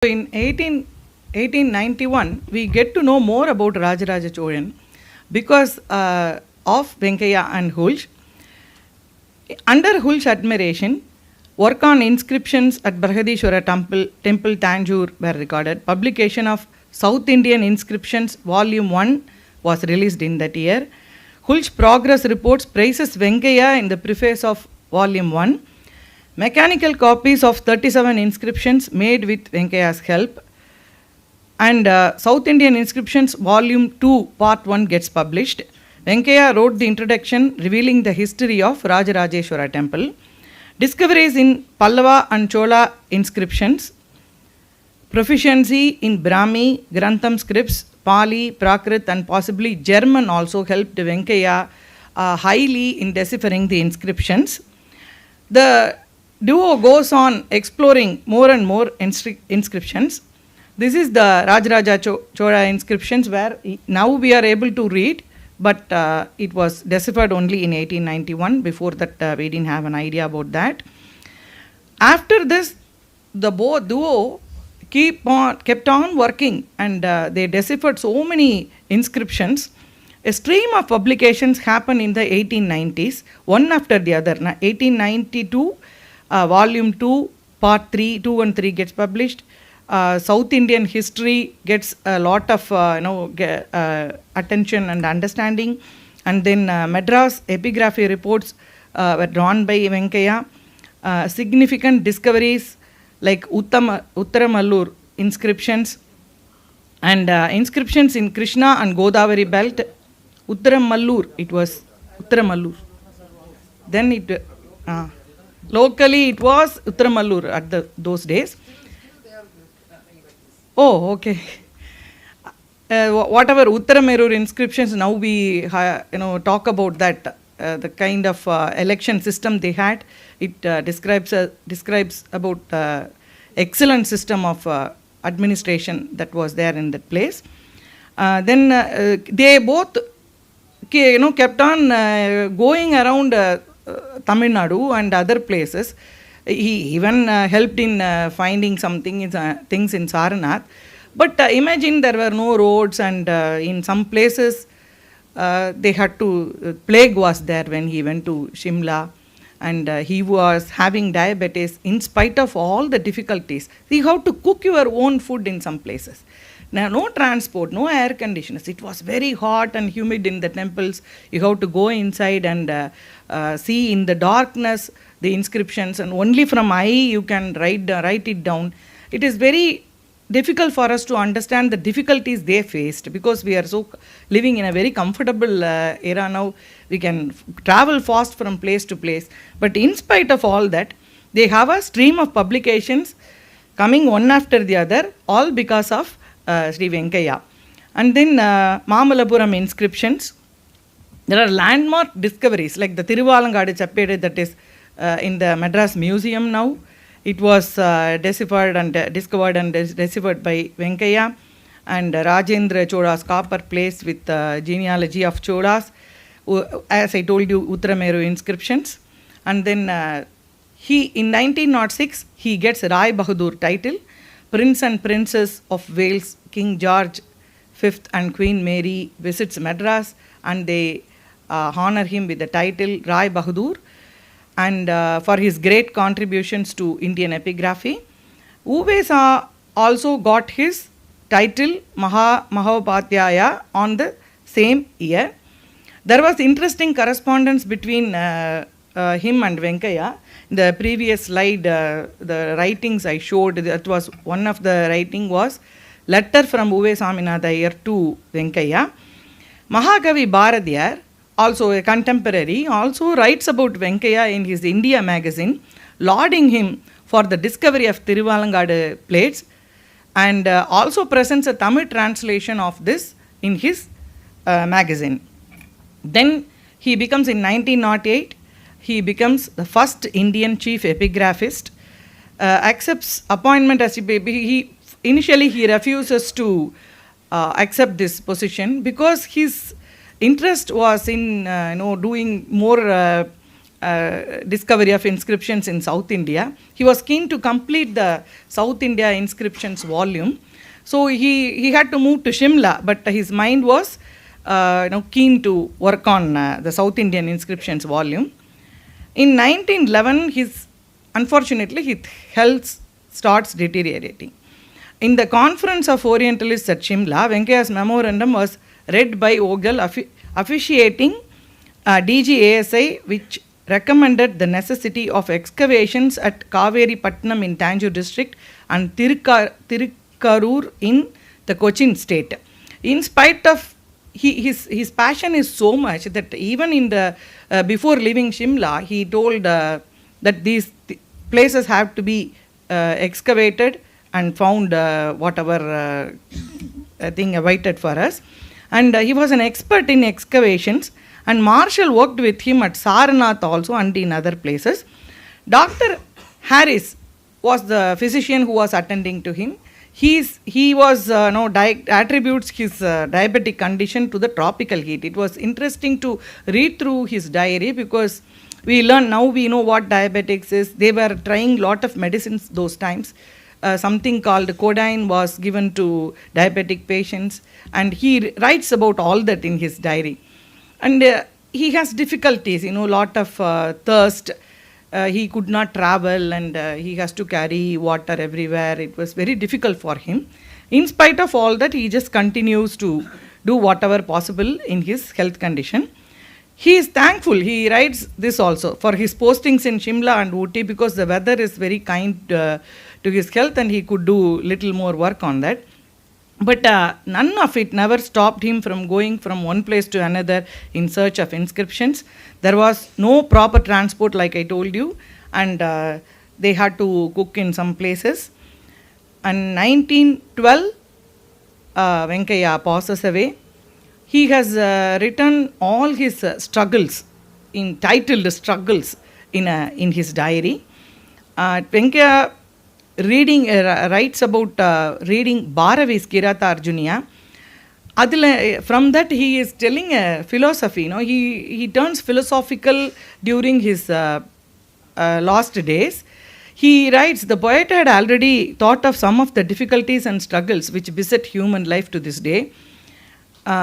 In 1891, we get to know more about Rajaraja Cholan because of Venkayya and Hulsh. Under Hulsh's admiration, work on inscriptions at Brihadishwara Temple, Tanjore were recorded. Publication of South Indian Inscriptions, Volume 1 was released in that year. Hulsh's progress reports praises Venkayya in the preface of Volume 1. Mechanical copies of 37 inscriptions made with Venkayya's help, and South Indian Inscriptions Volume 2 Part 1 gets published. Venkayya wrote the introduction revealing the history of Rajarajeshwara temple. Discoveries in Pallava and Chola inscriptions, proficiency in Brahmi, Grantham scripts, Pali, Prakrit and possibly German also helped Venkayya highly in deciphering the inscriptions. The duo goes on exploring more and more inscriptions. This is the Rajaraja Chola inscriptions where now we are able to read, but it was deciphered only in 1891. Before that we didn't have an idea about that. After this, the duo kept on working, and they deciphered so many inscriptions. A stream of publications happened in the 1890s, one after the other. 1892, Volume 2, Part 3, 2 and 3 gets published. South Indian history gets a lot of attention and understanding. And then Madras epigraphy reports were drawn by Venkayya. Significant discoveries like Uttaramallur inscriptions and inscriptions in Krishna and Godavari belt. Uttaramallur, it was Uttaramallur. Then it locally it was Uttaramallur at those days. Oh, okay. Whatever Uttaramerur inscriptions, now we talk about that, the kind of election system they had. It describes about excellent system of administration that was there in that place. Then they both kept on going around Tamil Nadu and other places. He even helped in finding things in Saranath. But imagine there were no roads, and in some places they had to, plague was there when he went to Shimla, and he was having diabetes in spite of all the difficulties. You have to cook your own food in some places. Now, no transport, no air conditioners. It was very hot and humid in the temples. You have to go inside and see in the darkness the inscriptions, and only from eye you can write it down. It is very difficult for us to understand the difficulties they faced, because we are so living in a very comfortable era now. We can travel fast from place to place. But in spite of all that, they have a stream of publications coming one after the other, all because of Shri Venkayya. And then Mamalapuram inscriptions. There are landmark discoveries like the Thiruvalangadu Chappede that is in the Madras Museum now. It was discovered and deciphered by Venkayya. And Rajendra Chola's copper plates with genealogy of Cholas. As I told you, Uttarameru inscriptions. And then in 1906, he gets Rai Bahadur title. Prince and Princess of Wales, King George V and Queen Mary visits Madras, and they honor him with the title Rai Bahadur, and for his great contributions to Indian epigraphy. Uvesa also got his title Mahopadhyaya on the same year. There was interesting correspondence between him and Venkayya. The previous slide, the writings I showed, that was one of the writing was letter from Uve Saminatha Iyer to Venkayya. Mahakavi Bharadiyar, also a contemporary, also writes about Venkayya in his India magazine, lauding him for the discovery of Thiruvalangadu plates, and also presents a Tamil translation of this in his magazine. Then he becomes, in 1908, he becomes the first Indian chief epigraphist, accepts appointment as initially he refuses to accept this position because his interest was in doing more discovery of inscriptions in South India. He was keen to complete the South India inscriptions volume. So he had to move to Shimla, but his mind was keen to work on the South Indian inscriptions volume. In 1911, unfortunately his health starts deteriorating. In the Conference of Orientalists at Shimla, Venkayya's memorandum was read by Ogal officiating DGASI, which recommended the necessity of excavations at Kaveri Patnam in Tanjore district and Tirukkarur in the Cochin state. In spite of his passion is so much that even in the before leaving Shimla, he told that these places have to be excavated and found whatever thing awaited for us. And he was an expert in excavations, and Marshall worked with him at Sarnath also and in other places. Dr. Harris was the physician who was attending to him. He attributes his diabetic condition to the tropical heat. It was interesting to read through his diary because we know what diabetics is. They were trying lot of medicines those times. Something called codeine was given to diabetic patients, and he writes about all that in his diary. And he has difficulties, lot of thirst. He could not travel, and he has to carry water everywhere. It was very difficult for him. In spite of all that, he just continues to do whatever possible in his health condition. He is thankful, he writes this also, for his postings in Shimla and Ooty, because the weather is very kind to his health and he could do little more work on that. But none of it never stopped him from going from one place to another in search of inscriptions. There was no proper transport, like I told you, and they had to cook in some places. And 1912, Venkayya passes away. He has written all his struggles, titled struggles, in his diary. Venkayya writes about reading Bharavi's Kirata Arjuniya. From that he is telling a philosophy. He turns philosophical during his last days. He writes, the poet had already thought of some of the difficulties and struggles which beset human life to this day.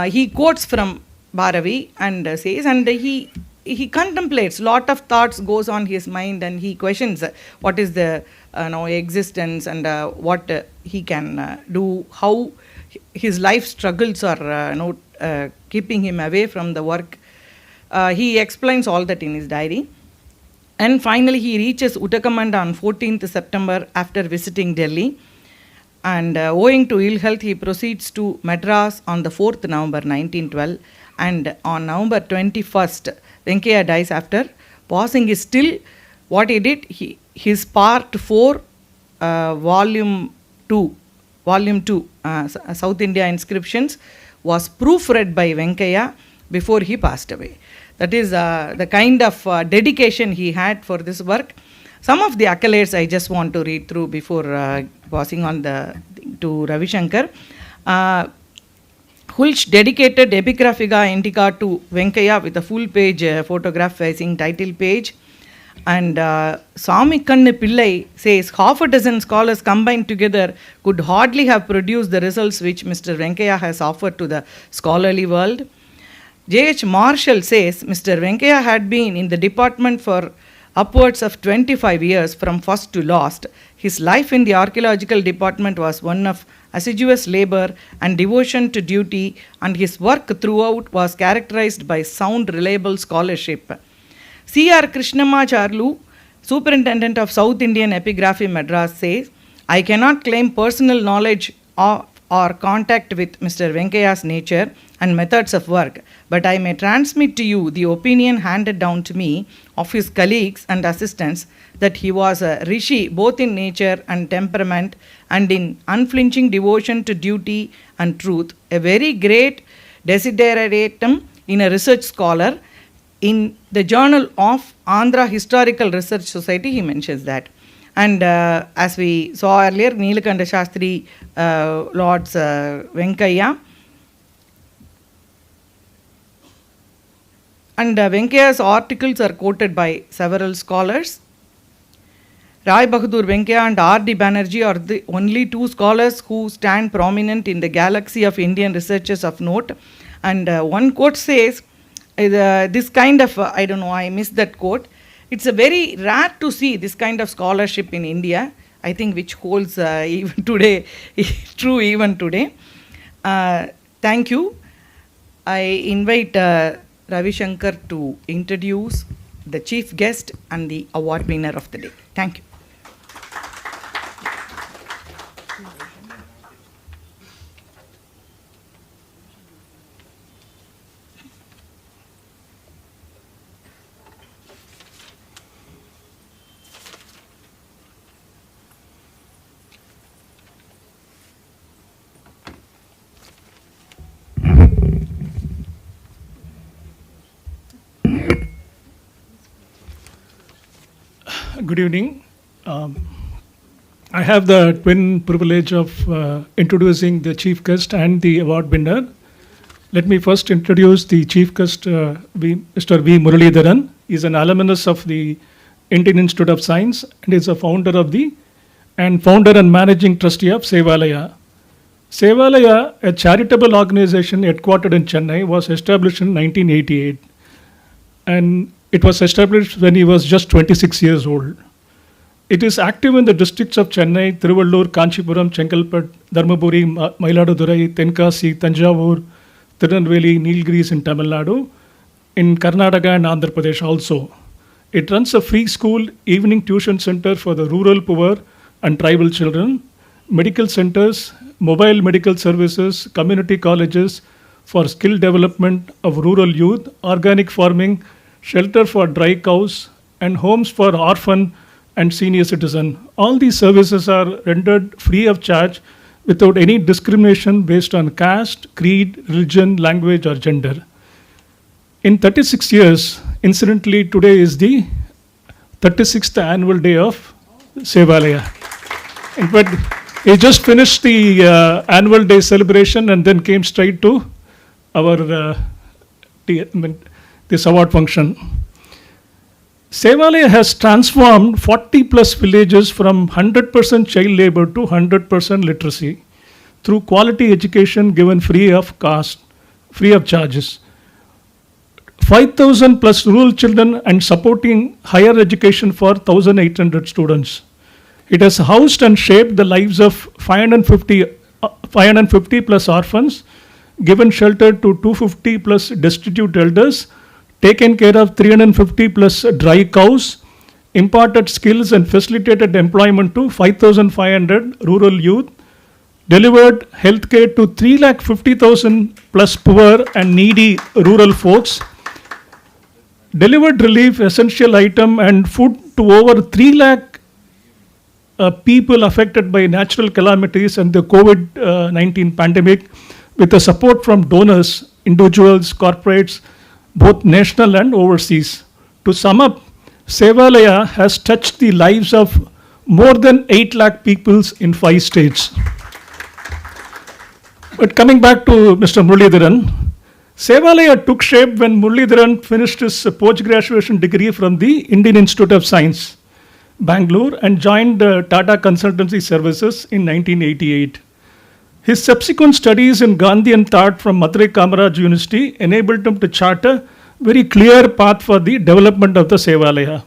He quotes from Bharavi and says, and he contemplates, lot of thoughts goes on his mind, and he questions what is the existence and what he can do, how his life struggles are keeping him away from the work. He explains all that in his diary. And finally he reaches Uttakamanda on 14th September after visiting Delhi. And owing to ill health, he proceeds to Madras on the 4th November 1912. And on November 21st, Venkayya dies after passing his still, what he did, his part 4, volume 2, South India inscriptions, was proofread by Venkayya before he passed away. That is the kind of dedication he had for this work. Some of the accolades I just want to read through before passing on to Ravi Shankar. Hulch dedicated Epigraphica Indica to Venkayya with a full page photograph facing title page. And Samikannu Pillai says, half a dozen scholars combined together could hardly have produced the results which Mr. Venkayya has offered to the scholarly world. J.H. Marshall says, Mr. Venkayya had been in the department for upwards of 25 years from first to last. His life in the archaeological department was one of assiduous labor and devotion to duty, and his work throughout was characterized by sound, reliable scholarship. C.R. Krishnamacharlu, Superintendent of South Indian Epigraphy Madras, says, I cannot claim personal knowledge or contact with Mr. Venkayya's nature and methods of work, but I may transmit to you the opinion handed down to me of his colleagues and assistants that he was a rishi both in nature and temperament and in unflinching devotion to duty and truth, a very great desideratum in a research scholar. In the Journal of Andhra Historical Research Society, he mentions that. And as we saw earlier, Neelakanta Shastri Lords Venkayya. And Venkayya's articles are quoted by several scholars. Rai Bahadur Venkayya and R.D. Banerjee are the only two scholars who stand prominent in the galaxy of Indian researchers of note. And one quote says, this kind of, I don't know, I missed that quote. It's a very rare to see this kind of scholarship in India, I think, which holds even today, true even today. Thank you. I invite Ravi Shankar to introduce the chief guest and the award winner of the day. Thank you. Good evening. I have the twin privilege of introducing the chief guest and the award winner. Let me first introduce the chief guest, Mr. V Muralidharan. He is an alumnus of the Indian Institute of Science and is a founder and managing trustee of Sevalaya. Sevalaya, a charitable organization headquartered in Chennai, was established in 1988. And it was established when he was just 26 years old. It is active in the districts of Chennai, Thiruvallur, Kanchipuram, Chengalpet, Dharmaburi, Mayiladurai, Tenkasi, Tanjavur, Tirunelveli, Nilgiris in Tamil Nadu, in Karnataka and Andhra Pradesh also. It runs a free school, evening tuition center for the rural poor and tribal children, medical centers, mobile medical services, community colleges for skill development of rural youth, organic farming, shelter for dry cows, and homes for orphan and senior citizen. All these services are rendered free of charge without any discrimination based on caste, creed, religion, language, or gender. In 36 years, incidentally, today is the 36th annual day of Sevalaya. In fact, he just finished the annual day celebration and then came straight to our this award function. Sevalaya has transformed 40 plus villages from 100% child labor to 100% literacy through quality education given free of cost, free of charges. 5,000 plus rural children and supporting higher education for 1,800 students. It has housed and shaped the lives of 550 plus orphans, given shelter to 250 plus destitute elders, taken care of 350 plus dry cows, imparted skills and facilitated employment to 5,500 rural youth, delivered healthcare to 350,000 plus poor and needy rural folks, delivered relief, essential item and food to over 3 lakh people affected by natural calamities and the COVID-19 pandemic with the support from donors, individuals, corporates, both national and overseas. To sum up, Sevalaya has touched the lives of more than 8 lakh people in 5 states. But coming back to Mr. Muralidharan, Sevalaya took shape when Muralidharan finished his post-graduation degree from the Indian Institute of Science, Bangalore, and joined Tata Consultancy Services in 1988. His subsequent studies in Gandhian thought from Madurai Kamaraj University enabled him to chart a very clear path for the development of the Sevalaya.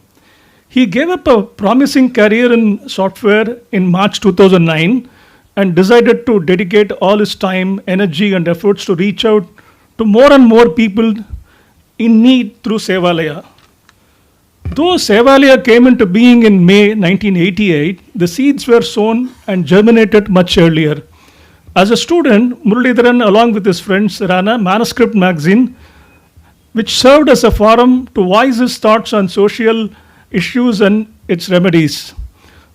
He gave up a promising career in software in March 2009 and decided to dedicate all his time, energy, and efforts to reach out to more and more people in need through Sevalaya. Though Sevalaya came into being in May 1988, the seeds were sown and germinated much earlier. As a student, Muralidharan, along with his friends, ran a manuscript magazine which served as a forum to voice his thoughts on social issues and its remedies.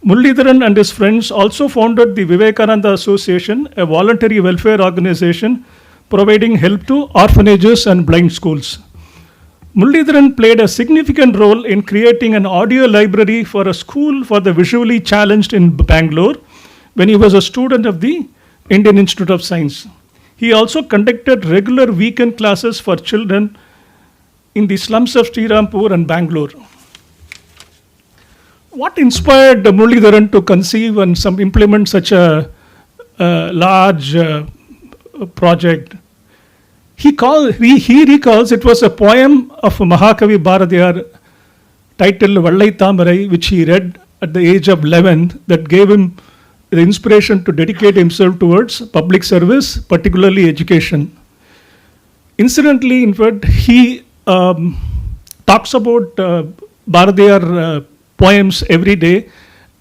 Muralidharan and his friends also founded the Vivekananda Association, a voluntary welfare organization providing help to orphanages and blind schools. Muralidharan played a significant role in creating an audio library for a school for the visually challenged in Bangalore when he was a student of the Indian Institute of Science. He also conducted regular weekend classes for children in the slums of Srirampur and Bangalore. What inspired Muralidharan to conceive and implement such a large project? He recalls it was a poem of Mahakavi Bharatiyar titled Vallai Thamarai, which he read at the age of 11, that gave him the inspiration to dedicate himself towards public service, particularly education. Incidentally, in fact, he talks about Bharatiyar poems every day,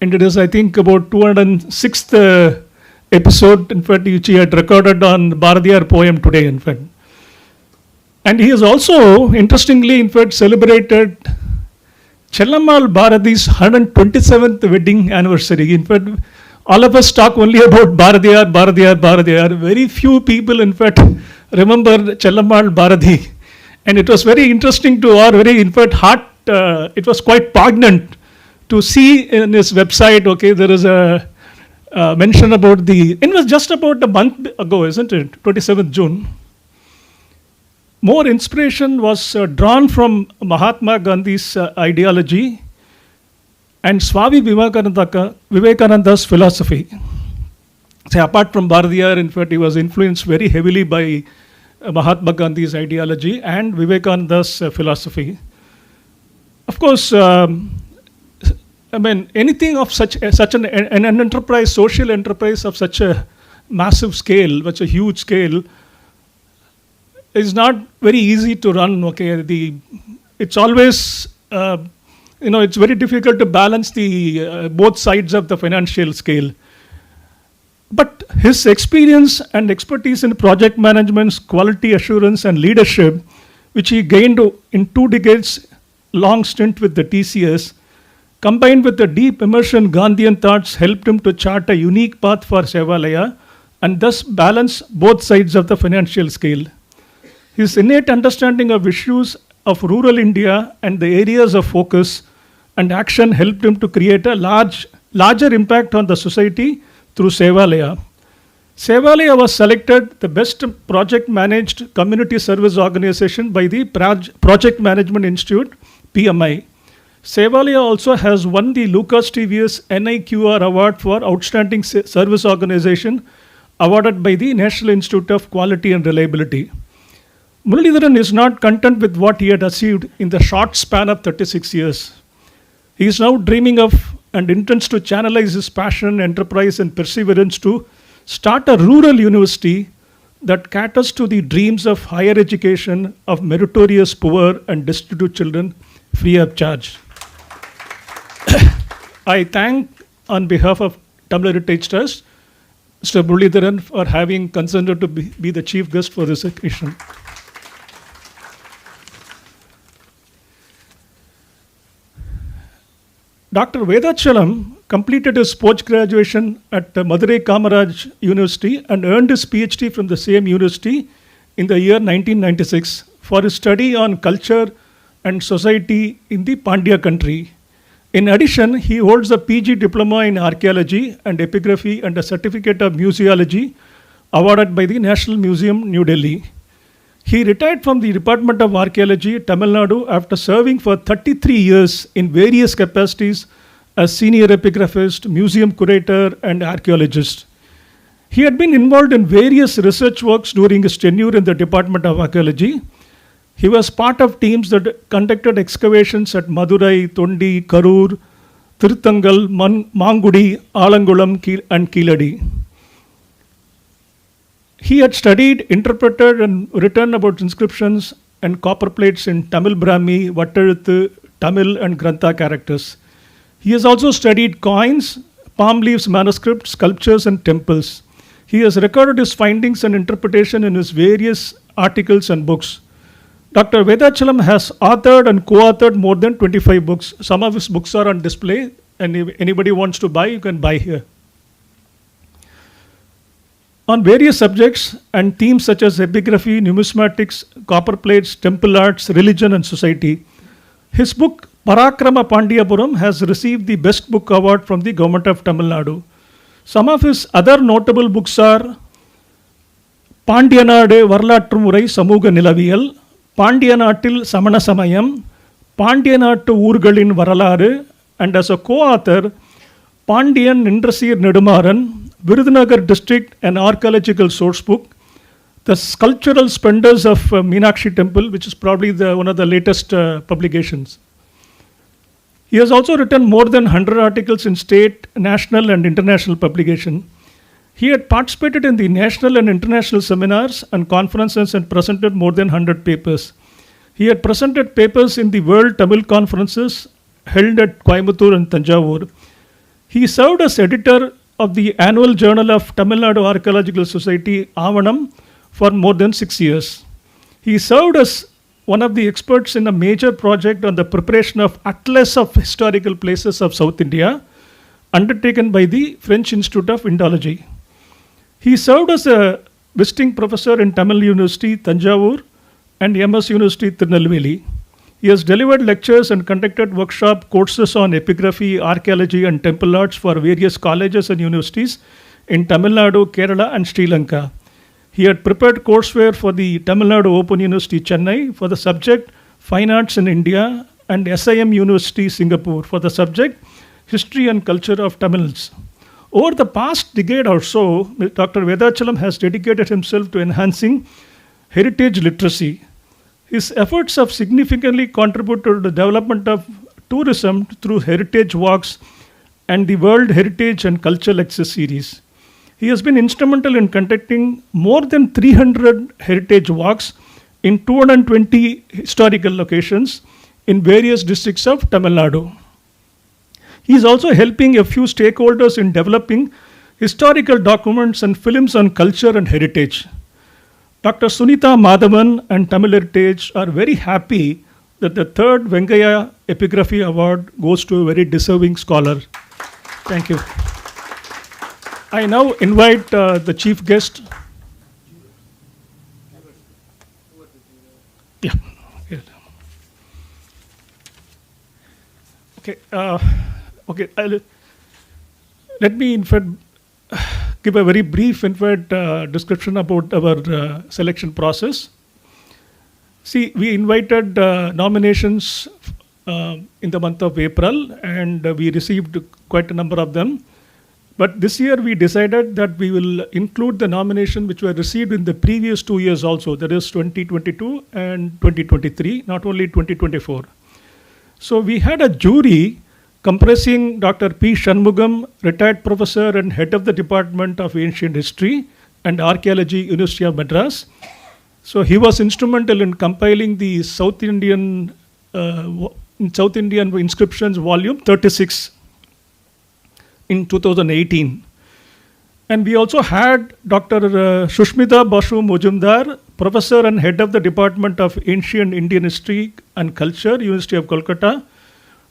and it is, I think, about 206th episode, in fact, which he had recorded on Bharatiyar poem today, in fact. And he has also, interestingly, in fact, celebrated Chellammal Bharati's 127th wedding anniversary. In fact, all of us talk only about Bharatiyar. Very few people, in fact, remember Chellammal Bharati. And it was very interesting to our in fact, heart, it was quite poignant to see in his website, okay, there is a mention about it was just about a month ago, isn't it? 27th June. More inspiration was drawn from Mahatma Gandhi's ideology and Swami Vivekananda's philosophy. So apart from Bharatiyar, in fact, he was influenced very heavily by Mahatma Gandhi's ideology and Vivekananda's philosophy. Of course, anything of such an enterprise, social enterprise of such a massive scale, such a huge scale, is not very easy to run. Okay, it's always it's very difficult to balance the both sides of the financial scale. But his experience and expertise in project management, quality assurance, and leadership, which he gained in 2 decades long stint with the TCS, combined with the deep immersion Gandhian thoughts, helped him to chart a unique path for Sevalaya and thus balance both sides of the financial scale. His innate understanding of issues of rural India and the areas of focus and action helped him to create a larger impact on the society through Sevalaya. Sevalaya was selected the best project managed community service organization by the Project Management Institute, PMI. Sevalaya also has won the Lucas TVS NIQR Award for Outstanding Service Organization, awarded by the National Institute of Quality and Reliability. Muralidharan is not content with what he had achieved in the short span of 36 years. He is now dreaming of and intends to channelize his passion, enterprise, and perseverance to start a rural university that caters to the dreams of higher education of meritorious poor and destitute children free of charge. I thank, on behalf of Tamil Heritage Trust, Mr. Muralidharan for having consented to be the chief guest for this occasion. Dr. Vedachalam completed his post-graduation at Madurai Kamaraj University and earned his PhD from the same university in the year 1996 for his study on culture and society in the Pandya country. In addition, he holds a PG diploma in archaeology and epigraphy and a certificate of museology awarded by the National Museum, New Delhi. He retired from the Department of Archaeology, Tamil Nadu, after serving for 33 years in various capacities as senior epigraphist, museum curator, and archaeologist. He had been involved in various research works during his tenure in the Department of Archaeology. He was part of teams that conducted excavations at Madurai, Tondi, Karur, Tiruthangal, Mangudi, Alangulam, and Keeladi. He had studied, interpreted, and written about inscriptions and copper plates in Tamil Brahmi, Vatteluthu, Tamil, and Grantha characters. He has also studied coins, palm leaves manuscripts, sculptures, and temples. He has recorded his findings and interpretation in his various articles and books. Dr. Vedachalam has authored and co-authored more than 25 books. Some of his books are on display, and if anybody wants to buy, you can buy here. On various subjects and themes such as epigraphy, numismatics, copper plates, temple arts, religion, and society. His book, Parakrama Pandiyapuram, has received the Best Book Award from the Government of Tamil Nadu. Some of his other notable books are Pandiyanadu Varalattru Murai Samuga Nilaviyal, பாண்டியநாட்டில் சமண சமயம், பாண்டியநாட்டு ஊர்களின் வரலாறு, and as a co-author, Pandian Indrasir Nedumaran, Virudhunagar District, an archaeological source book, the sculptural splendors of Meenakshi Temple, which is probably one of the latest publications. He has also written more than 100 articles in state, national, and international publication. He had participated in the national and international seminars and conferences and presented more than 100 papers. He had presented papers in the World Tamil Conferences held at Coimbatore and Tanjavur. He served as editor of the annual journal of Tamil Nadu Archaeological Society, Avanam, for more than 6 years. He served as one of the experts in a major project on the preparation of Atlas of Historical Places of South India, undertaken by the French Institute of Indology. He served as a visiting professor in Tamil University, Tanjavur, and MS University, Tirunelveli. He has delivered lectures and conducted workshop courses on epigraphy, archaeology, and temple arts for various colleges and universities in Tamil Nadu, Kerala, and Sri Lanka. He had prepared courseware for the Tamil Nadu Open University, Chennai, for the subject Fine Arts in India, and SIM University, Singapore, for the subject History and Culture of Tamils. Over the past decade or so, Dr. Vedachalam has dedicated himself to enhancing heritage literacy. His efforts have significantly contributed to the development of tourism through heritage walks and the World Heritage and Cultural Access series. He has been instrumental in conducting more than 300 heritage walks in 220 historical locations in various districts of Tamil Nadu. He is also helping a few stakeholders in developing historical documents and films on culture and heritage. Dr. Sunita Madhavan and Tamil Heritage are very happy that the third Venkayya Epigraphy Award goes to a very deserving scholar. Thank you. I now invite the chief guest. Yeah. Okay. Okay. Let me, in fact, give a very brief, in fact, description about our selection process. See, we invited nominations in the month of April, and we received quite a number of them. But this year we decided that we will include the nomination which were received in the previous 2 years also, that is 2022 and 2023, not only 2024. So we had a jury comprising Dr. P. Shanmugam, retired professor and head of the Department of Ancient History and Archaeology, University of Madras. So he was instrumental in compiling the South Indian inscriptions volume 36 in 2018. And we also had Dr. Shushmita Basu Mujumdar, professor and head of the Department of Ancient Indian History and Culture, University of Kolkata.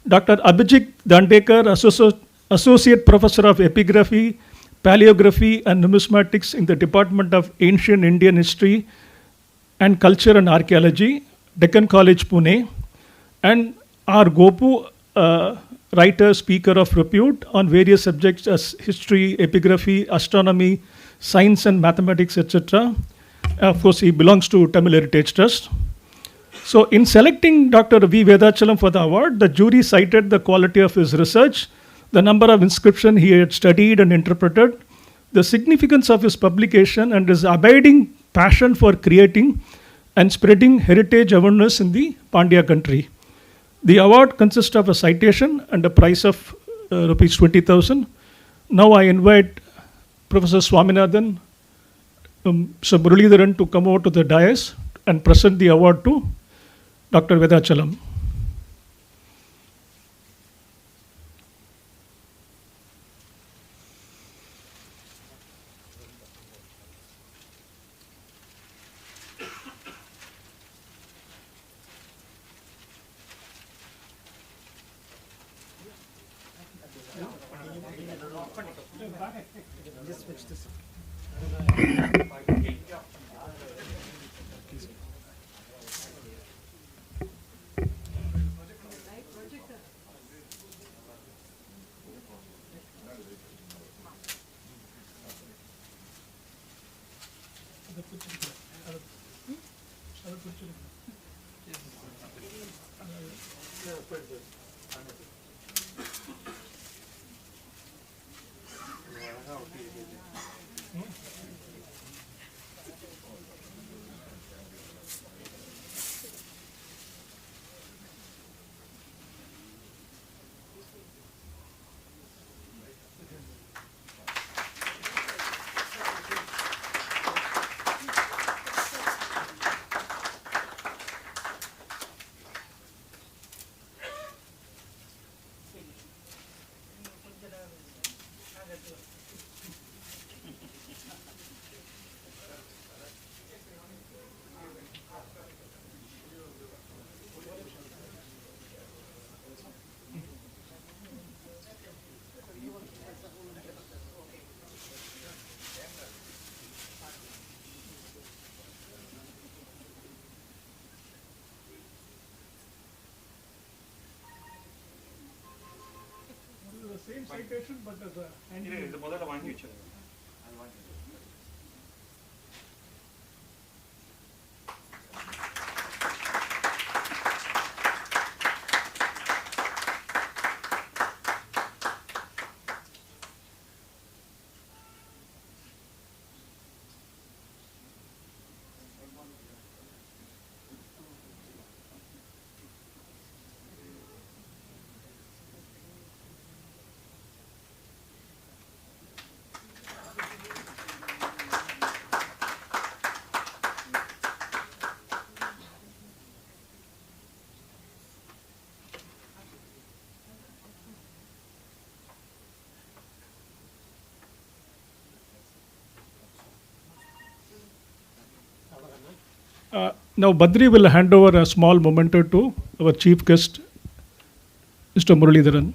Dr. Abhijit Dandekar, associate professor of epigraphy, paleography, and numismatics in the Department of Ancient Indian History and Culture and Archaeology, Deccan College, Pune. And R. Gopu, writer, speaker of repute on various subjects as history, epigraphy, astronomy, science and mathematics, etc. Of course, he belongs to Tamil Heritage Trust. So in selecting Dr. V Vedachalam for the award, the jury cited the quality of his research, the number of inscriptions he had studied and interpreted, the significance of his publication, and his abiding passion for creating and spreading heritage awareness in the Pandya country. The award consists of a citation and a prize of rupees 20,000. Now I invite Professor Swaminathan, Sir Muralidharan to come over to the dais and present the award to Dr. Vedachalam. Same citation, but as a இது முதல்ல வாங்கி வச்சிருங்க. Now Badri will hand over a small memento to our chief guest, Mr. Muralidharan.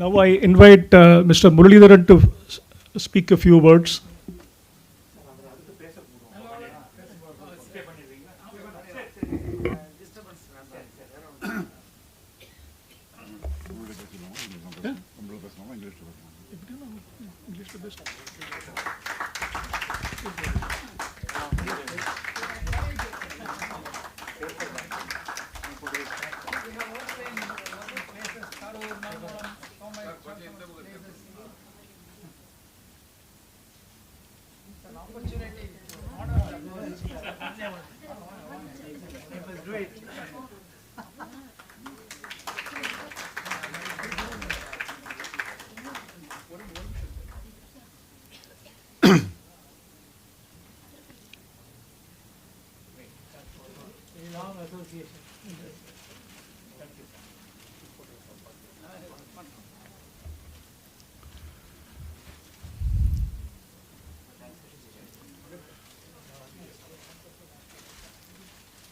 Now I invite Mr. Muralidharan to speak a few words.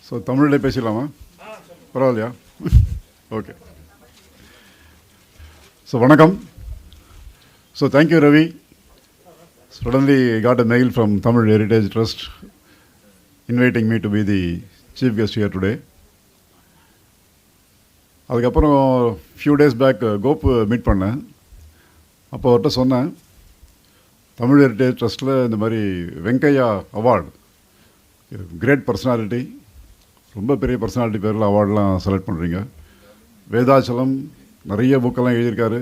So தமிழில் பேசலாமா? பரவாயில்லையா? Okay. So வணக்கம். So thank you Ravi. Suddenly I got a mail from Tamil Heritage Trust inviting me to be the chief guest here today. அதுக்கப்புறம் few days back கோப்பு meet பண்ணேன். அப்போ அவர்கிட்ட சொன்னேன், தமிழ் ஹெரிட்டேஜ் ட்ரஸ்ட்டில் இந்த மாதிரி வெங்கையா அவார்டு, கிரேட் பர்சனாலிட்டி, ரொம்ப பெரிய பர்சனாலிட்டி பேரில் அவார்டெலாம் செலக்ட் பண்ணுறீங்க. வேதாச்சலம் நிறைய புக்கெல்லாம் எழுதியிருக்காரு,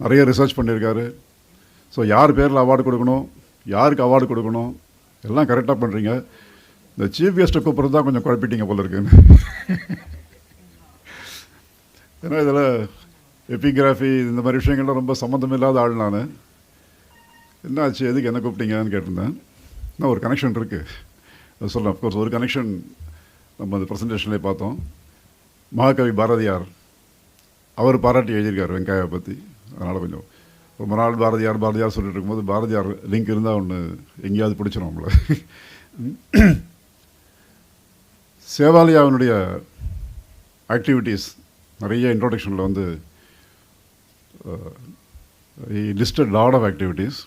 நிறைய ரிசர்ச் பண்ணியிருக்காரு. ஸோ யார் பேரில் அவார்டு கொடுக்கணும், யாருக்கு அவார்டு கொடுக்கணும், எல்லாம் கரெக்டாக பண்ணுறீங்க. இந்த சீஃப் கெஸ்ட்டை கூப்பிட்றது தான் கொஞ்சம் குழப்பிட்டீங்க போல இருக்குன்னு. ஏன்னா இதில் எபிகிராஃபி இந்த மாதிரி விஷயங்கள்லாம் ரொம்ப சம்மந்தமில்லாத ஆள் நான். என்ன ஆச்சு, எதுக்கு என்ன கூப்பிட்டீங்கன்னு கேட்டிருந்தேன். இன்னும் ஒரு கனெக்ஷன் இருக்குது, அது சொல்கிறேன். அஃப்கோர்ஸ் ஒரு கனெக்ஷன் நம்ம அந்த ப்ரெசன்டேஷன்லேயே பார்த்தோம். மகாகவி பாரதியார் அவர் பாராட்டி எழுதியிருக்கார் வெங்காயாவை பற்றி. அதனால் கொஞ்சம் ரொம்ப நாள் பாரதியார் பாரதியார் சொல்லிட்டு இருக்கும்போது பாரதியார் லிங்க் இருந்தால் ஒன்று எங்கேயாவது பிடிச்சிடும் நம்மளை. சேவாலயாவினுடைய ஆக்டிவிட்டீஸ் நிறைய இன்ட்ரோடக்ஷனில் வந்து லிஸ்டட் லாட் ஆஃப் ஆக்டிவிட்டீஸ்.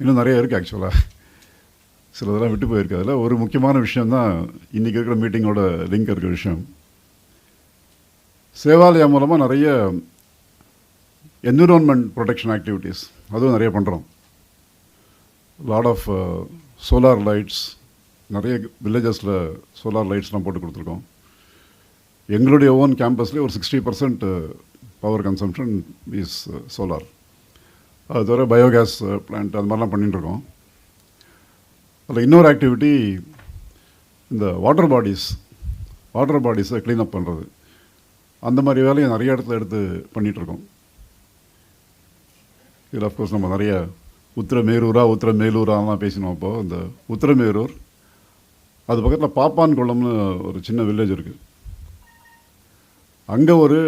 இன்னும் நிறைய இருக்குது ஆக்சுவலாக, சிலதெல்லாம் விட்டு போயிருக்கு. அதில் ஒரு முக்கியமான விஷயந்தான் இன்றைக்கி இருக்கிற மீட்டிங்கோட லிங்க் இருக்கிற விஷயம். சேவாலயா மூலமாக நிறைய என்விரான்மெண்ட் ப்ரொடெக்ஷன் ஆக்டிவிட்டீஸ் அதுவும் நிறைய பண்ணுறோம். லாட் ஆஃப் சோலார் லைட்ஸ், நிறைய வில்லேஜஸில் சோலார் லைட்ஸ்லாம் போட்டு கொடுத்துருக்கோம். எங்களுடைய ஓன் கேம்பஸ்லேயே ஒரு 60% பவர் கன்சம்ஷன் இஸ் சோலார். அது தவிர பயோகேஸ் பிளான்ட் அது மாதிரிலாம் பண்ணிட்டுருக்கோம். அதில் இன்னொரு ஆக்டிவிட்டி இந்த வாட்டர் பாடிஸை க்ளீன் அப் பண்ணுறது, அந்த மாதிரி வேலையை நிறைய இடத்துல எடுத்து பண்ணிகிட்ருக்கோம். இதில் அஃப்கோர்ஸ் நம்ம நிறைய உத்திரமேலூராலாம் பேசினோம். அப்போது இந்த உத்திரமேரூர், அது பக்கத்தில் பாப்பான் குளம்னு ஒரு சின்ன வில்லேஜ் இருக்குது. அங்கே ஒரு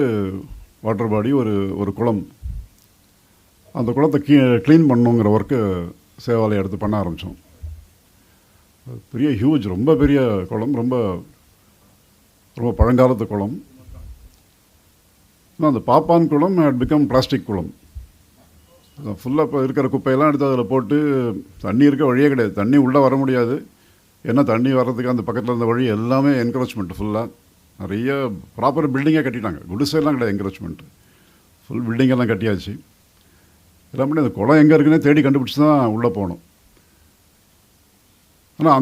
வாட்டர் பாடி, ஒரு குளம், அந்த குளத்தை க்ளீன் பண்ணுங்கிற ஒர்க்கு சேவாலயம் எடுத்து பண்ண ஆரம்பித்தோம். பெரிய ஹியூஜ், ரொம்ப பெரிய குளம், ரொம்ப ரொம்ப பழங்காலத்து குளம். அந்த பாப்பான் குளம் ஹேட் பிகம் பிளாஸ்டிக் குளம். ஃபுல்லாக இப்போ இருக்கிற குப்பையெல்லாம் எடுத்து அதில் போட்டு, தண்ணி இருக்க வழியே கிடையாது, தண்ணி உள்ளே வர முடியாது. ஏன்னா தண்ணி வர்றதுக்கு அந்த பக்கத்தில் இருந்த வழி எல்லாமே என்கரேஜ்மெண்ட், ஃபுல்லாக நிறைய ப்ராப்பர் பில்டிங்காக கட்டிட்டாங்க. குடிசையெல்லாம் கிடையாது, என்கரேஜ்மெண்ட் ஃபுல் பில்டிங்கெல்லாம் கட்டியாச்சு. எல்லாம் பண்ணி அந்த குளம் எங்கே இருக்குன்னே தேடி கண்டுபிடிச்சி தான் உள்ளே போகணும். ஆனால்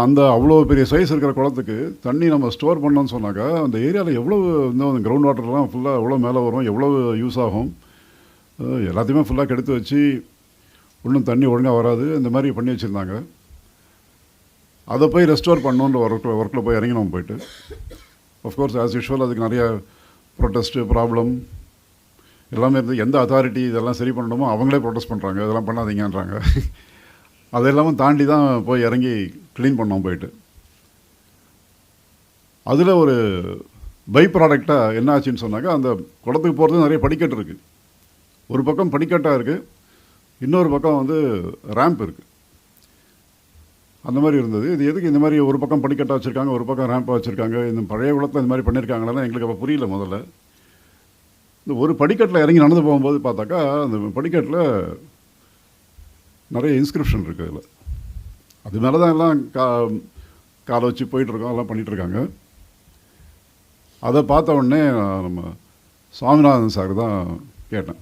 அந்த அவ்வளோ பெரிய சைஸ் இருக்கிற குளத்துக்கு தண்ணி நம்ம ஸ்டோர் பண்ணோன்னு சொன்னாக்கா, அந்த ஏரியாவில் எவ்வளோ இந்த கிரவுண்ட் வாட்டர்லாம் ஃபுல்லாக எவ்வளோ மேலே வரும், எவ்வளோ யூஸ் ஆகும், எல்லாத்தையுமே ஃபுல்லாக கெடுத்து வச்சு ஒன்றும் தண்ணி ஒழுங்காக வராது, இந்த மாதிரி பண்ணி வச்சுருந்தாங்க. அதை போய் ரெஸ்டோர் பண்ணணுன்ற ஒர்க்கில் போய் இறங்கினோம். போயிட்டு ஆஃப்கோர்ஸ் ஆஸ் யூஷுவல் அதுக்கு நிறைய ப்ரொட்டஸ்ட்டு, ப்ராப்ளம் எல்லாமே இருந்து, எந்த அத்தாரிட்டி இதெல்லாம் சரி பண்ணணுமோ அவங்களே ப்ரொட்டஸ்ட் பண்ணுறாங்க, இதெல்லாம் பண்ணாதீங்கன்றாங்க. அதெல்லாமும் தாண்டி தான் போய் இறங்கி க்ளீன் பண்ணோம். போயிட்டு அதில் ஒரு பை ப்ராடக்டாக என்ன ஆச்சுன்னு சொன்னாக்கா, அந்த குளத்துக்கு போகிறது நிறைய படிக்கட்டு இருக்குது. ஒரு பக்கம் படிக்கட்டாக இருக்குது, இன்னொரு பக்கம் வந்து ரேம்ப் இருக்குது. அந்த மாதிரி இருந்தது. இது எதுக்கு இந்த மாதிரி ஒரு பக்கம் படிக்கட்டாக வச்சுருக்காங்க, ஒரு பக்கம் ரேம்பாக வச்சுருக்காங்க, இந்த பழைய குளத்தில் இந்த மாதிரி பண்ணியிருக்காங்களா எங்களுக்கு அப்போ புரியல. முதல்ல இந்த ஒரு படிக்கட்டில் இறங்கி நடந்து போகும்போது பார்த்தாக்கா, அந்த படிக்கட்டில் நிறைய இன்ஸ்கிரிப்ஷன் இருக்குது. அதில் அது மேலே தான் எல்லாம் காலை வச்சு போயிட்டுருக்கோம், எல்லாம் பண்ணிகிட்ருக்காங்க. அதை பார்த்த உடனே நம்ம சுவாமிநாதன் சார் தான் கேட்டேன்,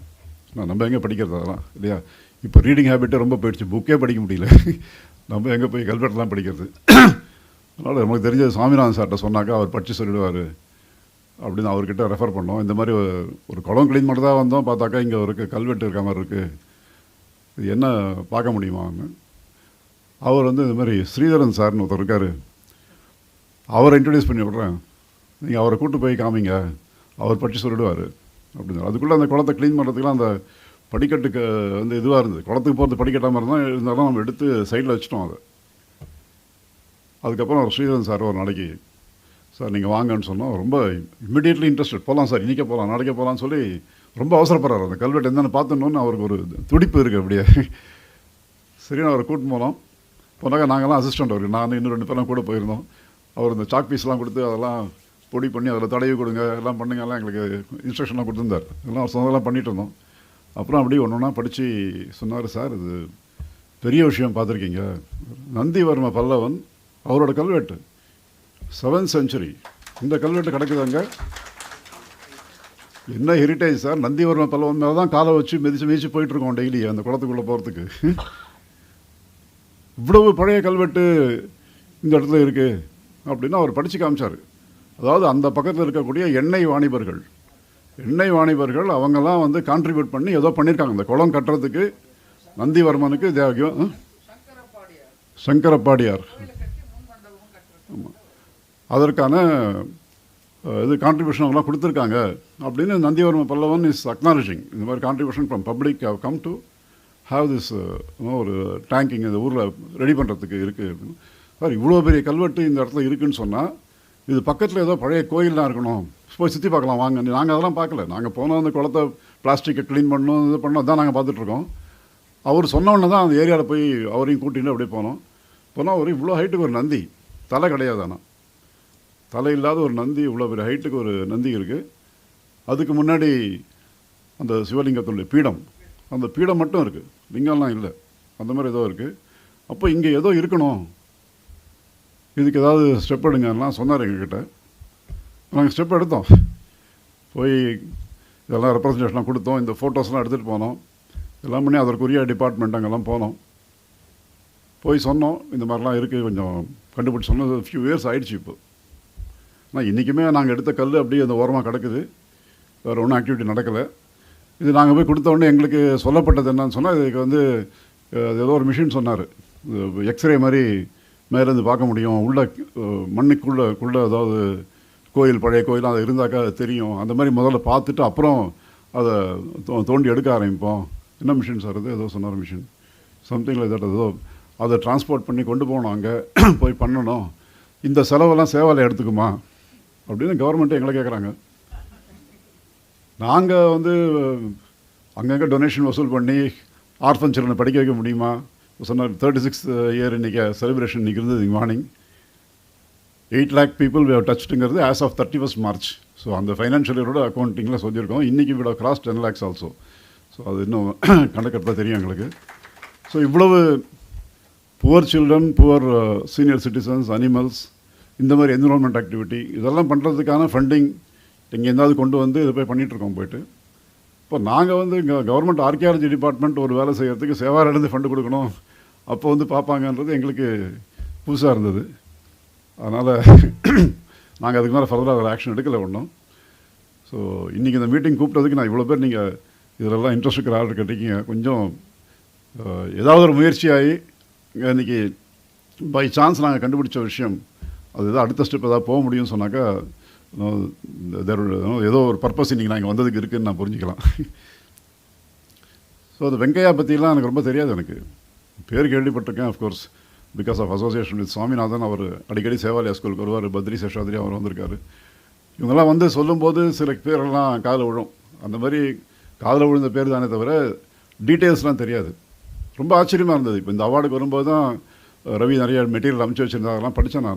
நம்ம எங்கே படிக்கிறது அதெல்லாம் இல்லையா, இப்போ ரீடிங் ஹேபிட்டே ரொம்ப போயிடுச்சு, புக்கே படிக்க முடியல, நம்ம எங்கே போய் கல்வெட்டெலாம் படிக்கிறது. அதனால் நமக்கு தெரிஞ்ச சுவாமிநாதன் சார்கிட்ட சொன்னாக்கா அவர் படித்து சொல்லிடுவார் அப்படின்னு அவர்கிட்ட ரெஃபர் பண்ணோம். இந்த மாதிரி ஒரு குளம் க்ளீன் மட்டும் தான் வந்தோம், பார்த்தாக்கா இங்கே ஒரு கல்வெட்டு இருக்க மாதிரி இருக்குது, இது என்ன பார்க்க முடியுமான்னு. அவர் வந்து இந்த மாதிரி ஸ்ரீதரன் சார்னு ஒருத்தர் இருக்கார், அவரை இன்ட்ரடியூஸ் பண்ணி விட்றேன், நீங்கள் அவரை கூப்பிட்டு போய் காமிங்க, அவர் படித்து சொல்லிடுவார் அப்படின்னு. அதுக்குள்ளே அந்த குளத்தை க்ளீன் பண்ணுறதுக்குலாம் அந்த படிக்கட்டுக்கு வந்து இதுவாக இருந்தது, குளத்துக்கு போகிறது படிக்கட்டாக மாதிரி இருந்தாலும் நம்ம எடுத்து சைடில் வச்சுட்டோம் அதை. அதுக்கப்புறம் அவர் ஸ்ரீதரன் சார் ஒரு நாளைக்கு, சார் நீங்கள் வாங்கன்னு சொன்னோம். ரொம்ப இம்மிடியட்லி இன்ட்ரெஸ்டட், போகலாம் சார், இன்றைக்கே போகலாம், நாளைக்கே போகலான்னு சொல்லி ரொம்ப அவசரப்படுறாரு. அந்த கல்வெட்டு என்னென்னு பார்த்துன்னு அவருக்கு ஒரு துடிப்பு இருக்குது அப்படியே. சரின்னு அவரை கூட்டின்னு போனோம். போனாக்கா நாங்கள்லாம் அசிஸ்டண்ட் அவருக்கு, நான் இன்னும் 2 பேரும் கூட போயிருந்தோம். அவர் இந்த சாக் பீஸ்லாம் கொடுத்து அதெல்லாம் பொடி பண்ணி அதில் தடவி கொடுங்க, எல்லாம் பண்ணுங்க, எல்லாம் எங்களுக்கு இன்ஸ்ட்ரக்ஷன்லாம் கொடுத்துருந்தார். எல்லாம் அவர் சொந்தம்லாம் பண்ணிகிட்டு இருந்தோம். அப்புறம் அப்படியே ஒன்று ஒன்றா படித்து சொன்னார், சார் இது பெரிய விஷயம் பார்த்துருக்கீங்க, நந்திவர்ம பல்லவன் அவரோட கல்வெட்டு 7th century, இந்த கல்வெட்டு கிடக்குதாங்க, என்ன ஹெரிட்டேஜ் சார், நந்திவர்ம பல்லவன் மேலே தான் காலை வச்சு மிதிச்சு போயிட்டுருக்கோம் டெய்லி அந்த குளத்துக்குள்ளே போகிறதுக்கு. இவ்வளவு பழைய கல்வெட்டு இந்த இடத்துல இருக்குது அப்படின்னு அவர் படித்து காமிச்சார். அதாவது அந்த பக்கத்தில் இருக்கக்கூடிய எண்ணெய் வாணிபர்கள் அவங்கெல்லாம் வந்து கான்ட்ரிபியூட் பண்ணி ஏதோ பண்ணியிருக்காங்க இந்த குளம் கட்டுறதுக்கு. நந்திவர்மனுக்கு சங்கரப்பாடியார் ஆமாம், அதற்கான இது கான்ட்ரிபியூஷன் அவங்களாம் கொடுத்துருக்காங்க அப்படின்னு நந்திவர்ம பல்லவன் இஸ் அக்னாலஜிங். இந்த மாதிரி contribution from public how come to have this ஒரு டேங்கிங் இந்த ஊரில் ரெடி பண்ணுறதுக்கு இருக்குது அப்படின்னு. சார் இவ்வளோ பெரிய கல்வெட்டு இந்த இடத்துல இருக்குதுன்னு சொன்னால், இது பக்கத்தில் ஏதோ பழைய கோயில்லாம் இருக்கணும், போய் சுற்றி பார்க்கலாம் வாங்க. நாங்கள் அதெல்லாம் பார்க்கல, நாங்கள் போனோம் அந்த குளத்தை பிளாஸ்டிக்கை க்ளீன் பண்ணணும், இது பண்ணோம், அதான் நாங்கள் பார்த்துட்ருக்கோம். அவர் சொன்னோன்னே தான் அந்த ஏரியாவில் போய் அவரையும் கூட்டின்னு அப்படியே போனால் ஒரு இவ்வளோ ஹைட்டுக்கு ஒரு நந்தி, தலை கிடையாது, ஆனால் தலை இல்லாத ஒரு நந்தி, இவ்வளோ பெரிய ஹைட்டுக்கு ஒரு நந்தி இருக்குது. அதுக்கு முன்னாடி அந்த சிவலிங்கத்துடைய பீடம், அந்த பீடம் மட்டும் இருக்குது, லிங்கம்லாம் இல்லை, அந்த மாதிரி ஏதோ இருக்குது. அப்போ இங்கே ஏதோ இருக்கணும், இதுக்கு ஏதாவது ஸ்டெப் எடுங்கலாம் சொன்னார் எங்ககிட்ட. நாங்கள் ஸ்டெப் எடுத்தோம், போய் இதெல்லாம் ரெப்ரசன்டேஷன்லாம் கொடுத்தோம், இந்த ஃபோட்டோஸ்லாம் எடுத்துகிட்டு போனோம், எல்லாம் பண்ணி அதற்குரிய டிபார்ட்மெண்ட் அங்கெல்லாம் போனோம். போய் சொன்னோம், இந்த மாதிரிலாம் இருக்குது, கொஞ்சம் கண்டுபிடிச்சி சொன்னது ஃபியூ இயர்ஸ் ஆகிடுச்சு இப்போ. ஆனால் இன்றைக்குமே நாங்கள் எடுத்த கல் அப்படியே அந்த ஓரமாக கிடக்குது, வேறு ஒன்றும் ஆக்டிவிட்டி நடக்கலை. இது நாங்கள் போய் கொடுத்த உடனே எங்களுக்கு சொல்லப்பட்டது என்னன்னு சொன்னால், இதுக்கு வந்து ஏதோ ஒரு மிஷின் சொன்னார், எக்ஸ்ரே மாதிரி மேலேருந்து பார்க்க முடியும், உள்ள மண்ணுக்குள்ளே ஏதாவது கோயில், பழைய கோயில் அது இருந்தாக்கா அது தெரியும், அந்த மாதிரி முதல்ல பார்த்துட்டு அப்புறம் அதை தோண்டி எடுக்க ஆரம்பிப்போம். என்ன மிஷின் சார் அது? ஏதோ சொன்னார் மிஷின், சம்திங் லைக் தட். ஏதோ அதை டிரான்ஸ்போர்ட் பண்ணி கொண்டு போகணும், அங்கே போய் பண்ணணும், இந்த செலவெல்லாம் சேவாலயம் எடுத்துக்குமா அப்படின்னு கவர்மெண்ட்டே எங்களை கேட்குறாங்க. நாங்கள் வந்து அங்கங்கே டொனேஷன் வசூல் பண்ணி ஆர்ஃபன் சில்ட்ரனை படிக்க வைக்க முடியுமா சொன்னார். 36th இயர் இன்றைக்கி செலிப்ரேஷன் இன்றைக்கி இருந்தது morning. 8 lakh people we have touchedங்கிறது as of 31st March. So அந்த ஃபைனான்ஷியல் இயரோட அக்கௌண்டிங்கில் சொல்லியிருக்கோம். இன்றைக்கி விட கிராஸ் 10 lakhs ஆல்சோ. ஸோ அது இன்னும் கணக்கெடுப்பாக தெரியும் எங்களுக்கு. ஸோ இவ்வளவு poor children, poor senior citizens, animals, இந்த மாதிரி என்விரான்மெண்ட் ஆக்டிவிட்டி இதெல்லாம் பண்ணுறதுக்கான ஃபண்டிங் இங்கே எந்தாவது கொண்டு வந்து இதை போய் பண்ணிகிட்ருக்கோம் போய்ட்டு. இப்போ நாங்கள் வந்து இங்கே கவர்மெண்ட் ஆர்கியாலஜி டிபார்ட்மெண்ட் ஒரு வேலை செய்கிறதுக்கு சேவாரிலேருந்து ஃபண்டு கொடுக்கணும், அப்போ வந்து பார்ப்பாங்கன்றது எங்களுக்கு புதுசாக இருந்தது. அதனால் நாங்கள் அதுக்கு மேலே ஃபர்தராக ஒரு ஆக்ஷன் எடுக்கலை ஒன்றும். ஸோ இன்றைக்கி இந்த மீட்டிங் கூப்பிட்டதுக்கு நான் இவ்வளோ பேர் நீங்கள் இதிலெல்லாம் இன்ட்ரெஸ்ட் இருக்கிற ஆர்டர் கேட்டிருக்கீங்க. கொஞ்சம் ஏதாவது ஒரு முயற்சியாகி இன்றைக்கி பை சான்ஸ் நாங்கள் கண்டுபிடிச்ச விஷயம் அது ஏதாவது அடுத்த ஸ்டெப் ஏதாவது போக முடியும்னு சொன்னாக்கா ஏதோ ஒரு பர்பஸ் இன்றைக்கி நான் இங்கே வந்ததுக்கு இருக்குதுன்னு நான் புரிஞ்சுக்கலாம். ஸோ அது வெங்கையா பற்றிலாம் எனக்கு ரொம்ப தெரியாது. எனக்கு பேர் கேள்விப்பட்டிருக்கேன், of course because of association with Swaminathan. அவர் அடிக்கடி சேவாலயா ஸ்கூலுக்கு வருவார், பத்ரி சேஷாதிரி அவர் வந்திருக்காரு. இவங்கெல்லாம் வந்து சொல்லும்போது சில பேரெல்லாம் காதில் விழும். அந்த மாதிரி காதில் விழுந்த பேர் தானே தவிர டீட்டெயில்ஸ்லாம் தெரியாது. ரொம்ப ஆச்சரியமாக இருந்தது. இப்போ இந்த அவார்டுக்கு வரும்போது தான் ரவி நிறைய மெட்டீரியல் அமைச்சு வச்சுருந்தாங்கலாம் படித்தேன்.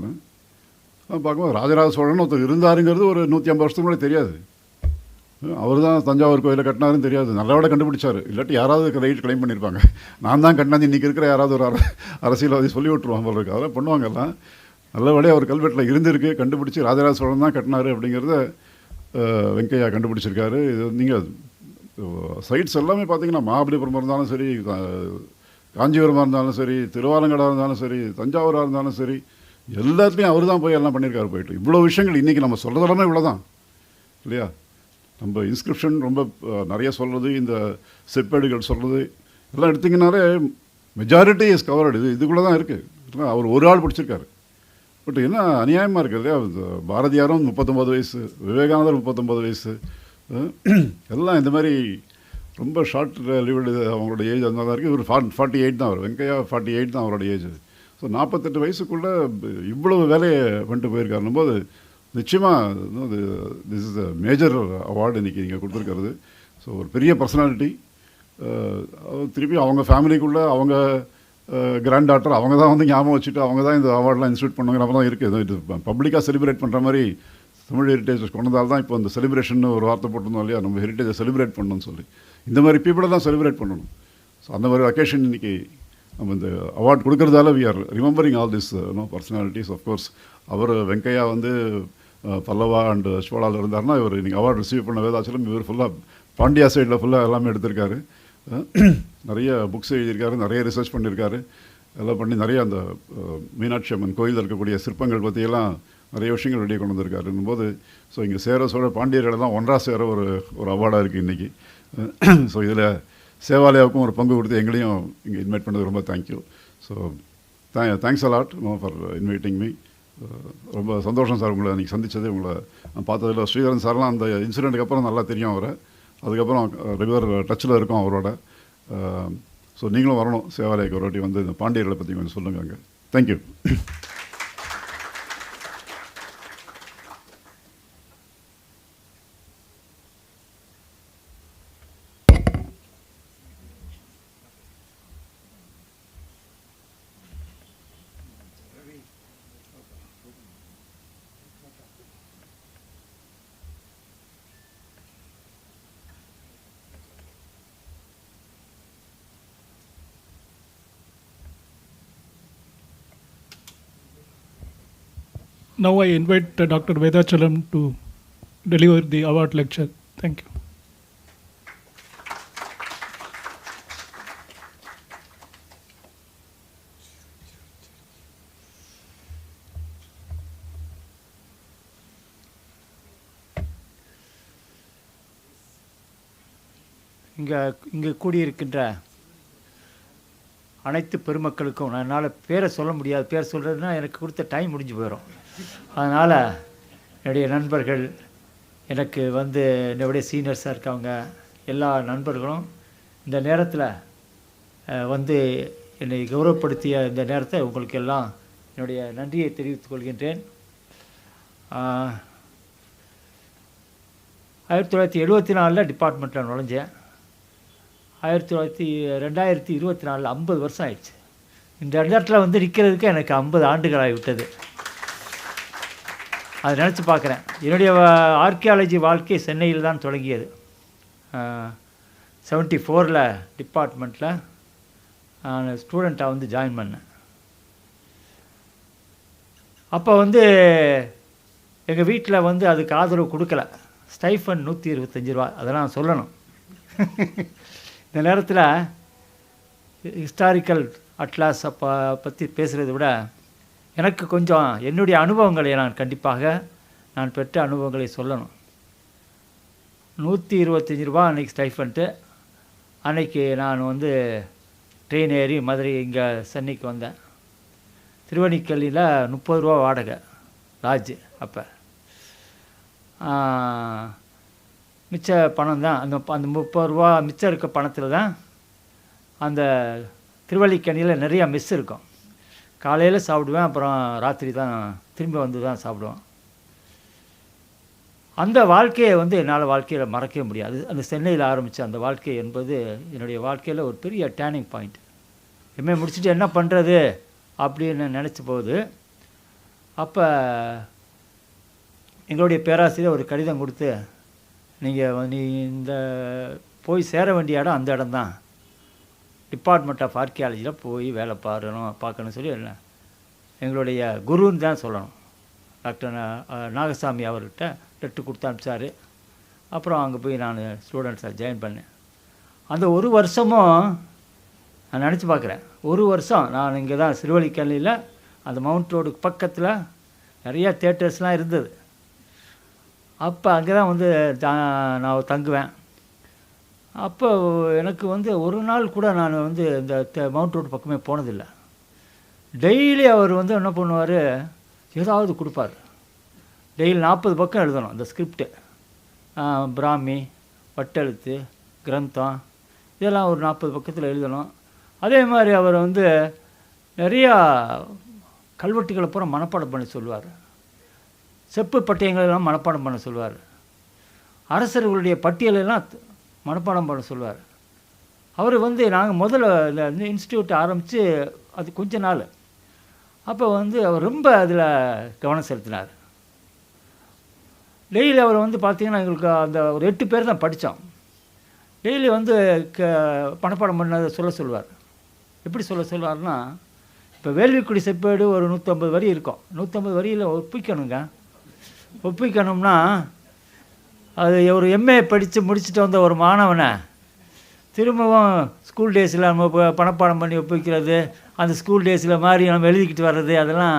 நான் பார்க்கும்போது ராஜராஜ சோழன் ஒருத்தர் இருந்தாருங்கிறது ஒரு 150 வருஷத்துக்கு முன்னாடி தெரியாது. அவர் தான் தஞ்சாவூர் கோயிலை கட்டினாருன்னு தெரியாது. நல்லவிட கண்டுபிடிச்சார், இல்லாட்டி யாராவது ரைட் கிளைம் பண்ணியிருப்பாங்க. நான் தான் கட்டினது இன்றைக்கி இருக்கிற யாராவது ஒரு அரசியல்வாதி சொல்லி விட்டுருவாங்க போல இருக்கு. அதெல்லாம் பண்ணுவாங்க எல்லாம். நல்லபடியாக அவர் கல்வெட்டில் இருந்திருக்கு, கண்டுபிடிச்சி ராஜராஜ சோழன் தான் கட்டினார் அப்படிங்கிறத வெங்கையா கண்டுபிடிச்சிருக்காரு. இது நீங்கள் சைட்ஸ் எல்லாமே பார்த்தீங்கன்னா மகாபலிபுரமாக இருந்தாலும் சரி, காஞ்சிபுரமாக இருந்தாலும் சரி, திருவாலங்கடாக இருந்தாலும் சரி, தஞ்சாவூராக இருந்தாலும் சரி, எல்லாத்துலேயும் அவர் தான் போய் எல்லாம் பண்ணியிருக்காரு. போயிட்டு இவ்வளோ விஷயங்கள் இன்றைக்கி நம்ம சொல்கிறதெல்லாமே இவ்வளோ தான் இல்லையா? நம்ம இன்ஸ்கிரிப்ஷன் ரொம்ப நிறைய சொல்கிறது, இந்த செப்பேடுகள் சொல்கிறது எல்லாம் எடுத்திங்கனாலே மெஜாரிட்டி இஸ் கவர்டு. இதுக்குள்ளே தான் இருக்குது. அவர் ஒரு ஆள் பிடிச்சிருக்காரு. பட் என்ன அநியாயமாக இருக்குது இல்லையா? பாரதியாரும் 39 வயசு, விவேகானந்தர் 39 வயசு, எல்லாம் இந்த மாதிரி ரொம்ப ஷார்ட் லிவ்டு அவங்களோட ஏஜ் அந்த தான் இருக்குது. இவர் 48 தான். அவர் வெங்கையா 48 தான் அவரோட ஏஜ். ஸோ 48 வயசுக்குள்ளே இவ்வளவு வேலையை பண்ணிட்டு போயிருக்காருன்னும் போது நிச்சயமாக this is a major award இன்றைக்கி நீங்கள் கொடுத்துருக்கிறது. ஸோ ஒரு பெரிய பர்சனாலிட்டி. திருப்பி அவங்க ஃபேமிலிக்குள்ளே அவங்க கிராண்ட் டாட்டர் அவங்க தான் வந்து ஞாபகம் வச்சுட்டு அவங்க தான் இந்த அவார்டெலாம் இன்ஸ்டியூட் பண்ணுங்கிற மாதிரி தான் இருக்குது. இது பப்ளிக்காக செலிப்ரேட் பண்ணுற மாதிரி தமிழ் ஹெரிட்டேஜ் கொண்டதால் தான் இப்போ இந்த செலிப்ரேஷன் ஒரு வார்த்தை போட்டிருந்தோம் இல்லையா? நம்ம ஹெரிட்டேஜை செலிப்ரேட் பண்ணணும்னு சொல்லி இந்த மாதிரி பீப்புளை தான் செலிப்ரேட் பண்ணணும். ஸோ அந்த மாதிரி அக்கேஷன் இன்றைக்கி நம்ம இந்த அவார்ட் கொடுக்குறதால we are remembering all this personalities. Of course அவர் வெங்கையா வந்து பல்லவா அண்ட் சோழாவில் இருந்தார்னா இவர் இன்றைக்கி அவார்டு ரிசீவ் பண்ண வேதாச்சலம் இவர் ஃபுல்லாக பாண்டியா சைடில் ஃபுல்லாக எல்லாமே எடுத்திருக்காரு. நிறைய புக்ஸ் எழுதியிருக்காரு, நிறைய ரிசர்ச் பண்ணியிருக்காரு. எல்லாம் பண்ணி நிறைய அந்த மீனாட்சி அம்மன் கோயிலில் இருக்கக்கூடிய சிற்பங்கள் பற்றியெல்லாம் நிறைய விஷயங்கள் வெளியே கொண்டு வந்திருக்காருன்னும் போது ஸோ இங்கே சேர சோழ பாண்டியர்களெல்லாம் ஒன்றா சேர ஒரு அவார்டாக இருக்குது இன்றைக்கி. ஸோ இதில் சேவாலயாவுக்கும் ஒரு பங்கு கொடுத்து எங்களையும் இங்கே இன்வைட் பண்ணது ரொம்ப thank you. So thanks a lot for inviting me. ரொம்ப சந்தோஷம் சார் உங்களை அன்றைக்கி சந்தித்தது. உங்களை நான் பார்த்ததில் ஸ்ரீதரன் சார்லாம் அந்த இன்சிடெண்ட்டுக்கு அப்புறம் நல்லா தெரியும் அவரை. அதுக்கப்புறம் ரெகுலர் டச்சில் இருக்கோம் அவரோட. ஸோ நீங்களும் வரணும் சேவாலயக்கு ஒரு வாட்டி வந்து இந்த பாண்டியர்களை பற்றி கொஞ்சம் சொல்லுங்கள் அங்கே. Thank you. Now I invite Dr. Vedachalam to deliver the award lecture. Thank you. இங்கே கூடியிருக்கின்ற அனைத்து பெருமக்களுக்கும் என்னால் பேரை சொல்ல முடியாது. பேர் சொல்கிறதுனா எனக்கு கொடுத்த டைம் முடிஞ்சு போயிடும். அதனால் என்னுடைய நண்பர்கள், எனக்கு வந்து என்னுடைய சீனியர்ஸாக இருக்கவங்க எல்லா நண்பர்களும் இந்த நேரத்தில் வந்து என்னை கௌரவப்படுத்திய இந்த நேரத்தை உங்களுக்கு எல்லாம் என்னுடைய நன்றியை தெரிவித்துக் கொள்கின்றேன். 1974 டிபார்ட்மெண்ட்டில் நுழைஞ்சேன். 2024 50 வருஷம் ஆயிடுச்சு. இந்த இடத்துல வந்து நிற்கிறதுக்கு எனக்கு 50 ஆண்டுகள் ஆகிவிட்டது. அதை நினச்சி பார்க்குறேன். என்னுடைய ஆர்கியாலஜி வாழ்க்கை சென்னையில் தான் தொடங்கியது. 74 டிபார்ட்மெண்ட்டில் நான் ஸ்டூடெண்ட்டாக வந்து ஜாயின் பண்ணேன். அப்போ வந்து எங்கள் வீட்டில் வந்து அதுக்கு ஆதரவு கொடுக்கல. ஸ்டைஃபன் 125 ரூபா, அதெல்லாம் சொல்லணும். இந்த நேரத்தில் ஹிஸ்டாரிக்கல் அட்லாஸ் பற்றி பேசுகிறத விட எனக்கு கொஞ்சம் என்னுடைய அனுபவங்களை நான் பெற்ற அனுபவங்களை சொல்லணும். 125 ரூபா அன்றைக்கி ஸ்டைஃபன்ட்டு. அன்றைக்கி நான் வந்து ட்ரெயின் ஏறி மதுரை இங்கே சென்னைக்கு வந்தேன். திருவணிக்கல்லியில் 30 ரூபா வாடகை லாட்ஜு. அப்போ மிச்ச பணம் தான் அந்த 30 ரூபா மிச்சம் இருக்க பணத்தில் தான் அந்த திருவள்ளிக்கணியில் நிறையா மெஸ் இருக்கும். காலையில் சாப்பிடுவேன், அப்புறம் ராத்திரி தான் திரும்பி வந்து தான் சாப்பிடுவேன். அந்த வாழ்க்கையை வந்து என்னால் வாழ்க்கையில் மறக்கவே முடியாது. அந்த சென்னையில் ஆரம்பித்த அந்த வாழ்க்கை என்பது என்னுடைய வாழ்க்கையில் ஒரு பெரிய டேர்னிங் பாயிண்ட். எம்ஏ முடிச்சுட்டு என்ன பண்ணுறது அப்படின்னு நினச்ச போது அப்போ எங்களுடைய பேராசிரியர் ஒரு கடிதம் கொடுத்து, நீ இந்த போய் சேர வேண்டிய இடம் அந்த இடம் தான், டிபார்ட்மெண்ட் ஆஃப் ஆர்கியாலஜியில் போய் வேலை பார்க்கணும்னு சொல்லி எங்களுடைய குருன்னு தான் சொல்லணும், டாக்டர் நாகசாமி அவர்கிட்ட லெட்ரு கொடுத்து அனுப்பிச்சார். அப்புறம் அங்கே போய் நான் ஸ்டூடெண்ட்ஸை ஜாயின் பண்ணேன். அந்த ஒரு வருஷமும் நான் நினச்சி பார்க்குறேன். ஒரு வருஷம் நான் இங்கே தான் திருவள்ளிக்கல்லியில் அந்த மவுண்ட் ரோடுக்கு பக்கத்தில் நிறையா தேட்டர்ஸ்லாம் இருந்தது. அப்போ அங்கே தான் வந்து நான் தங்குவேன். அப்போ எனக்கு வந்து ஒரு நாள் கூட நான் வந்து இந்த மவுண்ட் ரோடு பக்கமே போனதில்லை. டெய்லி அவர் வந்து என்ன பண்ணுவார், ஏதாவது கொடுப்பார். டெய்லி 40 பக்கம் எழுதணும் அந்த ஸ்கிரிப்டு. பிராமி, வட்டெழுத்து, கிரந்தம், இதெல்லாம் ஒரு 40 பக்கத்தில் எழுதணும். அதே மாதிரி அவர் வந்து நிறையா கல்வெட்டுகளை பூரா மனப்பாடம் பண்ண சொல்லுவார். செப்பு பட்டயங்களெல்லாம் மனப்பாடம் பண்ண சொல்லுவார். அரசர்களுடைய பட்டியலெல்லாம் மனப்பாடம் பண்ண சொல்லுவார். அவர் வந்து நாங்கள் முதல்ல இந்த இன்ஸ்டியூட் ஆரம்பித்து அது கொஞ்ச நாள். அப்போ வந்து அவர் ரொம்ப அதில் கவனம் செலுத்தினார். டெய்லி அவர் வந்து பார்த்திங்கன்னா எங்களுக்கு அந்த ஒரு 8 பேர் தான் படித்தோம். டெய்லி வந்து மனப்பாடம் பண்ணதை சொல்லுவார். எப்படி சொல்லுவார்னா, இப்போ வேள்விக்குடி செப்பேடு ஒரு 150 வரி இருக்கும். 150 வரியில் ஒப்பிக்கணும்னா அது ஒரு எம்ஏ படித்து முடிச்சுட்டு வந்த ஒரு மாணவனை திரும்பவும் ஸ்கூல் டேஸில் நம்ம பணப்பாடம் பண்ணி ஒப்பிக்கிறது, அந்த ஸ்கூல் டேஸில் மாதிரி நம்ம எழுதிக்கிட்டு வர்றது, அதெல்லாம்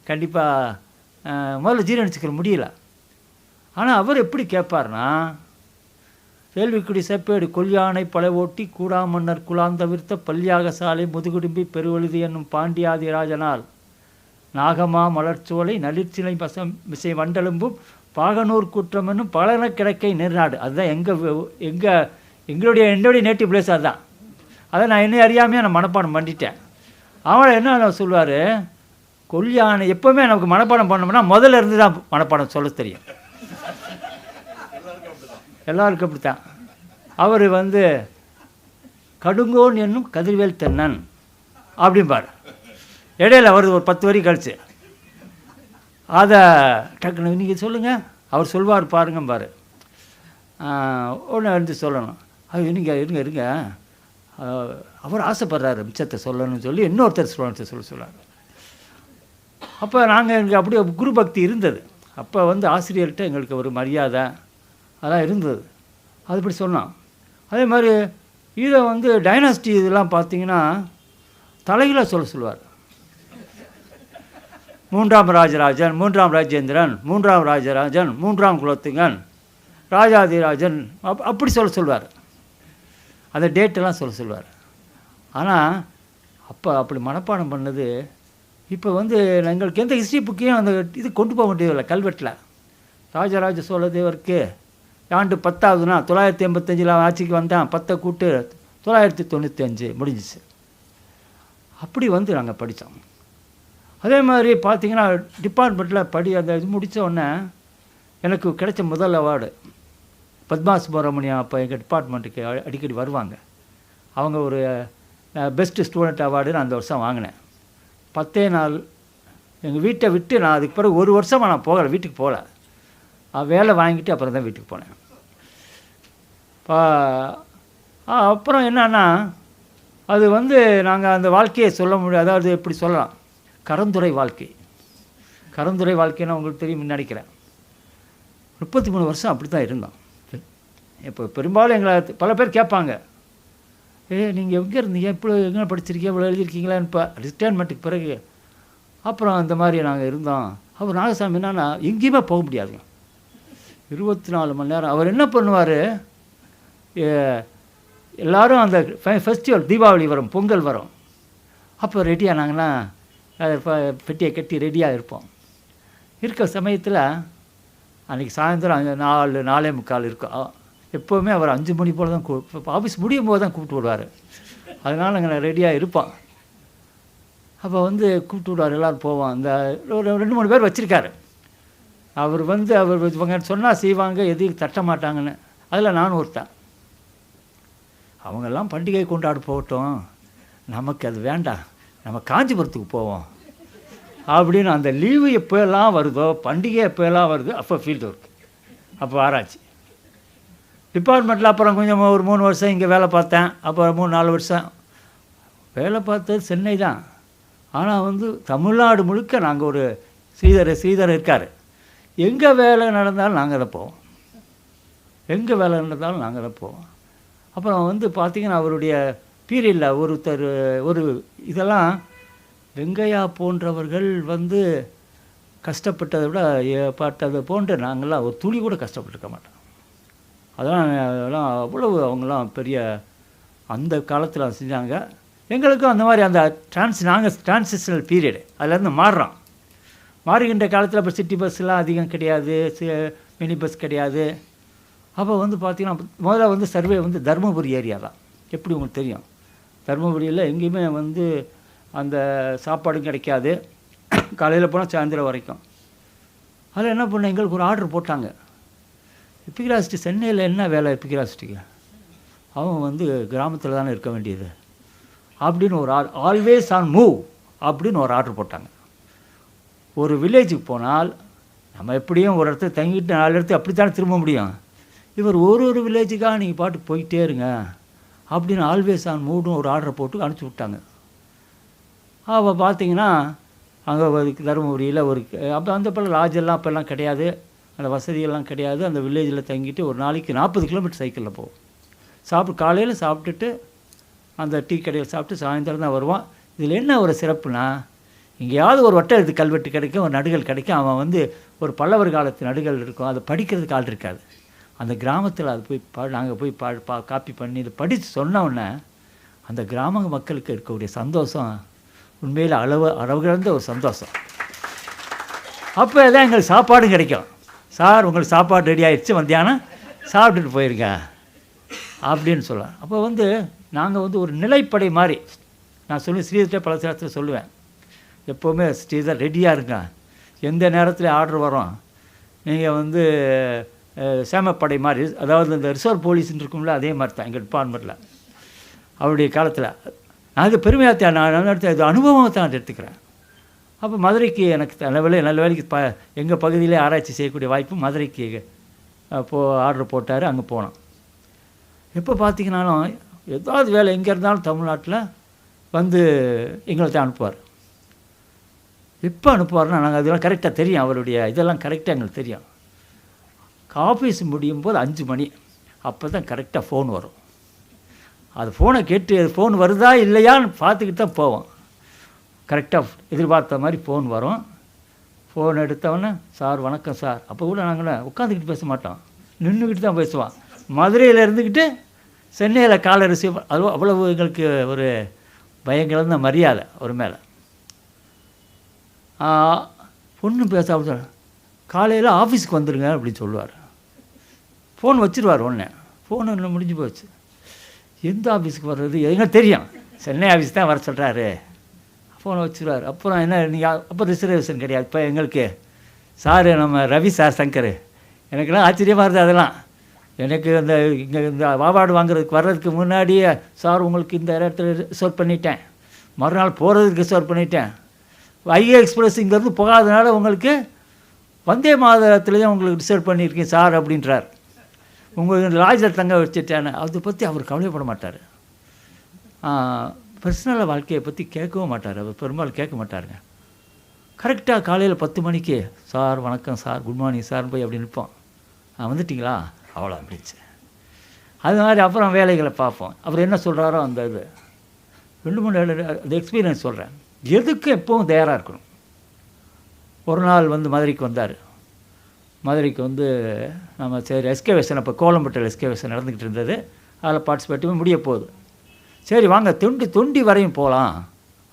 கண்டிப்பாக முதல்ல ஜீரணிச்சுக்கிற முடியல. ஆனால் அவர் எப்படி கேட்பார்னா, வேள்விக்குடி செப்பேடு கொல்யானை பல ஓட்டி கூடா மன்னர் குலாம் தவிர்த்த பல்யாக சாலை முதுகுடும்பி பெருவழுதி என்னும் பாண்டியாதிராஜனால் நாகமா மலர்ச்சோலை நளிர்ச்சிலை மிசை வண்டலும்பும் பாகனூர் குற்றம் என்னும் பலன கிடக்கை நெருநாடு. அதுதான் என்னுடைய நேட்டிவ் பிளேஸ். அதுதான் அதை நான் என்ன அறியாமையாக நான் மனப்பாடம் பண்ணிட்டேன். அவனை என்ன சொல்லுவார், கொல்யானை எப்போவுமே நமக்கு மனப்பாடம் பண்ணோம்னா முதல்ல இருந்து தான் மனப்பாடம் சொல்ல தெரியும். எல்லாருக்கும் அப்படித்தான். அவர் வந்து கடுங்கோன் என்னும் கதிர்வேல் தென்னன் அப்படிம்பார். இடையில வருது ஒரு 10 வரி கழிச்சு. அதை டக்குனு நீங்கள் சொல்லுங்கள், அவர் சொல்வார் பாருங்கம்பார். ஒன்று வந்து சொல்லணும், அது நீங்கள் இருங்க அவர் ஆசைப்படுறாரு மிச்சத்தை சொல்லணும்னு சொல்லி இன்னொருத்தர் ஸ்டூடெண்ட்ஸை சொல்லுவார். அப்போ நாங்கள் எங்களுக்கு அப்படியே குரு பக்தி இருந்தது. அப்போ வந்து ஆசிரியர்கிட்ட எங்களுக்கு ஒரு மரியாதை அதெல்லாம் இருந்தது. அது இப்படி சொன்னான். அதே மாதிரி இதை வந்து டைனாஸ்டி இதெல்லாம் பார்த்தீங்கன்னா தலைகளாக சொல்லுவார். 3ஆம் ராஜராஜன், 3ஆம் ராஜேந்திரன், 3ஆம் ராஜராஜன், 3ஆம் குலோத்துங்கன், ராஜாதிராஜன், அப்படி சொல்லுவார். அந்த டேட்டெல்லாம் சொல்லுவார். ஆனால் அப்போ அப்படி மனப்பாடம் பண்ணது இப்போ வந்து எங்களுக்கு எந்த ஹிஸ்ட்ரி புக்கையும் அந்த இது கொண்டு போக வேண்டியதில்லை. கல்வெட்டில் ராஜராஜ சோழ தேவருக்கு ஆண்டு 10ஆவதுனா 985 ஆட்சிக்கு வந்தான், 10 கூட்டு 995 முடிஞ்சிச்சு. அப்படி வந்து நாங்கள் படித்தோம். அதே மாதிரி பார்த்திங்கன்னா டிபார்ட்மெண்ட்டில் அந்த இது முடித்த உடனே எனக்கு கிடைச்ச முதல் அவார்டு பத்மா சுப்பிரமணியம். அப்போ எங்கள் டிபார்ட்மெண்ட்டுக்கு அடிக்கடி வருவாங்க. அவங்க ஒரு பெஸ்ட்டு ஸ்டூடெண்ட் அவார்டுன்னு அந்த வருஷம் வாங்கினேன். 10 நாள் எங்கள் வீட்டை விட்டு நான் அதுக்கு பிறகு 1 வருஷமாக நான் போகலை, வீட்டுக்கு போகல. வேலை வாங்கிட்டு அப்புறம் தான் வீட்டுக்கு போனேன். அப்புறம் என்னன்னா அது வந்து நாங்கள் அந்த வாழ்க்கையை சொல்ல முடியாது. அதாவது எப்படி சொல்லலாம், கரந்துரை வாழ்க்கை. கரந்துரை வாழ்க்கைன்னு உங்களுக்கு தெரியும் நினைக்கிறேன். 33 வருஷம் அப்படி தான் இருந்தோம். இப்போ பெரும்பாலும் எங்களை பல பேர் கேட்பாங்க, நீங்கள் எங்கே இருந்தீங்க, இப்போ எங்கே படிச்சிருக்கீங்க, இவ்வளோ எழுதியிருக்கீங்களான்னு. இப்போ ரிட்டைர்மெண்ட்டுக்கு பிறகு அப்புறம் அந்த மாதிரி நாங்கள் இருந்தோம். அவர் நாகசாமி என்னன்னா எங்கேயுமே போக முடியாதுங்க, 24 மணி நேரம். அவர் என்ன பண்ணுவார், எல்லோரும் அந்த ஃபெஸ்டிவல் தீபாவளி வரும், பொங்கல் வரும், அப்போ ரெடியானாங்கன்னா பெட்டியை கட்டி ரெடியாக இருப்போம். இருக்க சமயத்தில் அன்றைக்கி சாயந்தரம் 4:45 இருக்கும். எப்போவுமே அவர் 5 மணி போல் தான் ஆஃபீஸ் முடியும் போது தான் கூப்பிட்டு விடுவார். அதனால் நாங்கள் ரெடியாக இருப்போம். அப்போ வந்து கூப்பிட்டு விடுவார், எல்லோரும் போவோம். அந்த ஒரு 2-3 பேர் வச்சுருக்காரு. அவர் வந்து இவங்க சொன்னால் செய்வாங்க, எதையும் தட்ட மாட்டாங்கன்னு. அதில் நானும் ஒருத்தன். அவங்கெல்லாம் பண்டிகை கொண்டாட போகட்டும், நமக்கு அது வேண்டாம், நம்ம காஞ்சிபுரத்துக்கு போவோம் அப்படின்னு. அந்த லீவு எப்போயெல்லாம் வருதோ, பண்டிகை எப்போயெல்லாம் வருதோ, அப்போ ஃபீல்டு ஒர்க், அப்போ ஆராய்ச்சி. டிபார்ட்மெண்ட்டில் அப்புறம் கொஞ்சம் ஒரு 3 வருஷம் இங்கே வேலை பார்த்தேன். அப்புறம் 3-4 வருஷம் வேலை பார்த்தது சென்னை தான். ஆனால் வந்து தமிழ்நாடு முழுக்க நாங்கள் ஒரு ஸ்ரீதர் இருக்கார். எங்கே வேலை நடந்தாலும் நாங்கள் தான் போவோம், எங்கே வேலை நடந்தாலும் நாங்கள் தான் போவோம். அப்புறம் வந்து பார்த்திங்கன்னா அவருடைய பீரியடில் ஒரு இதெல்லாம் வெங்கையா போன்றவர்கள் வந்து கஷ்டப்பட்டதை விட பட்டதை போன்று நாங்கள்லாம் ஒரு துளி கூட கஷ்டப்பட்டுருக்க மாட்டோம். அதெல்லாம் அவ்வளவு அவங்களாம் பெரிய அந்த காலத்தில் செஞ்சாங்க. எங்களுக்கும் அந்த மாதிரி அந்த நாங்கள் டிரான்சிஷனல் பீரியடு அதிலேருந்து மாறுகின்ற காலத்தில் இப்போ சிட்டி பஸ்லாம் அதிகம் கிடையாது, மினி பஸ் கிடையாது. அப்போ வந்து பார்த்திங்கன்னா முதல்ல வந்து சர்வே வந்து தருமபுரி ஏரியா தான். எப்படி உங்களுக்கு தெரியும், தருமபுரியில் எங்கேயுமே வந்து அந்த சாப்பாடும் கிடைக்காது, காலையில் போனால் சாயந்தரம் வரைக்கும். அதில் என்ன பண்ண, எங்களுக்கு ஒரு ஆர்டர் போட்டாங்க. எபிகிராஃபிஸ்ட் சென்னையில் என்ன வேலை எபிகிராஃபிஸ்ட்டுக்கு, அவன் வந்து கிராமத்தில் தானே இருக்க வேண்டியது அப்படின்னு ஒரு ஆல்வேஸ் ஆன் மூவ் அப்படின்னு ஒரு ஆர்டர் போட்டாங்க. ஒரு வில்லேஜுக்கு போனால் நம்ம எப்படியும் ஒரு இடத்துல தங்கிட்டு 4 இடத்துக்கு அப்படித்தானே திரும்ப முடியும். இவர் ஒரு வில்லேஜுக்காக நீங்கள் பாட்டு போயிட்டே இருங்க அப்படின்னு ஆல்வேஸ் ஆன் மூவ்னு ஒரு ஆர்டரை போட்டு அனுப்பிச்சி விட்டாங்க. அப்போ பார்த்தீங்கன்னா அங்கே தருமபுரியில் அப்போ அந்த பல லாட்ஜெல்லாம் அப்போல்லாம் கிடையாது, அந்த வசதியெல்லாம் கிடையாது. அந்த வில்லேஜில் தங்கிட்டு ஒரு நாளைக்கு 40 கிலோமீட்டர் சைக்கிளில் போவோம். காலையில் சாப்பிட்டுட்டு அந்த டீ கடையில் சாப்பிட்டு சாயந்தரம் தான் வருவான். இதில் என்ன ஒரு சிறப்புனா, எங்கேயாவது ஒரு வட்ட எழுத்து கல்வெட்டு கிடைக்கும், ஒரு நடுகள் கிடைக்கும். அவன் வந்து ஒரு பல்லவர் காலத்து நடுகள் இருக்கும், அதை படிக்கிறதுக்கு ஆள் இருக்காது. அந்த கிராமத்தில் அது போய் நாங்கள் போய் காப்பி பண்ணி இதை படித்து சொன்னோன்னே அந்த கிராம மக்களுக்கு இருக்கக்கூடிய சந்தோஷம் உண்மையில் அளவு கிடந்த ஒரு சந்தோஷம். அப்போ தான் எங்களுக்கு சாப்பாடும் கிடைக்கும். சார் உங்களுக்கு சாப்பாடு ரெடி ஆகிடுச்சு, மத்தியானம் சாப்பிட்டுட்டு போயிருங்க அப்படின்னு சொல்லலாம். அப்போ வந்து நாங்கள் வந்து ஒரு நிலைப்படை மாதிரி நான் ஸ்ரீதர்கிட்ட பல நேரத்தில் சொல்லுவேன், எப்போவுமே ஸ்ரீதர் ரெடியாக இருங்க, எந்த நேரத்தில் ஆர்டர் வரும். நீங்கள் வந்து சேமப்படை மாதிரி, அதாவது இந்த ரிசர்வ் போலீஸ்ன்னு இருக்கும்ல, அதே மாதிரி தான் எங்கள் டிபார்ட்மெண்ட்டில். அவருடைய காலத்தில் நான் பெருமையாக நான் இது அனுபவமாக தான் எடுத்துக்கிறேன். அப்போ மதுரைக்கு எனக்கு நல்ல வேலைக்கு எங்கள் பகுதியிலே ஆராய்ச்சி செய்யக்கூடிய வாய்ப்பு மதுரைக்கு ஆர்டர் போட்டார். அங்கே போனோம். எப்போ பார்த்திங்கனாலும் ஏதாவது வேலை எங்கே இருந்தாலும் தமிழ்நாட்டில் வந்து எங்களை தான் அனுப்புவார். எப்போ அனுப்புவார்னா நாங்கள் அதெல்லாம் கரெக்டாக தெரியும், அவருடைய இதெல்லாம் கரெக்டாக எங்களுக்கு தெரியும். ஆஃபீஸ் முடியும் போது 5 மணி அப்போ தான் கரெக்டாக ஃபோன் வரும். அது ஃபோனை கேட்டு ஃபோன் வருதா இல்லையான்னு பார்த்துக்கிட்டு தான் போவோம். கரெக்டாக எதிர்பார்த்த மாதிரி ஃபோன் வரும். ஃபோன் எடுத்தவொடனே சார் வணக்கம் சார். அப்போ கூட நாங்கள் உட்காந்துக்கிட்டு பேச மாட்டோம், நின்றுக்கிட்டு தான் பேசுவோம். மதுரையில் இருந்துக்கிட்டு சென்னையில் காலை ரிசீவ் அவ்வளவு எங்களுக்கு ஒரு பயங்கரந்த மரியாதை ஒரு மேலே. ஒன்றும் பேச காலையில் ஆஃபீஸுக்கு வந்துடுங்க அப்படின்னு சொல்லுவார். ஃபோன் வச்சுருவார். ஒன்று ஃபோன் ஒன்று முடிஞ்சு போச்சு. எந்த ஆஃபீஸுக்கு வர்றது எங்களுக்கு தெரியும், சென்னை ஆஃபீஸ் தான் வர சொல்கிறாரு. ஃபோனை வச்சுருவார். அப்புறம் என்ன நீங்கள் அப்போ ரிசர்வேஷன் கிடையாது. இப்போ எங்களுக்கு சார் நம்ம ரவி சார் சங்கர், எனக்குலாம் ஆச்சரியமாக இருந்தது அதெல்லாம். எனக்கு இந்த இங்கே இந்த அவார்டு வாங்குறதுக்கு வர்றதுக்கு முன்னாடியே சார் உங்களுக்கு இந்த இடத்துல ரிசர்வ் பண்ணிட்டேன், மறுநாள் போகிறதுக்கு ரிசர்வ் பண்ணிட்டேன், ஐஏ எக்ஸ்பிரஸ் இங்கேருந்து போகாதனால உங்களுக்கு வந்தே மாதத்துலேயும் உங்களுக்கு ரிசர்வ் பண்ணியிருக்கேன் சார் அப்படின்றார். உங்களுக்கு லாட்ஜில் தங்க வச்சுட்டேன்னு அதை பற்றி அவர் கவலைப்பட மாட்டார். பர்சனல் வாழ்க்கையை பற்றி கேட்கவும் மாட்டார். அவர் பெரும்பாலும் கேட்க மாட்டாருங்க. கரெக்டாக காலையில் 10 மணிக்கு சார் வணக்கம் சார், குட் மார்னிங் சார் போய் அப்படி நிற்போம். வந்துட்டிங்களா அவ்வளோ அப்படிச்சு. அது மாதிரி அப்புறம் வேலைகளை பார்ப்போம். அவர் என்ன சொல்கிறாரோ அந்த இது 2-3 அது எக்ஸ்பீரியன்ஸ் சொல்கிறேன். எதுக்கும் எப்பவும் தயாராக இருக்கணும். ஒரு நாள் வந்து மதுரைக்கு வந்தார். மதுரைக்கு வந்து நம்ம சரி எஸ்கேவேஷன், அப்போ கோலம்பட்டில் எஸ்கேவேஷன் நடந்துக்கிட்டு இருந்தது. அதில் பார்ட்டிசிபேட் முடிய போகுது. சரி வாங்க தொண்டி வரையும் போகலாம்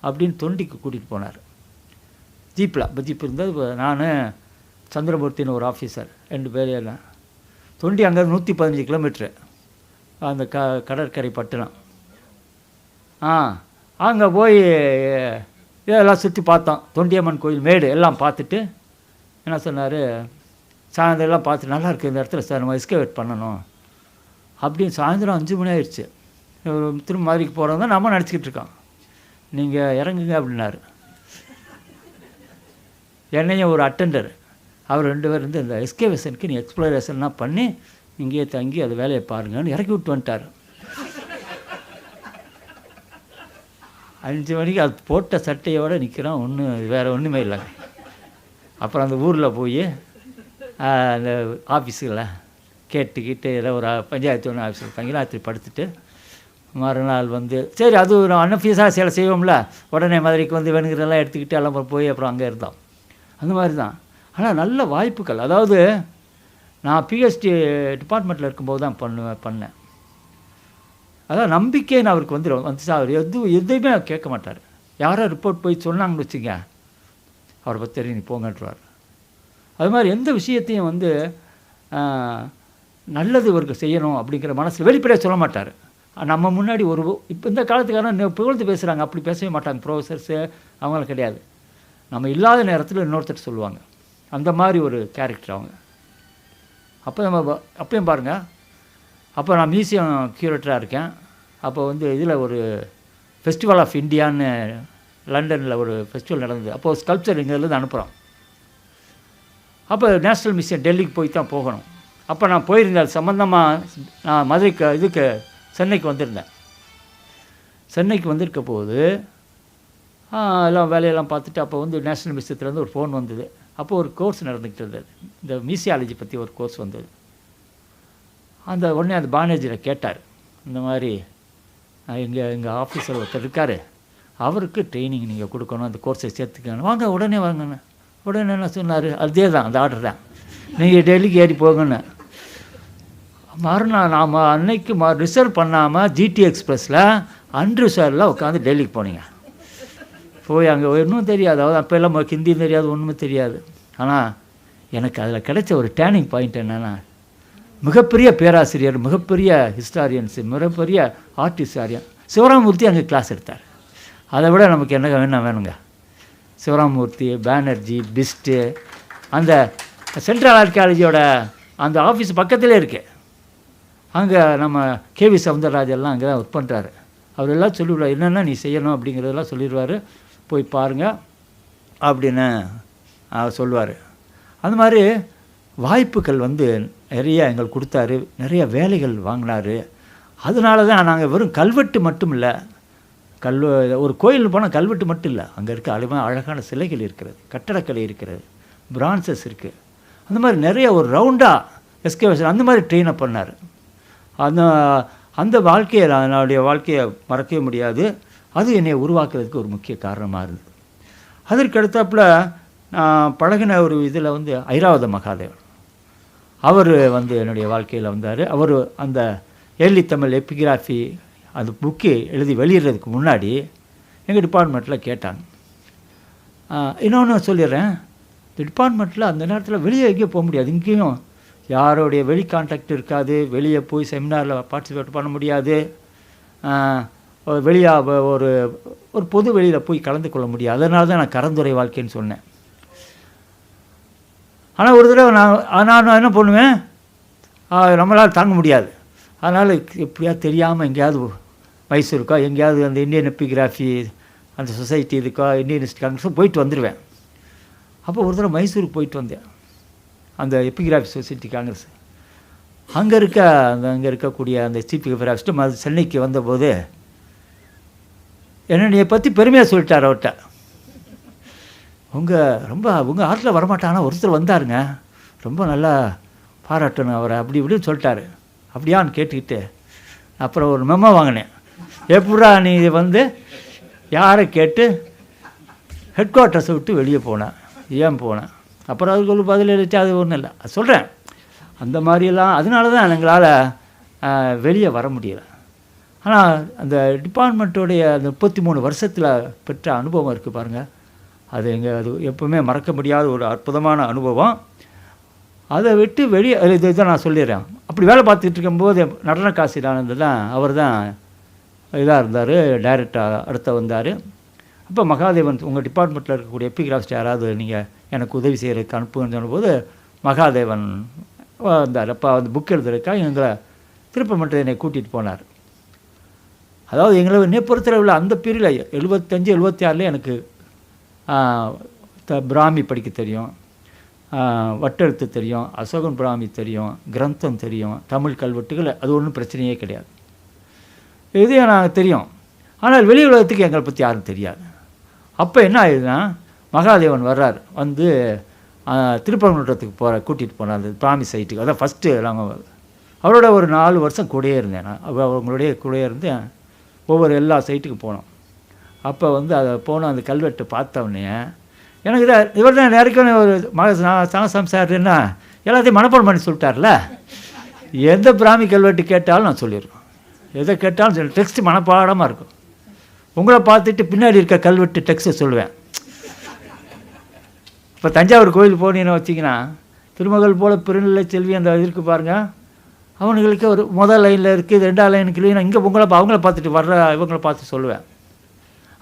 அப்படின்னு தொண்டிக்கு கூட்டிகிட்டு போனார் ஜீப்பில். இப்போ ஜீப் இருந்தது. நான் சந்திரமூர்த்தின்னு ஒரு ஆஃபீஸர் 2 பேர் எல்லாம். தொண்டி அங்கே 115 கிலோமீட்ரு அந்த கடற்கரை பட்டணம். அங்கே போய் இதெல்லாம் சுற்றி பார்த்தோம். தொண்டியம்மன் கோயில் மேடு எல்லாம் பார்த்துட்டு என்ன சொன்னார், சாயந்தரம் எல்லாம் பார்த்து நல்லா இருக்குது இந்த இடத்துல சார், நம்ம எஸ்கேவேட் பண்ணணும் அப்படின்னு. சாயந்தரம் 5 மணி ஆயிடுச்சு. திரும்ப மதுரைக்கு போகிறவங்க தான் நம்ம நினச்சிக்கிட்டு இருக்கோம். நீங்கள் இறங்குங்க அப்படின்னாரு. என்னையும் ஒரு அட்டெண்டர், அவர் 2 பேர் இருந்து இந்த எஸ்கேவேஷனுக்கு நீ எக்ஸ்ப்ளோரேஷன்லாம் பண்ணி இங்கேயே தங்கி அது வேலையை பாருங்கன்னு இறக்கி விட்டு வந்துட்டார். 5 மணிக்கு அது போட்ட சட்டையோடு நிற்கிறான். வேறு ஒன்றுமே இல்லைங்க. அப்புறம் அந்த ஊரில் போய் அந்த ஆஃபீஸுகளை கேட்டுக்கிட்டு ஏதோ ஒரு பஞ்சாயத்து ஒன்று ஆஃபீஸில் தங்கி ராத்திரி படுத்துட்டு மறுநாள் வந்து சரி அது ஒரு அன்அஃபீஸாக சில செய்வோம்ல, உடனே மதுரைக்கு வந்து வேணுங்கிறதெல்லாம் எடுத்துக்கிட்டு எல்லாம் போய் அப்புறம் அங்கே இருந்தோம். அந்த மாதிரி தான். ஆனால் நல்ல வாய்ப்புகள். அதாவது நான் பிஹெச்டி டிபார்ட்மெண்ட்டில் இருக்கும்போது தான் பண்ணேன். அதான் நம்பிக்கைன்னு அவருக்கு வந்து அவர் எதுவுமே கேட்க மாட்டார். யாரோ ரிப்போர்ட் போய் சொன்னாங்கன்னு வச்சுங்க, அவரை பற்றி தெரியும் நீ போங்கன்றார். அது மாதிரி எந்த விஷயத்தையும் வந்து நல்லது இவருக்கு செய்யணும் அப்படிங்கிற மனசில் வெளிப்படையாக சொல்ல மாட்டார். நம்ம முன்னாடி இப்போ இந்த காலத்துக்காரன் புகழ்ந்து பேசுகிறாங்க, அப்படி பேசவே மாட்டாங்க. ப்ரொஃபஸர்ஸு அவங்களும் கிடையாது. நம்ம இல்லாத நேரத்தில் இன்னொருத்தர் சொல்லுவாங்க. அந்த மாதிரி ஒரு கேரக்டர் அவங்க. அப்போ நம்ம அப்பயும் பாருங்கள், அப்போ நான் மியூசியம் க்யூரேட்டராக இருக்கேன். அப்போ வந்து இதில் ஒரு ஃபெஸ்டிவல் ஆஃப் இந்தியான்னு லண்டனில் ஒரு ஃபெஸ்டிவல் நடந்தது. அப்போது ஸ்கல்ப்சர் இங்கேருந்து அனுப்புகிறோம். அப்போ நேஷ்னல் மியூசியம் டெல்லிக்கு போய் தான் போகணும். அப்போ நான் போயிருந்தேன். அது சம்மந்தமாக நான் மதுரைக்கு சென்னைக்கு வந்திருந்தேன். சென்னைக்கு வந்திருக்க போது எல்லாம் வேலையெல்லாம் பார்த்துட்டு அப்போ வந்து நேஷ்னல் மியூசியத்துலேருந்து ஒரு ஃபோன் வந்தது. அப்போது ஒரு கோர்ஸ் நடந்துக்கிட்டு இருந்தது, இந்த மியூசியாலஜி பற்றி ஒரு கோர்ஸ் வந்தது. உடனே அந்த பானர்ஜியில் கேட்டார், இந்த மாதிரி எங்கள் ஆஃபீஸர் ஒருத்தர் இருக்கார், அவருக்கு ட்ரைனிங் நீங்கள் கொடுக்கணும், அந்த கோர்ஸை சேர்த்துக்கணும், வாங்க உடனே வாங்கண்ணே. உடனே என்ன சொன்னார், அதே தான் அந்த ஆர்டர் தான், நீங்கள் டெல்லிக்கு ஏறி போங்கன்னு. மறுநாள் நாம் அன்னைக்கு ரிசர்வ் பண்ணாமல் ஜிடி எக்ஸ்பிரஸில் அன்ரிசர்வில் உட்காந்து டெல்லிக்கு போனீங்க. போய் அங்கே ஒன்றும் தெரியாது, அதாவது அப்போ எல்லாம் ஹிந்தியும் தெரியாது, ஒன்றுமே தெரியாது. ஆனால் எனக்கு அதில் கிடைச்ச ஒரு டேர்னிங் பாயிண்ட் என்னென்னா, மிகப்பெரிய பேராசிரியர், மிகப்பெரிய ஹிஸ்டாரியன்ஸு, மிகப்பெரிய ஆர்ட் ஹிஸ்டாரியன் சிவராமூர்த்தி அங்கே கிளாஸ் எடுத்தார். அதை விட நமக்கு என்ன வேணுங்க. சிவராமூர்த்தி, பானர்ஜி, பிஸ்ட்டு, அந்த சென்ட்ரல் ஆர்கியாலஜியோட அந்த ஆஃபீஸ் பக்கத்திலே இருக்குது. அங்கே நம்ம கேவி சவுந்தரராஜெல்லாம் அங்கே தான் ஒர்க் பண்ணுறாரு. அவரெல்லாம் சொல்லிவிடுவார், என்னென்ன நீ செய்யணும் அப்படிங்கிறதெல்லாம் சொல்லிடுவார், போய் பாருங்கள் அப்படின்னு சொல்லுவார். அந்த மாதிரி வாய்ப்புகள் வந்து நிறைய எங்களுக்கு கொடுத்தாரு, நிறைய வேலைகள் வாங்கினார். அதனால தான் நாங்கள் வெறும் கல்வெட்டு மட்டும் இல்லை, ஒரு கோயில் போனால் கல்வெட்டு மட்டும் இல்லை, அங்கே இருக்க அழகான சிலைகள் இருக்கிறது, கட்டடக்கலை இருக்கிறது, பிரான்சஸ் இருக்குது. அந்த மாதிரி நிறைய ஒரு ரவுண்டாக எஸ்கேவேஷன் அந்த மாதிரி ட்ரெயினப் பண்ணார். அந்த வாழ்க்கையை என்னுடைய வாழ்க்கையை மறக்கவே முடியாது. அது என்னை உருவாக்குறதுக்கு ஒரு முக்கிய காரணமாக இருந்தது. அதற்கு அடுத்தாப்புல நான் பழகின ஒரு இதில் வந்து ஐராவத மகாதேவன் அவர் வந்து என்னுடைய வாழ்க்கையில் வந்தார். அவர் அந்த ஏர்லி தமிழ் எபிகிராஃபி அந்த புக்கு எழுதி வெளியிடுறதுக்கு முன்னாடி எங்கள் டிபார்ட்மெண்ட்டில் கேட்டாங்க. இன்னொன்று சொல்லிடுறேன், இந்த டிபார்ட்மெண்ட்டில் அந்த நேரத்தில் வெளியே எங்கேயும் போக முடியாது. இங்கேயும் யாரோடைய வெளி கான்டாக்ட் இருக்காது, வெளியே போய் செமினாரில் பார்ட்டிசிபேட் பண்ண முடியாது, வெளியே ஒரு ஒரு பொது வெளியில் போய் கலந்து கொள்ள முடியாது. அதனால தான் நான் கரந்துரை வாழ்க்கைன்னு சொன்னேன். ஆனால் ஒரு தடவை நான் என்ன பண்ணுவேன், நம்மளால் தாங்க முடியாது. அதனால் எப்படியா தெரியாமல் எங்கேயாவது மைசூருக்கோ எங்கேயாவது அந்த இந்தியன் எபிகிராஃபி அந்த சொசைட்டி இதுக்கோ இந்தியன் ஹிஸ்ட்ரி காங்கிரஸோ போயிட்டு வந்துடுவேன். அப்போ ஒரு தடவை மைசூருக்கு போயிட்டு வந்தேன், அந்த எபிகிராஃபி சொசைட்டி காங்கிரஸ். அங்கே இருக்கக்கூடிய அந்த சீஃப் எபிகிராஃபிஸ்ட்டு சென்னைக்கு வந்தபோது என்னை பற்றி பெருமையாக சொல்லிட்டார் அவர்கிட்ட. உங்கள் ஆட்டில் வரமாட்டானா ஒருத்தர் வந்தாருங்க, ரொம்ப நல்லா பாராட்டணும் அவரை அப்படி இப்படின்னு சொல்லிட்டாரு. அப்படியான்னு கேட்டுக்கிட்டு அப்புறம் ஒரு மெமோ வாங்கினேன். எப்படா நீ வந்து யாரை கேட்டு ஹெட் குவார்ட்டர்ஸை விட்டு வெளியே போனேன், ஏன் போனேன்? அப்புறம் அதுக்கு ஒரு பதில் எழுதிச்சு, அது ஒன்றும் இல்லை, அது சொல்கிறேன். அந்த மாதிரியெல்லாம் அதனால தான் எங்களால் வெளியே வர முடியலை. ஆனால் அந்த டிபார்ட்மெண்ட்டோடைய அந்த 33 வருஷத்தில் பெற்ற அனுபவம் இருக்குது பாருங்கள், அது எப்பவுமே மறக்க முடியாத ஒரு அற்புதமான அனுபவம். அதை விட்டு வெளியே இதை நான் சொல்லிடுறேன். அப்படி வேலை பார்த்துக்கிட்டு இருக்கும்போது நடன காசிதானந்தர் தான், அவர் தான் இதாக இருந்தார், டைரக்டர் அடுத்த வந்தார். அப்போ மகாதேவன், உங்கள் டிபார்ட்மெண்ட்டில் இருக்கக்கூடிய எபிகிராஃபிஸ்ட் யாராவது நீங்கள் எனக்கு உதவி செய்கிறதுக்கு அனுப்புன்னு சொன்னபோது மகாதேவன் வந்தார். அப்போ அந்த புக் எழுதுறதுக்காக எங்களை திருப்பமட்டத்தை என்னை கூட்டிகிட்டு போனார். அதாவது எங்களை என்னை பொறுத்தளவில் அந்த பீரியடில் 75, 76 எனக்கு பிராமி படிக்க தெரியும், வட்டெழுத்து தெரியும், அசோகன் பிராமி தெரியும், கிரந்தம் தெரியும், தமிழ் கல்வெட்டுகள், அது ஒன்றும் பிரச்சனையே கிடையாது. இது எனக்கு தெரியும். ஆனால் வெளி உலகத்துக்கு எங்களை பற்றி யாரும் தெரியாது. அப்போ என்ன ஆயிடுதுன்னா, மகாதேவன் வர்றார், வந்து திருப்பரங்குன்றத்துக்கு கூட்டிகிட்டு போனார் அந்த பிராமி சைட்டுக்கு. அதான் ஃபஸ்ட்டு நாங்கள் அவரோட ஒரு 4 வருஷம் கூடயே இருந்தேன். நான் அவங்களுடைய கூடயே இருந்து ஒவ்வொரு எல்லா சைட்டுக்கு போனோம். அப்போ வந்து அதை போனோம், அந்த கல்வெட்டு பார்த்தவொடனே எனக்கு இவர் தான் நேரடிக்கான ஒரு சாமசாமி சார் என்ன எல்லாத்தையும் மனப்பாடம் பண்ணி சொல்லிட்டார்ல, எந்த பிராமி கல்வெட்டு கேட்டாலும் நான் சொல்லிடுவேன், எதை கேட்டாலும் சொல்லி டெக்ஸ்ட் மனப்பாடமாக இருக்கும். உங்களை பார்த்துட்டு பின்னாடி இருக்க கல்வெட்டு டெக்ஸ்ட்டை சொல்லுவேன். இப்போ தஞ்சாவூர் கோயில் போனீங்கன்னு வச்சிங்கன்னா, திருமகள் போல பெருநிலை செல்வி அந்த இருக்கு பாருங்கள், அவனுங்களுக்கு ஒரு முதல் லைனில் இருக்குது, 2ஆம் லைனுக்கு இல்லைன்னா இங்கே அவங்கள பார்த்துட்டு இவங்களை பார்த்து சொல்லுவேன்.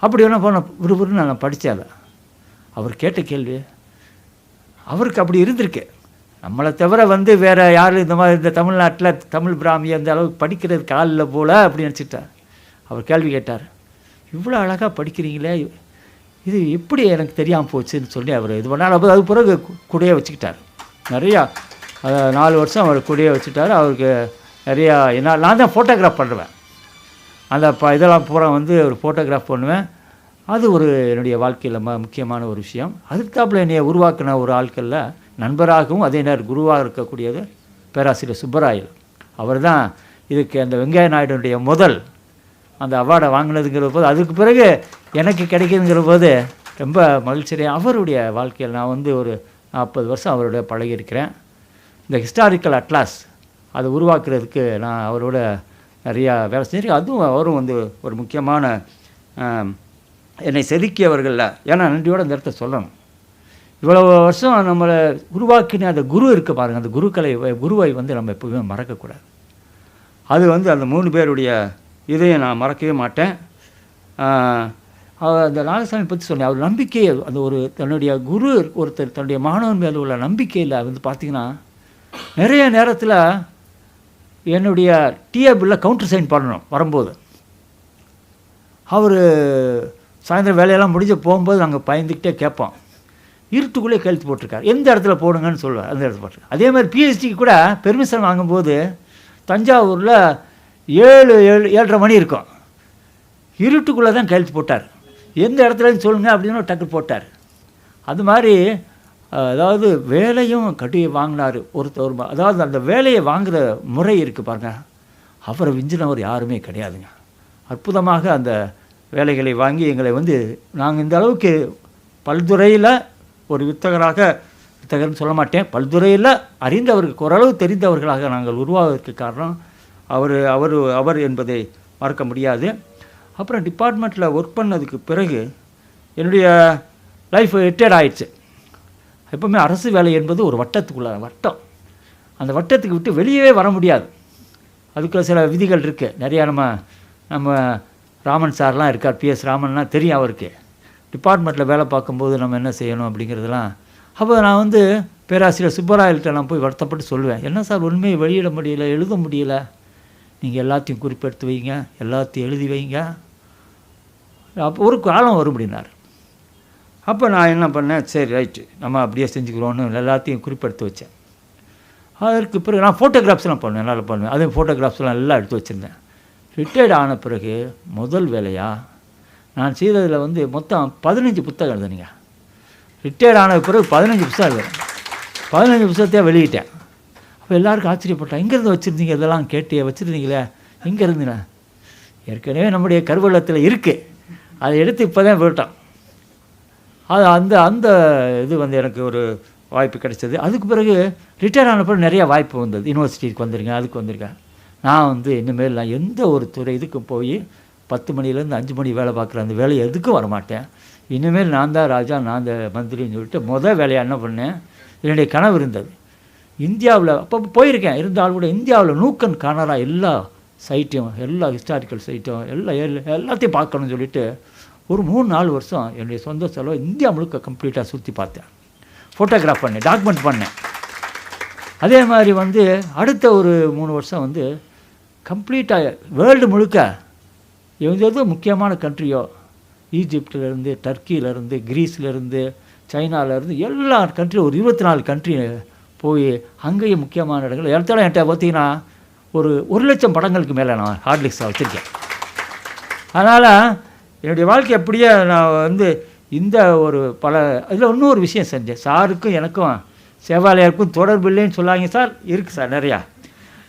அப்படி ஒன்றும் போன விறுவிறுன்னு நான் படித்தேன். அவர் கேட்ட கேள்வி அவருக்கு அப்படி இருந்திருக்கு. நம்மளை தவிர வந்து வேறு யாரும் இந்த மாதிரி இந்த தமிழ்நாட்டில் தமிழ் பிராமி அந்த அளவுக்கு படிக்கிறதுக்கு ஆளில் போல் அப்படி நினச்சிட்டார். அவர் கேள்வி கேட்டார், இவ்வளோ அழகாக படிக்கிறீங்களே, இது எப்படி எனக்கு தெரியாமல் போச்சுன்னு சொல்லி அவர் இது பண்ணால் அது பிறகு கூடையே வச்சுக்கிட்டார். நிறையா 4 வருஷம் அவர் கூடையே வச்சுட்டார். அவருக்கு நிறையா நான் தான் ஃபோட்டோகிராஃப் பண்ணுவேன், அந்த இதெல்லாம் பூரா வந்து ஒரு ஃபோட்டோகிராஃப் பண்ணுவேன். அது ஒரு என்னுடைய வாழ்க்கையில் முக்கியமான ஒரு விஷயம். அதுக்காப்புல என்னைய உருவாக்கின ஒரு ஆட்களில் நண்பராகவும் அதே நேரம் குருவாக இருக்கக்கூடியது பேராசிரியர் சுப்பராயல். அவர் தான் இதுக்கு அந்த வெங்கைய நாயுடைய முதல் அந்த அவார்டை வாங்கினதுங்கிற போது, அதுக்கு பிறகு எனக்கு கிடைக்குதுங்கிற போது ரொம்ப மகிழ்ச்சியாக அவருடைய வாழ்க்கையில் நான் வந்து ஒரு 40 வருஷம் அவரோட பழகியிருக்கிறேன். இந்த ஹிஸ்டாரிக்கல் அட்லாஸ் அதை உருவாக்குறதுக்கு நான் அவரோட நிறையா வேலை செஞ்சுருக்கேன். அதுவும் அவரும் வந்து ஒரு முக்கியமான என்னை செதுக்கியவர்களில். ஏன்னா நன்றியோடு அந்த இடத்த சொல்லணும், இவ்வளோ வருஷம் நம்மளை உருவாக்கின அந்த குரு இருக்க பாருங்கள், அந்த குருவை வந்து நம்ம எப்போவுமே மறக்கக்கூடாது. அது வந்து அந்த 3 பேருடைய இதையும் நான் மறக்கவே மாட்டேன். அந்த நாகசாமி பற்றி சொன்னேன், அவர் நம்பிக்கையை அந்த ஒரு தன்னுடைய குரு ஒருத்தர் தன்னுடைய மாணவன் மேலே உள்ள நம்பிக்கையில் வந்து பார்த்திங்கன்னா, நிறைய நேரத்தில் என்னுடைய டிஏபிளில் கவுண்டர் சைன் பண்ணணும் வரும்போது, அவர் சாயந்தரம் வேலையெல்லாம் முடிஞ்ச போகும்போது நாங்கள் பயந்துக்கிட்டே கேட்போம், இருட்டுக்குள்ளே கழுத்து போட்டிருக்காரு, எந்த இடத்துல போடுங்கன்னு சொல்லுவார், அந்த இடத்துல போட்டிருக்காரு. அதே மாதிரி பிஹெச்டிக்கு கூட பெர்மிஷன் வாங்கும்போது தஞ்சாவூரில் 7:30 மணி இருக்கும், இருட்டுக்குள்ளே தான் கழுத்து போட்டார், எந்த இடத்துலன்னு சொல்லுங்கள் அப்படின்னு டக்கு போட்டார். அது மாதிரி அதாவது வேலையும் கட்டி வாங்கினார் ஒருத்தர். அதாவது அந்த வேலையை வாங்குகிற முறை இருக்குது பாருங்க, அவரை விஞ்சினவர் யாருமே கிடையாதுங்க. அற்புதமாக அந்த வேலைகளை வாங்கி எங்களை வந்து நாங்கள் இந்த அளவுக்கு பல்துறையில் ஒரு வித்தகர்னு சொல்ல மாட்டேன், பல்துறையில் அறிந்தவர்களுக்கு ஓரளவு தெரிந்தவர்களாக நாங்கள் உருவாவதற்கு காரணம் அவர் என்பதை மறக்க முடியாது. அப்புறம் டிபார்ட்மெண்ட்டில் ஒர்க் பண்ணதுக்கு பிறகு என்னுடைய லைஃப் ரிட்டையர்ட் ஆயிடுச்சு. எப்போவுமே அரசு வேலை என்பது ஒரு வட்டத்துக்குள்ள வட்டம். அந்த வட்டத்துக்கு விட்டு வெளியே வர முடியாது. அதுக்கு சில விதிகள் இருக்குது. நிறையா நம்ம ராமன் சார்லாம் இருக்கார், PS ராமன்லாம் தெரியும் அவருக்கு. டிபார்ட்மெண்ட்டில் வேலை பார்க்கும்போது நம்ம என்ன செய்யணும் அப்படிங்கிறதுலாம். அப்போ நான் வந்து பேராசிரியர் சுப்பராயல்கிட்ட நான் போய் வருத்தப்பட்டு சொல்லுவேன், என்ன சார் உண்மையை வெளியிட முடியல, எழுத முடியல, நீங்கள் எல்லாத்தையும் குறிப்பெடுத்து வைங்க, எல்லாத்தையும் எழுதி வைங்க, அப்போ ஒரு காலம் வரும் அப்படின்னார். அப்போ நான் என்ன பண்ணேன், சரி ரைட்டு நம்ம அப்படியே செஞ்சுக்கிறோன்னு எல்லாத்தையும் குறிப்பெடுத்து வச்சேன். அதற்கு பிறகு நான் ஃபோட்டோகிராஃப்ஸ்லாம் பண்ணுவேன், என்னால் பண்ணுவேன். அதே ஃபோட்டோகிராஃப்ஸ்லாம் எல்லாம் எடுத்து வச்சுருந்தேன். ரிட்டையர்ட் ஆன பிறகு முதல் வேலையாக நான் செய்ததில் வந்து மொத்தம் 15 புத்தகம் எழுதுனீங்க. ரிட்டையர்ட் ஆன பிறகு 15 புத்தகம் எழுதுறேன். 15 புத்தகத்தையாக வெளியிட்டேன். அப்போ எல்லாருக்கும் ஆச்சரியப்பட்டேன், எங்கேருந்து வச்சுருந்தீங்க இதெல்லாம் கேட்டு வச்சுருந்தீங்களே, எங்கே இருந்தீங்களே? ஏற்கனவே நம்முடைய கருவூலத்தில் இருக்குது, அதை எடுத்து இப்போ தான் விட்டோம். அது அந்த இது வந்து எனக்கு ஒரு வாய்ப்பு கிடைச்சது. அதுக்கு பிறகு ரிட்டையர் ஆன பிறகு நிறையா வாய்ப்பு வந்தது. யூனிவர்சிட்டிக்கு வந்துருங்க, அதுக்கு வந்திருக்கேன். நான் வந்து இனிமேல் நான் எந்த ஒரு துறை இதுக்கு போய் 10 மணிலேருந்து 5 மணி வேலை பார்க்குற அந்த வேலை எதுக்கும் வரமாட்டேன். இனிமேல் நான் தான் ராஜா, நான் தான் மந்திரின்னு சொல்லிட்டு முதல் வேலையாக என்ன பண்ணேன், என்னுடைய கனவு இருந்தது. இந்தியாவில் அப்போ போயிருக்கேன், இருந்தாலும் கூட இந்தியாவில் நூக்கன் காணரா எல்லா சைட்டையும், எல்லா ஹிஸ்டாரிக்கல் சைட்டும் எல்லாத்தையும் பார்க்கணும்னு சொல்லிட்டு ஒரு 3-4 வருஷம் என்னுடைய சொந்த செலவு இந்தியா முழுக்க கம்ப்ளீட்டாக சுற்றி பார்த்தேன். ஃபோட்டோகிராஃப் பண்ணேன், டாக்குமெண்ட் பண்ணேன். அதே மாதிரி வந்து அடுத்த ஒரு 3 வருஷம் வந்து கம்ப்ளீட்டாக வேர்ல்டு முழுக்க எது முக்கியமான கண்ட்ரியோ, ஈஜிப்டிலேருந்து, டர்க்கியிலேருந்து, கிரீஸ்லேருந்து, சைனாவிலேருந்து எல்லா கண்ட்ரியும் ஒரு 24 கண்ட்ரி போய் அங்கேயும் முக்கியமான இடங்கள் இடத்துல என்கிட்ட பார்த்தீங்கன்னா ஒரு 1,00,000 படங்களுக்கு மேலே நான் ஹார்ட்லிக்ஸாக வச்சுருக்கேன். அதனால் என்னுடைய வாழ்க்கை அப்படியே நான் வந்து இந்த ஒரு இதில் இன்னொரு விஷயம் செஞ்சேன். சாருக்கும் எனக்கும் சேவாலயாருக்கும் தொடர்பு இல்லைன்னு சொல்லாங்க சார். இருக்குது சார் நிறையா.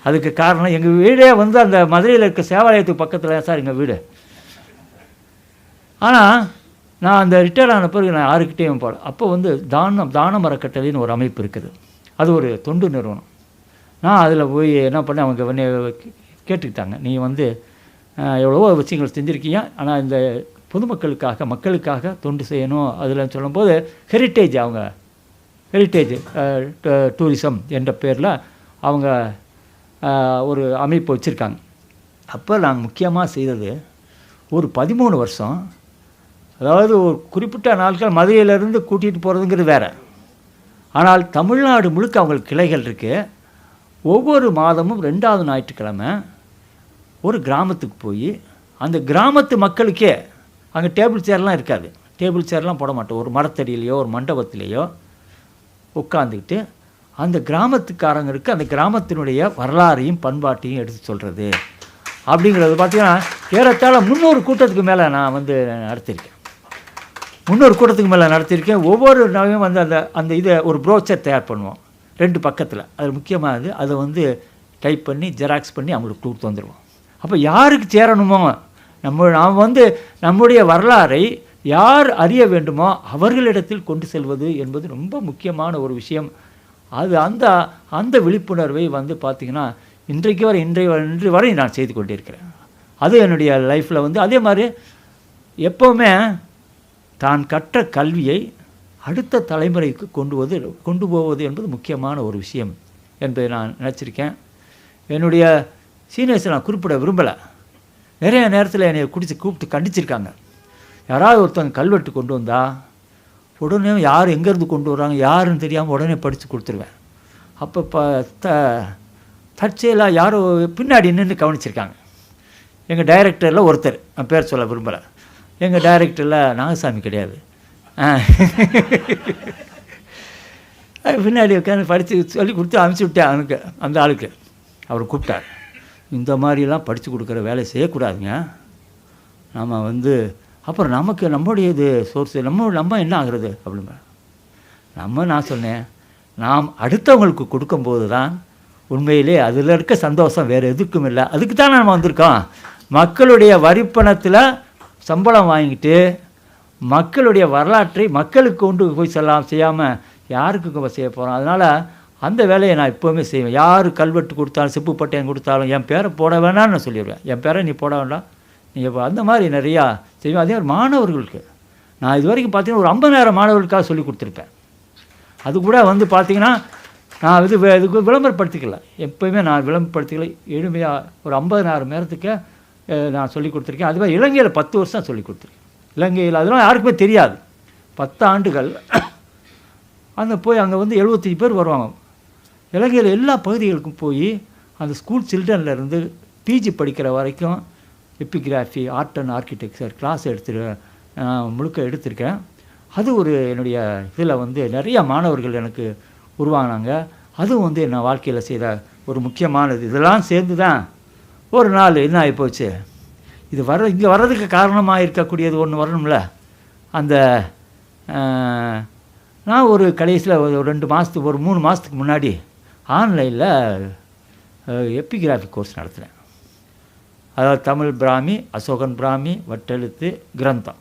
அதுக்கு காரணம் எங்கள் வீடே வந்து அந்த மதுரையில் இருக்க சேவாலயத்துக்கு பக்கத்தில் சார் எங்கள் வீடு. ஆனால் நான் அந்த ரிட்டையர் ஆன பிறகு நான் யாருக்கிட்டேயும் போகல. அப்போ வந்து தான மரக்கட்டளைன்னு ஒரு அமைப்பு இருக்குது, அது ஒரு தொண்டு நிறுவனம். நான் அதில் போய் என்ன பண்ணேன், அவங்க கேட்டுக்கிட்டாங்க, நீ வந்து எவ்வளவோ விஷயங்கள் செஞ்சுருக்கீங்க, ஆனால் இந்த பொதுமக்களுக்காக மக்களுக்காக தொண்டு செய்யணும் அதில் சொல்லும்போது ஹெரிட்டேஜ் டூரிசம் என்ற பேரில் அவங்க ஒரு அமைப்பு வச்சுருக்காங்க. அப்போ நாங்கள் முக்கியமாக செய்தது ஒரு 13 வருஷம், அதாவது ஒரு குறிப்பிட்ட நாட்கள் மதுரையிலேருந்து கூட்டிகிட்டு போகிறதுங்கிறது வேறு. ஆனால் தமிழ்நாடு முழுக்க அவங்களுக்கு கிளைகள் இருக்குது. ஒவ்வொரு மாதமும் 2வது ஞாயிற்றுக்கிழமை ஒரு கிராமத்துக்கு போய் அந்த கிராமத்து மக்களுக்கே, அங்கே டேபிள் சேர்லாம் இருக்காது, டேபிள் சேர்லாம் போட மாட்டோம், ஒரு மரத்தடியிலையோ ஒரு மண்டபத்திலேயோ உட்காந்துக்கிட்டு அந்த கிராமத்துக்காரங்களுக்கு அந்த கிராமத்தினுடைய வரலாறையும் பண்பாட்டையும் எடுத்து சொல்கிறது அப்படிங்கிறது பார்த்திங்கன்னா ஏறத்தாழ 300 கூட்டத்துக்கு மேலே நான் வந்து நடத்தியிருக்கேன். 300 கூட்டத்துக்கு மேலே நடத்தியிருக்கேன். ஒவ்வொரு நாளையும் வந்து அந்த இதை ஒரு ப்ரோச்சர் தயார் பண்ணுவோம் 2 பக்கத்தில். அது முக்கியமானது. அதை வந்து டைப் பண்ணி ஜெராக்ஸ் பண்ணி அவங்களுக்கு கொடுத்து வந்துடுவோம். அப்போ யாருக்கு சேரணுமோ, நாம் வந்து நம்முடைய வரலாறை யார் அறிய வேண்டுமோ அவர்களிடத்தில் கொண்டு செல்வது என்பது ரொம்ப முக்கியமான ஒரு விஷயம். அது அந்த விழிப்புணர்வை வந்து பார்த்திங்கன்னா இன்று வரை நான் செய்து கொண்டிருக்கிறேன். அது என்னுடைய லைஃப்பில் வந்து அதே மாதிரி எப்போவுமே தான் கற்ற கல்வியை அடுத்த தலைமுறைக்கு கொண்டு போவது என்பது முக்கியமான ஒரு விஷயம் என்பதை நான் நினச்சிருக்கேன். என்னுடைய சீனியர்ஸை நான் குறிப்பிட விரும்பலை. நிறைய நேரத்தில் என்னை கூப்பிட்டு கண்டிச்சிருக்காங்க. யாராவது ஒருத்தவங்க கல்வெட்டு கொண்டு வந்தால் உடனே யார் எங்கேருந்து கொண்டு வர்றாங்க யாருன்னு தெரியாமல் உடனே படித்து கொடுத்துருவேன். அப்போ தற்செயலாக யாரோ பின்னாடி நின்று கவனிச்சிருக்காங்க. எங்கள் டைரக்டரில் ஒருத்தர், நான் பேர் சொல்ல விரும்பலை, எங்கள் டைரக்டரில் நாகசாமி கிடையாது, பின்னாடி உட்காந்து படித்து சொல்லி கொடுத்து அனுப்பிச்சி விட்டேன் அந்த ஆளுக்கு. அவர் கூப்பிட்டார், இந்த மாதிரிலாம் படித்து கொடுக்குற வேலையை செய்யக்கூடாதுங்க, நாம் வந்து அப்புறம் நமக்கு நம்முடைய இது சோர்ஸ் நம்ம என்ன ஆகுறது அப்படிங்க. நான் சொன்னேன், நாம் அடுத்தவங்களுக்கு கொடுக்கும்போது தான் உண்மையிலே அதில் இருக்க சந்தோஷம் வேறு எதுக்கும் இல்லை. அதுக்கு தான் நம்ம வந்திருக்கோம். மக்களுடைய வரிப்பணத்தில் சம்பளம் வாங்கிட்டு மக்களுடைய வரலாற்றை மக்களுக்கு கொண்டு போய் செய்யாமல் யாருக்கு செய்ய போகிறோம். அதனால் அந்த வேலையை நான் எப்போவுமே செய்வேன். யார் கல்வெட்டு கொடுத்தாலும் செப்பு பட்டயம் கொடுத்தாலும் என் பேரை போட வேணாம்னு நான் சொல்லிடுவேன். என் பேரை நீ போட வேண்டாம், நீங்கள் அந்த மாதிரி நிறையா செய்வேன். அதே மாதிரி மாணவர்களுக்கு நான் இது வரைக்கும் பார்த்தீங்கன்னா ஒரு 50,000 மாணவர்களுக்காக சொல்லி கொடுத்துருப்பேன். அது கூட வந்து பார்த்திங்கன்னா நான் இதுக்கு விளம்பரப்படுத்திக்கல, எப்போயுமே நான் விளம்பரப்படுத்திக்கல. எளிமையாக ஒரு 50,000 நேரத்துக்கு நான் சொல்லி கொடுத்துருக்கேன். அதுவே இலங்கையில் 10 வருஷம் சொல்லி கொடுத்துருக்கேன். இலங்கையில் அதெல்லாம் யாருக்குமே தெரியாது. 10 ஆண்டுகள் அந்த போய் அங்கே வந்து 75 பேர் வருவாங்க. இலங்கையில் எல்லா பகுதிகளுக்கும் போய் அந்த ஸ்கூல் சில்ட்ரன்லேருந்து பிஜி படிக்கிற வரைக்கும் எப்பிகிராஃபி, ஆர்ட் அண்ட் ஆர்கிடெக்சர் கிளாஸ் முழுக்க எடுத்திருக்கேன். அது ஒரு என்னுடைய இதில் வந்து நிறையா மாணவர்கள் எனக்கு உருவாங்கினாங்க. அதுவும் வந்து என் வாழ்க்கையில் செய்த ஒரு முக்கியமானது. இதெல்லாம் சேர்ந்து தான் ஒரு நாள் என்ன ஆகிப்போச்சு, இது இங்கே வர்றதுக்கு காரணமாக இருக்கக்கூடியது ஒன்று வரணும்ல. அந்த நான் ஒரு கடைசியில் ஒரு 2 மாதத்துக்கு ஒரு 3 மாதத்துக்கு முன்னாடி ஆன்லைனில் எப்பிகிராஃபி கோர்ஸ் நடத்துகிறேன். அதாவது தமிழ் பிராமி, அசோகன் பிராமி, வட்டெழுத்து, கிரந்தம்,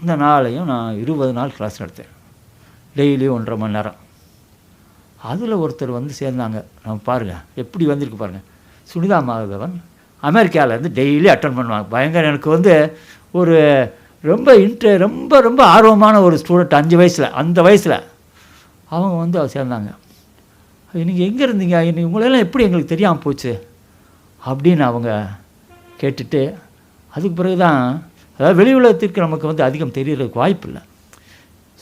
இந்த 4ஐயும் நான் 20 நாள் கிளாஸ் நடத்தேன். டெய்லி 1.5 மணி நேரம். அதில் ஒருத்தர் வந்து சேர்ந்தாங்க. நம்ம பாருங்கள் எப்படி வந்திருக்கு பாருங்கள். சுனிதா மாதவன் அமெரிக்காவிலேருந்து டெய்லி அட்டன் பண்ணுவாங்க. பயங்கர எனக்கு வந்து ஒரு ரொம்ப ரொம்ப ஆர்வமான ஒரு ஸ்டூடெண்ட். 5 வயசில் அந்த வயசில் அவங்க வந்து சேர்ந்தாங்க. நீங்கள் எங்கே இருந்தீங்க, உங்களெல்லாம் எப்படி எங்களுக்கு தெரியாமல் போச்சு அப்படின்னு அவங்க கேட்டுட்டு, அதுக்கு பிறகு தான் அதாவது வெளி உலகத்திற்கு நமக்கு வந்து அதிகம் தெரியறதுக்கு வாய்ப்பு இல்லை.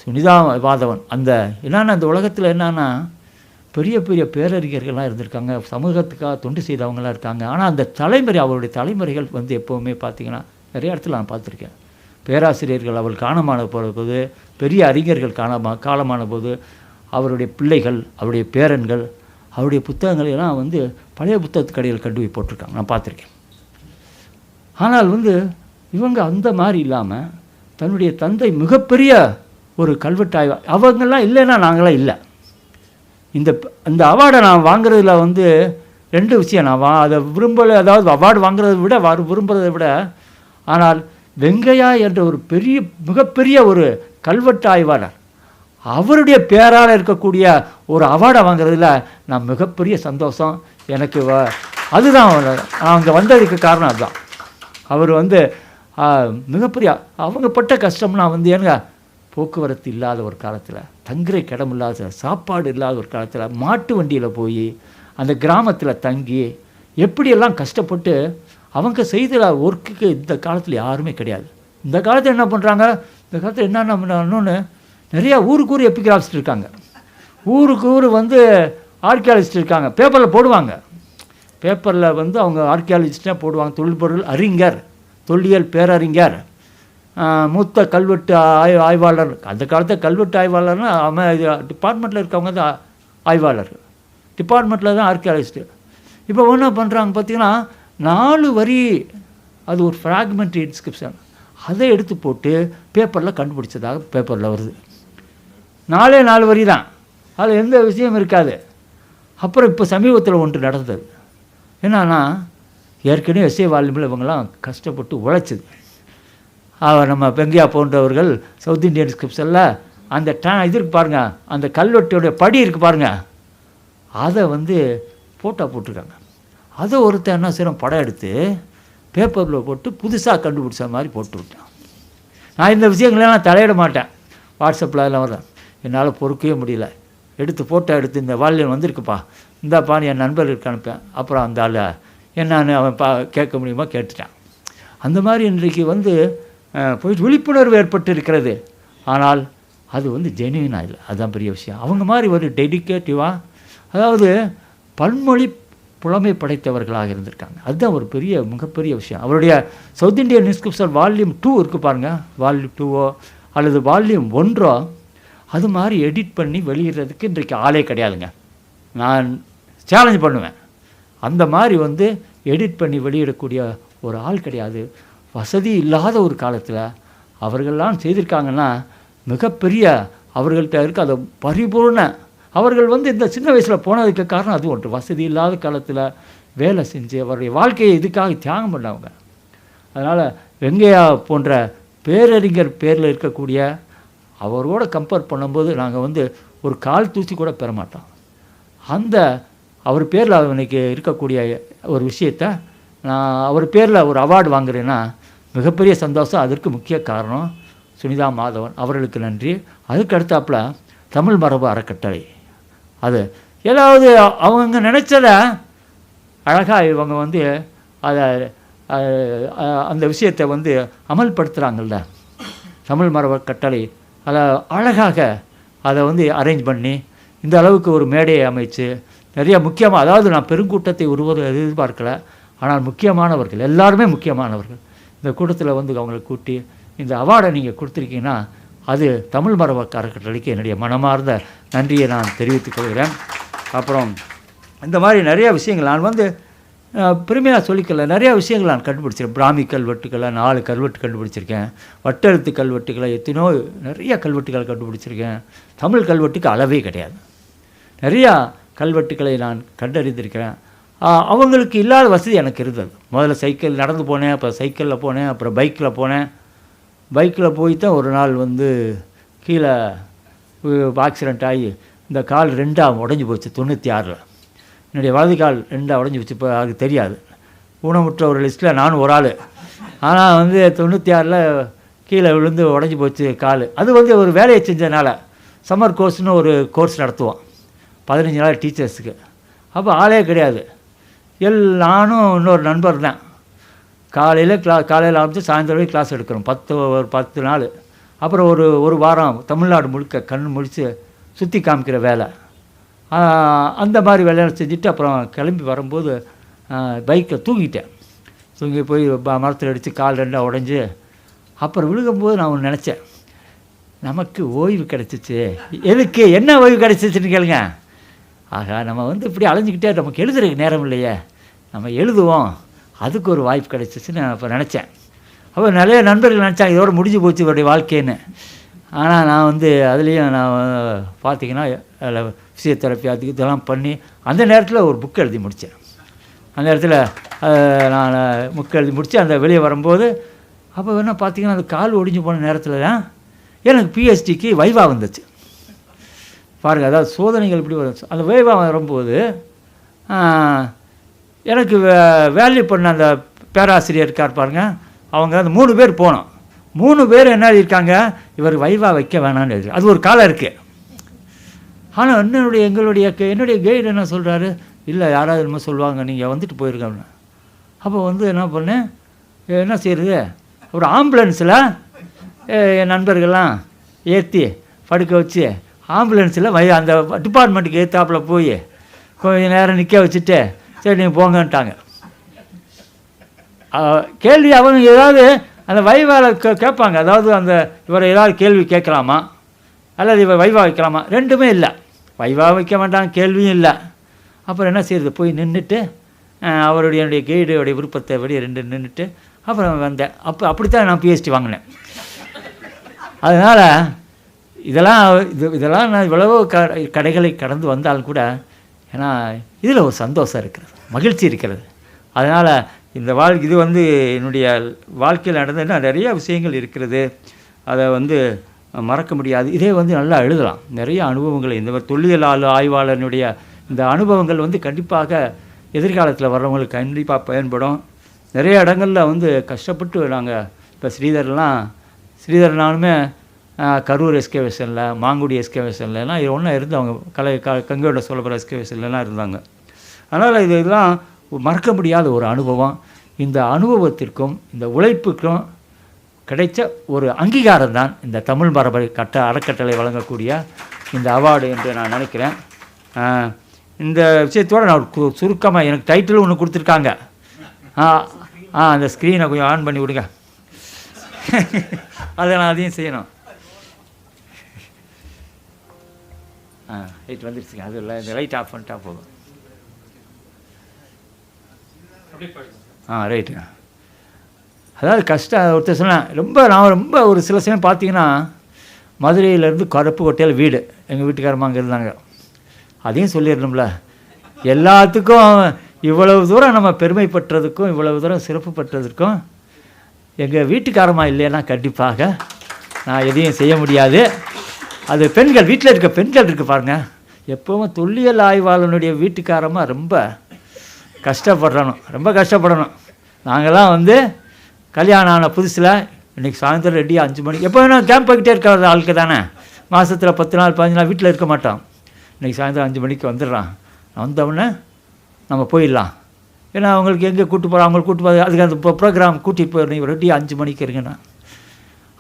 சுனிதா மாதவன் அந்த என்னென்னா அந்த உலகத்தில் என்னென்னா பெரிய பெரிய பேரறிஞர்கள்லாம் இருந்திருக்காங்க, சமூகத்துக்காக தொண்டு செய்தவங்களாம் இருக்காங்க. ஆனால் அந்த அவருடைய தலைமுறைகள் வந்து எப்போவுமே பார்த்திங்கன்னா நிறைய இடத்துல நான் பார்த்துருக்கேன். பேராசிரியர்கள் அவள் காலமான போது, பெரிய அறிஞர்கள் காலமான போது அவருடைய பிள்ளைகள், அவருடைய பேரன்கள், அவருடைய புத்தகங்களெல்லாம் வந்து பழைய புத்தகத்து கடையில் கண்டு போய் போட்டிருக்காங்க, நான் பார்த்துருக்கேன். ஆனால் வந்து இவங்க அந்த மாதிரி இல்லாமல் தன்னுடைய தந்தை மிகப்பெரிய ஒரு கல்வெட்டாய்வு, அவங்கெல்லாம் இல்லைன்னா நாங்களாம் இல்லை. இந்த அவார்டை நான் வாங்குறதுல வந்து 2 விஷயம். நான் அதை விரும்பலை, அதாவது அவார்டு வாங்குறதை விட விரும்புகிறதை விட, ஆனால் வெங்கையா என்ற ஒரு மிகப்பெரிய ஒரு கல்வெட்டு ஆய்வாளர், அவருடைய பேரால் இருக்கக்கூடிய ஒரு அவார்டை வாங்குறதுல நான் மிகப்பெரிய சந்தோஷம் எனக்கு. அதுதான் அங்கே வந்ததுக்கு காரணம். அதுதான் அவர் வந்து மிகப்பெரிய அவங்க பட்ட கஷ்டம்னா வந்து ஏங்க போக்குவரத்து இல்லாத ஒரு காலத்தில், தங்குற இடம் இல்லாத, சாப்பாடு இல்லாத ஒரு காலத்தில் மாட்டு வண்டியில் போய் அந்த கிராமத்தில் தங்கி எப்படியெல்லாம் கஷ்டப்பட்டு அவங்க செய்த ஒர்க்குக்கு இந்த காலத்தில் யாருமே கிடையாது. இந்த காலத்தில் என்ன பண்ணுறாங்க, இந்த காலத்தில் என்னென்ன பண்ணணுன்னு நிறையா ஊருக்கு ஊர் எப்பிகிராஃபிஸ்ட் இருக்காங்க, ஊருக்கு ஊர் வந்து ஆர்கியாலஜிஸ்ட் இருக்காங்க. பேப்பரில் போடுவாங்க, பேப்பரில் வந்து அவங்க ஆர்கியாலஜிஸ்டாக போடுவாங்க. தொல்பொருள் அறிஞர், தொல்லியல் பேரறிஞர், மூத்த கல்வெட்டு ஆய்வாளர். அந்த காலத்தில் கல்வெட்டு ஆய்வாளர்னா டிபார்ட்மெண்ட்டில் இருக்கவங்க தான் ஆய்வாளர், டிபார்ட்மெண்ட்டில் தான் ஆர்கியாலஜிஸ்ட்டு. இப்போ என்ன பண்ணுறாங்க பார்த்தீங்கன்னா 4 வரி, அது ஒரு ஃப்ராக்மெண்ட்ரி இன்ஸ்கிரிப்ஷன், அதை எடுத்து போட்டு பேப்பரில் கண்டுபிடிச்சதாக பேப்பரில் வருது. 4 வரி தான், அதில் எந்த விஷயம் இருக்காது. அப்புறம் இப்போ சமீபத்தில் ஒன்று நடந்தது என்னன்னா, ஏற்கனவே எஸ்ஏ வால்யூமில் இவங்கெல்லாம் கஷ்டப்பட்டு உழைச்சது. நம்ம வெங்கையா போன்றவர்கள் சவுத் இந்தியன் இன்ஸ்கிரிப்ஷனில் அந்த இது இருக்குது பாருங்கள், அந்த கல்வெட்டுடைய படி இருக்குது பாருங்கள், அதை வந்து ஃபோட்டோ போட்டிருக்காங்க. அதை ஒருத்தர் என்ன செய்யணும், படம் எடுத்து பேப்பரில் போட்டு புதுசாக கண்டுபிடிச்ச மாதிரி போட்டு விட்டேன். நான் இந்த விஷயங்களெல்லாம் தலையிட மாட்டேன். வாட்ஸ்அப்பில் எல்லாம் வரேன், என்னால் பொறுக்கவே முடியல. எடுத்து ஃபோட்டோ எடுத்து இந்த வால்யூம் வந்திருக்குப்பா, இந்தாப்பான்னு என் நண்பர்களுக்கு அனுப்பேன். அப்புறம் அந்த ஆள் என்னன்னு அவன் கேட்க முடியுமா கேட்டுட்டான். அந்த மாதிரி இன்றைக்கு வந்து போயிட்டு விழிப்புணர்வு ஏற்பட்டு இருக்கிறது. ஆனால் அது வந்து ஜெனுவினாக இல்லை, அதுதான் பெரிய விஷயம். அவங்க மாதிரி ஒரு டெடிக்கேட்டிவாக, அதாவது பன்மொழி புலமை படைத்தவர்களாக இருந்திருக்காங்க. அதுதான் ஒரு மிகப்பெரிய விஷயம். அவருடைய சவுத் இந்தியன் இன்ஸ்கிரிப்ஷன் வால்யூம் 2 இருக்குது பாருங்கள், வால்யூம் 2 அல்லது வால்யூம் 1 அது மாதிரி எடிட் பண்ணி வெளியிடுறதுக்கு இன்றைக்கு ஆளே கிடையாதுங்க. நான் சேலஞ்ச் பண்ணுவேன், அந்த மாதிரி வந்து எடிட் பண்ணி வெளியிடக்கூடிய ஒரு ஆள் கிடையாது. வசதி இல்லாத ஒரு காலத்தில் அவர்கள்லாம் செய்திருக்காங்கன்னா மிகப்பெரிய அவர்கள்ட்ட இருக்க அதை பரிபூர்ண. அவர்கள் வந்து இந்த சின்ன வயசில் போனதுக்கு காரணம் அது ஒன்று, வசதி இல்லாத காலத்தில் வேலை செஞ்சு அவருடைய வாழ்க்கையை இதுக்காக தியாகம் பண்ணவங்க. அதனால் வெங்கையா போன்ற பேரறிஞர் பேரில் இருக்கக்கூடிய அவரோட கம்பேர் பண்ணும்போது நாங்கள் வந்து ஒரு கால் தூசி கூட பெற மாட்டோம். அந்த அவர் பேரில் அவனுக்கு இருக்கக்கூடிய ஒரு விஷயத்தை நான் அவர் பேரில் ஒரு அவார்டு வாங்குறேன்னா மிகப்பெரிய சந்தோஷம். அதற்கு முக்கிய காரணம் சுனிதா மாதவன் அவர்களுக்கு நன்றி. அதுக்கு அடுத்தாப்புல தமிழ் மரபு அறக்கட்டளை, அது ஏதாவது அவங்க நினச்சதை அழகாக இவங்க வந்து அதை அந்த விஷயத்தை வந்து அமல்படுத்துகிறாங்கள்ல. தமிழ் மரபு கட்டளை அதை அழகாக அதை வந்து அரேஞ்ச் பண்ணி இந்த அளவுக்கு ஒரு மேடையை அமைச்சு நிறைய முக்கியமாக, அதாவது நான் பெருங்கூட்டத்தை ஒருவர் எதிர்பார்க்கல, ஆனால் முக்கியமானவர்கள் எல்லாருமே முக்கியமானவர்கள் இந்த கூட்டத்தில் வந்து அவங்களை கூட்டி இந்த அவார்டை நீங்கள் கொடுத்துருக்கீங்கன்னா அது தமிழ் மரபு அறக்கட்டளைக்கு என்னுடைய மனமார்ந்த நன்றியை நான் தெரிவித்துக் கொள்கிறேன். அப்புறம் இந்த மாதிரி நிறைய விஷயங்கள் நான் வந்து பெருமையாக சொல்லிக்கல, நிறையா விஷயங்கள் நான் கண்டுபிடிச்சிருக்கேன். பிராமி கல்வெட்டுக்களை 4 கல்வெட்டு கண்டுபிடிச்சிருக்கேன். வட்டெழுத்து கல்வெட்டுக்களை எத்தனையோ நிறைய கல்வெட்டுக்களை கண்டுபிடிச்சிருக்கேன். தமிழ் கல்வெட்டுக்கு அளவே கிடையாது. நிறையா கல்வெட்டுக்களை நான் கண்டறிந்திருக்கிறேன். அவங்களுக்கு இல்லாத வசதி எனக்கு இருந்தது. முதல்ல சைக்கிள் நடந்து போனேன், அப்புறம் சைக்கிளில் போனேன், அப்புறம் பைக்கில் போனேன். பைக்கில் போய் தான் ஒரு நாள் வந்து கீழே ஆக்சிடெண்ட் ஆகி இந்த கால் 2ஆக உடஞ்சி போச்சு 96. என்னுடைய வலது கால் 2ஆக உடஞ்சி போச்சு. இப்போ அதுக்கு தெரியாது, ஊனமுற்ற ஒரு லிஸ்ட்டில் நானும் ஒரு ஆள். ஆனால் வந்து 96 கீழே விழுந்து உடஞ்சி போச்சு கால். அது வந்து ஒரு வேலையை செஞ்சதுனால சம்மர் கோர்ஸ்னு ஒரு கோர்ஸ் நடத்துவோம் 15 நாள் டீச்சர்ஸுக்கு. அப்போ ஆளே கிடையாது, நானும் இன்னொரு நண்பர் தான். காலையில் ஆரம்பித்து சாயந்தரம் வரைக்கும் கிளாஸ் எடுக்கிறோம் 10 நாள். அப்புறம் ஒரு வாரம் தமிழ்நாடு முழுக்க கண் முடித்து சுற்றி காமிக்கிற வேலை, அந்த மாதிரி வேலையை செஞ்சுட்டு அப்புறம் கிளம்பி வரும்போது பைக்கில் தூங்கி போய் மரத்தில் அடித்து கால் 2ஆக உடஞ்சி அப்புறம் விழுகும்போது நான் ஒன்று நினச்சேன், நமக்கு ஓய்வு கிடச்சிச்சு. எதுக்கு என்ன ஓய்வு கிடச்சிச்சின்னு கேளுங்க. ஆகா, நம்ம வந்து இப்படி அலைஞ்சிக்கிட்டே நமக்கு எழுதுறதுக்கு நேரம் இல்லையே, நம்ம எழுதுவோம், அதுக்கு ஒரு வாய்ப்பு கிடச்சிச்சின்னு நான் அப்போ நினச்சேன். அப்போ நிறைய நண்பர்கள் நினச்சாங்க இதோட முடிஞ்சு போச்சு இவருடைய வாழ்க்கைன்னு. ஆனால் நான் வந்து அதுலேயும் நான் பார்த்திங்கன்னா அதில் ஃபிசியோதெரப்பி அதுக்கு இதெல்லாம் பண்ணி அந்த நேரத்தில் ஒரு புக் எழுதி முடித்தேன். அந்த இடத்துல நான் புக் எழுதி முடித்து அந்த வெளியே வரும்போது அப்போ என்ன பார்த்திங்கன்னா அந்த கால் ஒடிஞ்சு போன நேரத்தில் தான் எனக்கு பிஹெச்டிக்கு வைவா வந்துச்சு பாருங்கள். அதாவது சோதனைகள் இப்படி வரும். அந்த வைவா வரும்போது எனக்கு வேல்யூ பண்ண அந்த பேராசிரியர் இருக்கார் பாருங்கள், அவங்க அந்த 3 பேர் போனோம். 3 பேர் என்ன எழுதியிருக்காங்க, இவர் வைவா வைக்க வேணான்னு எழுதி. அது ஒரு காலம் இருக்குது. ஆனால் என்னுடைய கைடு என்ன சொல்கிறாரு, இல்லை யாராவது என்னமோ சொல்லுவாங்க, நீங்கள் வந்துட்டு போயிருக்கோம்னு. அப்போ வந்து என்ன பண்ணேன், என்ன செய்கிறது, ஒரு ஆம்புலன்ஸில் என் நண்பர்கள்லாம் ஏற்றி படுக்க வச்சு ஆம்புலன்ஸில் அந்த டிபார்ட்மெண்ட்டுக்கு ஏற்றாப்பில் போய் கொஞ்சம் நேரம் நிற்க வச்சுட்டு சரி நீங்கள் போங்கன்ட்டாங்க. கேள்வி அவங்க ஏதாவது அந்த வைவாவில் கேட்பாங்க, அதாவது அந்த இவரை ஏதாவது கேள்வி கேட்கலாமா அல்லது இவர் வைவா வைக்கலாமா, ரெண்டுமே இல்லை. வைவா வைக்க வேண்டாம், கேள்வியும் இல்லை. அப்புறம் என்ன செய்கிறது, போய் நின்றுட்டு என்னுடைய கைடுடைய விருப்பத்தை வெளியே நின்றுட்டு அப்புறம் வந்தேன். அப்படித்தான் நான் பிஹெச்டி வாங்கினேன். அதனால் இதெல்லாம் நான் இவ்வளவோ கடைகளை கடந்து வந்தாலும் கூட ஏன்னா இதில் ஒரு சந்தோஷம் இருக்கிறது, மகிழ்ச்சி இருக்கிறது. அதனால் இந்த இது வந்து என்னுடைய வாழ்க்கையில் நடந்ததுன்னா நிறைய விஷயங்கள் இருக்கிறது, அதை வந்து மறக்க முடியாது. இதே வந்து நல்லா எழுதலாம், நிறைய அனுபவங்களை இந்த தொல்லியல் ஆய்வாளனுடைய இந்த அனுபவங்கள் வந்து கண்டிப்பாக எதிர்காலத்தில் வர்றவங்களுக்கு கண்டிப்பாக பயன்படும். நிறைய இடங்களில் வந்து கஷ்டப்பட்டு நாங்கள் இப்போ ஸ்ரீதர் நானுமே கரூர் எஸ்கேவேஷனில், மாங்குடி எஸ்கேவேஷன்லாம் ஒன்றா இருந்து அவங்க கங்கையோட சோழபுரம் எஸ்கேவேஷன்லாம் இருந்தாங்க. அதனால் இதெல்லாம் மறக்க முடியாத ஒரு அனுபவம். இந்த அனுபவத்திற்கும் இந்த உழைப்புக்கும் கிடைச்ச ஒரு அங்கீகாரம் தான் இந்த தமிழ் மரபை அறக்கட்டளை வழங்கக்கூடிய இந்த அவார்டு என்று நான் நினைக்கிறேன். இந்த விஷயத்தோடு நான் சுருக்கமாக எனக்கு டைட்டில் ஒன்று கொடுத்துருக்காங்க. அந்த ஸ்க்ரீனை கொஞ்சம் ஆன் பண்ணி விடுங்க, அதை நான் அதையும் செய்யணும். லைட் வந்துடுச்சுங்க, அது இல்லை, இந்த லைட் ஆஃப் பண்ணிட்டா போதும். ரைட்டுங்க. அதாவது ஒருத்தர் சொன்னேன், நான் ரொம்ப ஒரு சில சமயம் பார்த்தீங்கன்னா மதுரையிலேருந்து கருப்புக்கோட்டையில் வீடு, எங்கள் வீட்டுக்காரம்மா அங்கே இருந்தாங்க. அதையும் சொல்லிடணும்ல, எல்லாத்துக்கும் இவ்வளவு தூரம் நம்ம பெருமைப்பட்டதுக்கும் இவ்வளவு தூரம் சிறப்பு பெற்றதுக்கும் எங்கள் வீட்டுக்காரம்மா இல்லைன்னா கண்டிப்பாக நான் எதையும் செய்ய முடியாது. அது பெண்கள், வீட்டில் இருக்க பெண்கள் இருக்குது பாருங்கள், எப்பவும் தொல்லியல் ஆய்வாளனுடைய வீட்டுக்காரமாக ரொம்ப கஷ்டப்படணும். நாங்கள்லாம் வந்து கல்யாணம் ஆன புதுசில் இன்றைக்கி சாயந்தரம் ரெடியாக 5 மணிக்கு எப்போ வேணும் கேம்ப் போய்கிட்டே இருக்கிற ஆளுக்கு தானே. மாதத்தில் 10 நாள் 15 நாள் வீட்டில் இருக்க மாட்டோம். இன்றைக்கி சாயந்தரம் 5 மணிக்கு வந்துடுறான். வந்தவுடனே நம்ம போயிடலாம். ஏன்னா அவங்களுக்கு எங்கே கூப்பிட்டு போகிறோம், அவங்களுக்கு கூப்பிட்டு போகிறது அதுக்கு அந்த ப்ரோக்ராம் கூட்டிகிட்டு போய் நீங்கள் ரெடியாக 5 மணிக்கு இருங்கண்ணா.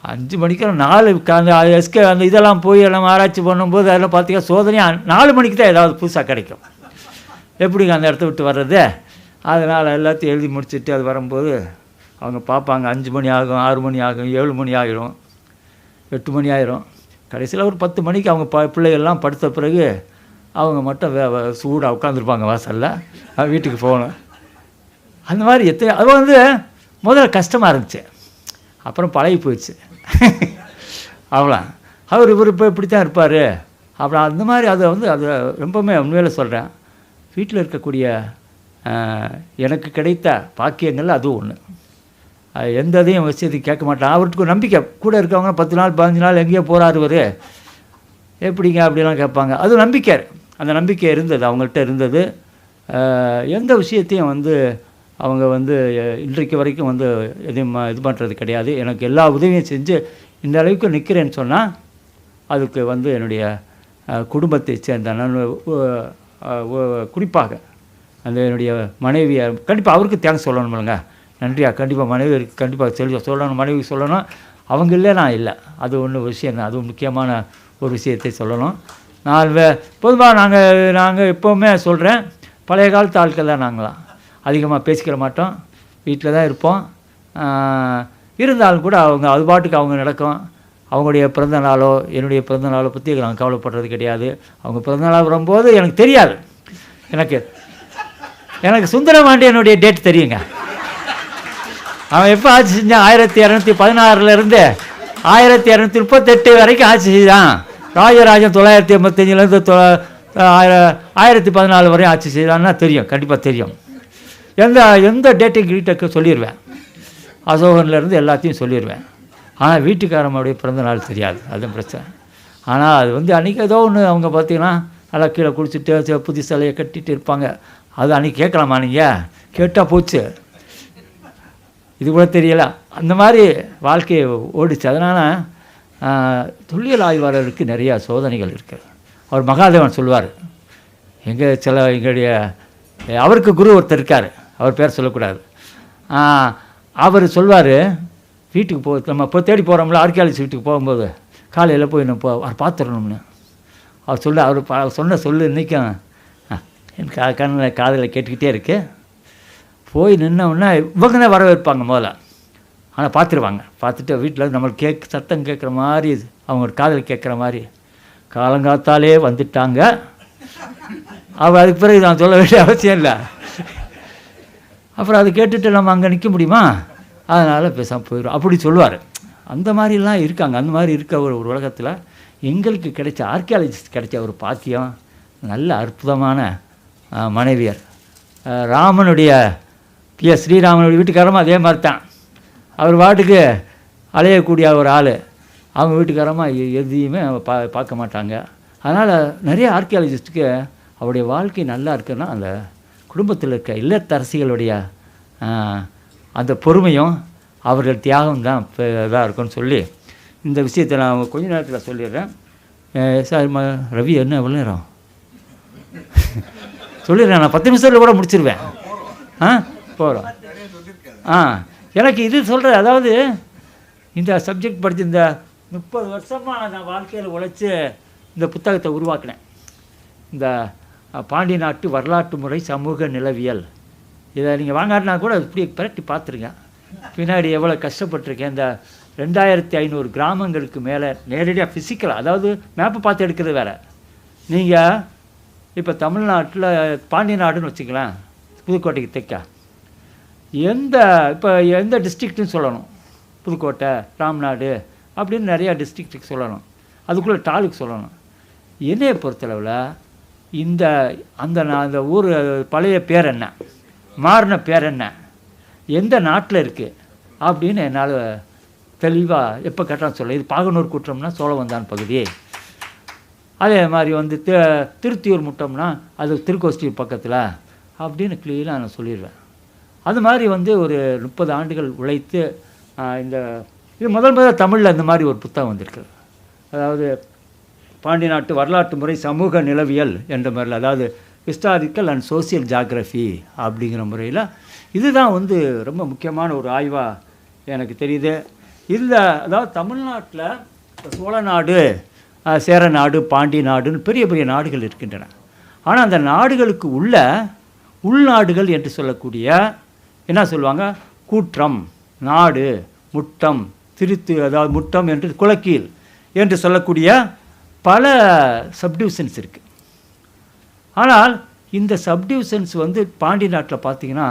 5 மணிக்கு 4 அந்த எஸ்கே அந்த இதெல்லாம் போய் எல்லாம் ஆராய்ச்சி பண்ணும்போது அதெல்லாம் பார்த்தீங்கன்னா சோதனையாக 4 மணிக்கு தான் ஏதாவது புதுசாக கிடைக்கும். எப்படிங்க அந்த இடத்த விட்டு வர்றது? அதனால் எல்லாத்தையும் எழுதி முடிச்சுட்டு அது வரும்போது அவங்க பார்ப்பாங்க 5 மணி ஆகும், 6 மணி ஆகும், 7 மணி ஆகிடும், 8 மணி ஆகிடும். கடைசியில் ஒரு 10 மணிக்கு அவங்க பிள்ளைகள்லாம் படுத்த பிறகு அவங்க மட்டும் சூடாக உட்காந்துருப்பாங்க வாசலில். வீட்டுக்கு போகணும். அந்த மாதிரி அது வந்து முதல்ல கஷ்டமாக இருந்துச்சு, அப்புறம் பழகி போயிடுச்சு. அவ்வளோ இவர் இப்போ இப்படி தான் இருப்பார். அப்புறம் அந்த மாதிரி அதை வந்து அது ரொம்பவுமே உண்மையில் சொல்கிறேன். வீட்டில் இருக்கக்கூடிய எனக்கு கிடைத்த பாக்கியங்கள் அதுவும் ஒன்று. எந்த இதையும் விஷயத்தையும் கேட்க மாட்டான். அவருக்கு நம்பிக்கை கூட இருக்கவங்க 10 நாள் 15 நாள் எங்கேயோ போகிறாரு இவர் எப்படிங்க அப்படிலாம் கேட்பாங்க. அது நம்பிக்கை, அந்த நம்பிக்கை இருந்தது அவங்கள்ட்ட இருந்தது. எந்த விஷயத்தையும் வந்து அவங்க வந்து இன்றைக்கு வரைக்கும் வந்து எதையும் இது பண்ணுறது கிடையாது. எனக்கு எல்லா உதவியும் செஞ்சு இந்த அளவுக்கு நிற்கிறேன்னு சொன்னால் அதுக்கு வந்து என்னுடைய குடும்பத்தை சேர்ந்த நான் குறிப்பாக அந்த என்னுடைய மனைவியை கண்டிப்பாக அவருக்கு தேங்க்ஸ் சொல்லணுமில்லைங்க. நன்றியா, கண்டிப்பாக மனைவிக்கு கண்டிப்பாக சொல்லணும், மனைவிக்கு சொல்லணும். அவங்க இல்லை நான் இல்லை, அது ஒன்று விஷயம் தான். அது முக்கியமான ஒரு விஷயத்தை சொல்லணும். பொதுவாக நாங்கள் எப்போவுமே சொல்கிறேன், பழைய காலத்து ஆட்கள் தான் நாங்களாம். அதிகமாக பேசிக்கிற மாட்டோம், வீட்டில் தான் இருப்போம். இருந்தாலும் கூட அவங்க அது பாட்டுக்கு அவங்க நடக்கும். அவங்களுடைய பிறந்த நாளோ என்னுடைய பிறந்த நாளோ பற்றி நாங்கள் கவலைப்படுறது கிடையாது. அவங்க பிறந்த நாள் வரும்போது எனக்கு தெரியாது. எனக்கு சுந்தரபாண்டியனுடைய டேட் தெரியுங்க. அவன் எப்போ ஆட்சி செஞ்சான்? 1216 1238 வரைக்கும் ஆட்சி செய்தான். ராஜராஜன் 985 1014 வரையும் ஆட்சி செய்தான்னா தெரியும், கண்டிப்பாக தெரியும். எந்த டேட்டையும் கிட்ட சொல்லிடுவேன், அசோகன்லேருந்து எல்லாத்தையும் சொல்லிடுவேன். ஆனால் வீட்டுக்காரம்மாவுடைய பிறந்த நாள் தெரியாது, அதுவும் பிரச்சனை. ஆனால் அது வந்து அன்றைக்கி ஏதோ ஒன்று அவங்க பார்த்தீங்கன்னா நல்லா கீழே குளிச்சுட்டு புது சிலையை கட்டிகிட்டு இருப்பாங்க. அது அன்றைக்கி கேட்கலாமா? நீங்கள் கேட்டால் போச்சு, இது கூட தெரியல. அந்த மாதிரி வாழ்க்கையை ஓடிச்சு. அதனால் தொல்லியல் ஆய்வாளருக்கு நிறையா சோதனைகள் இருக்குது. அவர் மகாதேவன் சொல்லுவார், எங்களுடைய அவருக்கு குரு ஒருத்தர் இருக்கார், அவர் பேர் சொல்லக்கூடாது. அவர் சொல்வார், வீட்டுக்கு நம்ம இப்போ தேடி போகிறோம்ல ஆர்கியாலஜி வீட்டுக்கு போகும்போது காலையில் போய் நம்ம அவர் பார்த்துடணும்னு அவர் சொன்ன சொல்லு இன்றைக்கும் என் கண்ணில் காதில் கேட்டுக்கிட்டே இருக்கு. போய் நின்னோன்னா இவங்க தான் வரவேற்பாங்க முதல்ல. ஆனால் பார்த்துருவாங்க. பார்த்துட்டு வீட்டில் நம்மளுக்கு சத்தம் கேட்குற மாதிரி அவங்க காதில் கேட்குற மாதிரி காலங்காத்தாலே வந்துட்டாங்க. அவள் அதுக்கு பிறகு நான் சொல்ல வேண்டிய அவசியம் இல்லை. அப்புறம் அதை கேட்டுட்டு நம்ம அங்கே நிற்க முடியுமா? அதனால் பேசாமல் போயிடும் அப்படி சொல்லுவார். அந்த மாதிரிலாம் இருக்காங்க. அந்த மாதிரி இருக்க ஒரு உலகத்தில் எங்களுக்கு கிடைச்ச ஆர்கியாலஜிஸ்ட் கிடைச்ச ஒரு பாக்கியம், நல்ல அற்புதமான மனைவியர். ராமனுடைய ஸ்ரீராமனுடைய வீட்டுக்காரமாக அதே மாதிரி தான். அவர் வாட்டுக்கு அலையக்கூடிய ஒரு ஆள். அவங்க வீட்டுக்காரமாக எதையுமே பார்க்க மாட்டாங்க. அதனால் நிறைய ஆர்கியாலஜிஸ்ட்டுக்கு அவருடைய வாழ்க்கை நல்லா இருக்குன்னா அந்த குடும்பத்தில் இருக்க இல்லத்தரசிகளுடைய அந்த பொறுமையும் அவர்கள் தியாகம் தான் இதாக இருக்குன்னு சொல்லி இந்த விஷயத்தை நான் கொஞ்ச நேரத்தில் சொல்லிடுறேன். சார் ரவி என்ன எவ்வளோ நேரம் சொல்லிடுறேன், நான் 10 நிமிஷத்தில் கூட முடிச்சிருவேன். போகிறோம். எனக்கு இது சொல்கிறேன், அதாவது இந்த சப்ஜெக்ட் படித்து இந்த 30 வருஷமாக நான் வாழ்க்கையில் உழைச்சி இந்த புத்தகத்தை உருவாக்கினேன். இந்த பாண்டி நாட்டு வரலாற்று முறை சமூக நிலவியல், இதை நீங்கள் வாங்காட்டினா கூட இப்படி பிரட்டி பார்த்துருங்க. பின்னாடி எவ்வளோ கஷ்டப்பட்டிருக்கேன். இந்த 2500 கிராமங்களுக்கு மேலே நேரடியாக ஃபிசிக்கலாக, அதாவது மேப்பை பார்த்து எடுக்கிறது வேறு. நீங்கள் இப்போ தமிழ்நாட்டில் பாண்டி நாடுன்னு வச்சுக்கலாம், புதுக்கோட்டைக்கு தைக்கா இப்போ எந்த டிஸ்ட்ரிக்ட்டுன்னு சொல்லணும், புதுக்கோட்டை ராம்நாடு அப்படின்னு நிறையா டிஸ்ட்ரிக்ட்டுக்கு சொல்லணும், அதுக்குள்ளே டாலுக்கு சொல்லணும். என்னையை பொறுத்தளவில் அந்த ஊர் பழைய பேர் என்ன, மாறின பேர் என்ன, எந்த நாட்டில் இருக்குது அப்படின்னு என்னால் தெளிவாக எப்போ கேட்டாலும் சொல்ல. இது பாகனூர் குற்றம்னா சோழவந்தான் பகுதி, அதே மாதிரி வந்து திருத்தியூர் முட்டம்னா அது திருக்கோஷ்டியூர் பக்கத்தில் அப்படின்னு கிளியராக நான் சொல்லிடுவேன். அது மாதிரி வந்து ஒரு 30 ஆண்டுகள் உழைத்து இந்த இது முதல் தமிழில் இந்த மாதிரி ஒரு புத்தகம் வந்திருக்கு. அதாவது பாண்டி நாட்டு வரலாற்று முறை சமூக நிலவியல் என்ற முறையில், அதாவது ஹிஸ்டாரிக்கல் அண்ட் சோசியல் ஜியாகிரஃபி அப்படிங்கிற முறையில் இதுதான் வந்து ரொம்ப முக்கியமான ஒரு ஆய்வாக எனக்கு தெரியுது. இதில் அதாவது தமிழ்நாட்டில் சோழ நாடு, சேர நாடு, பாண்டி நாடுன்னு பெரிய பெரிய நாடுகள் இருக்கின்றன. ஆனால் அந்த நாடுகளுக்கு உள்நாடுகள் என்று சொல்லக்கூடிய என்ன சொல்லுவாங்க, கூற்றம், நாடு, முட்டம், அதாவது முட்டம் என்று குலக்கீழ் என்று சொல்லக்கூடிய பல சப்டிவிஷன்ஸ் இருக்குது. ஆனால் இந்த சப்டிவிஷன்ஸ் வந்து பாண்டி நாட்டில் பார்த்திங்கன்னா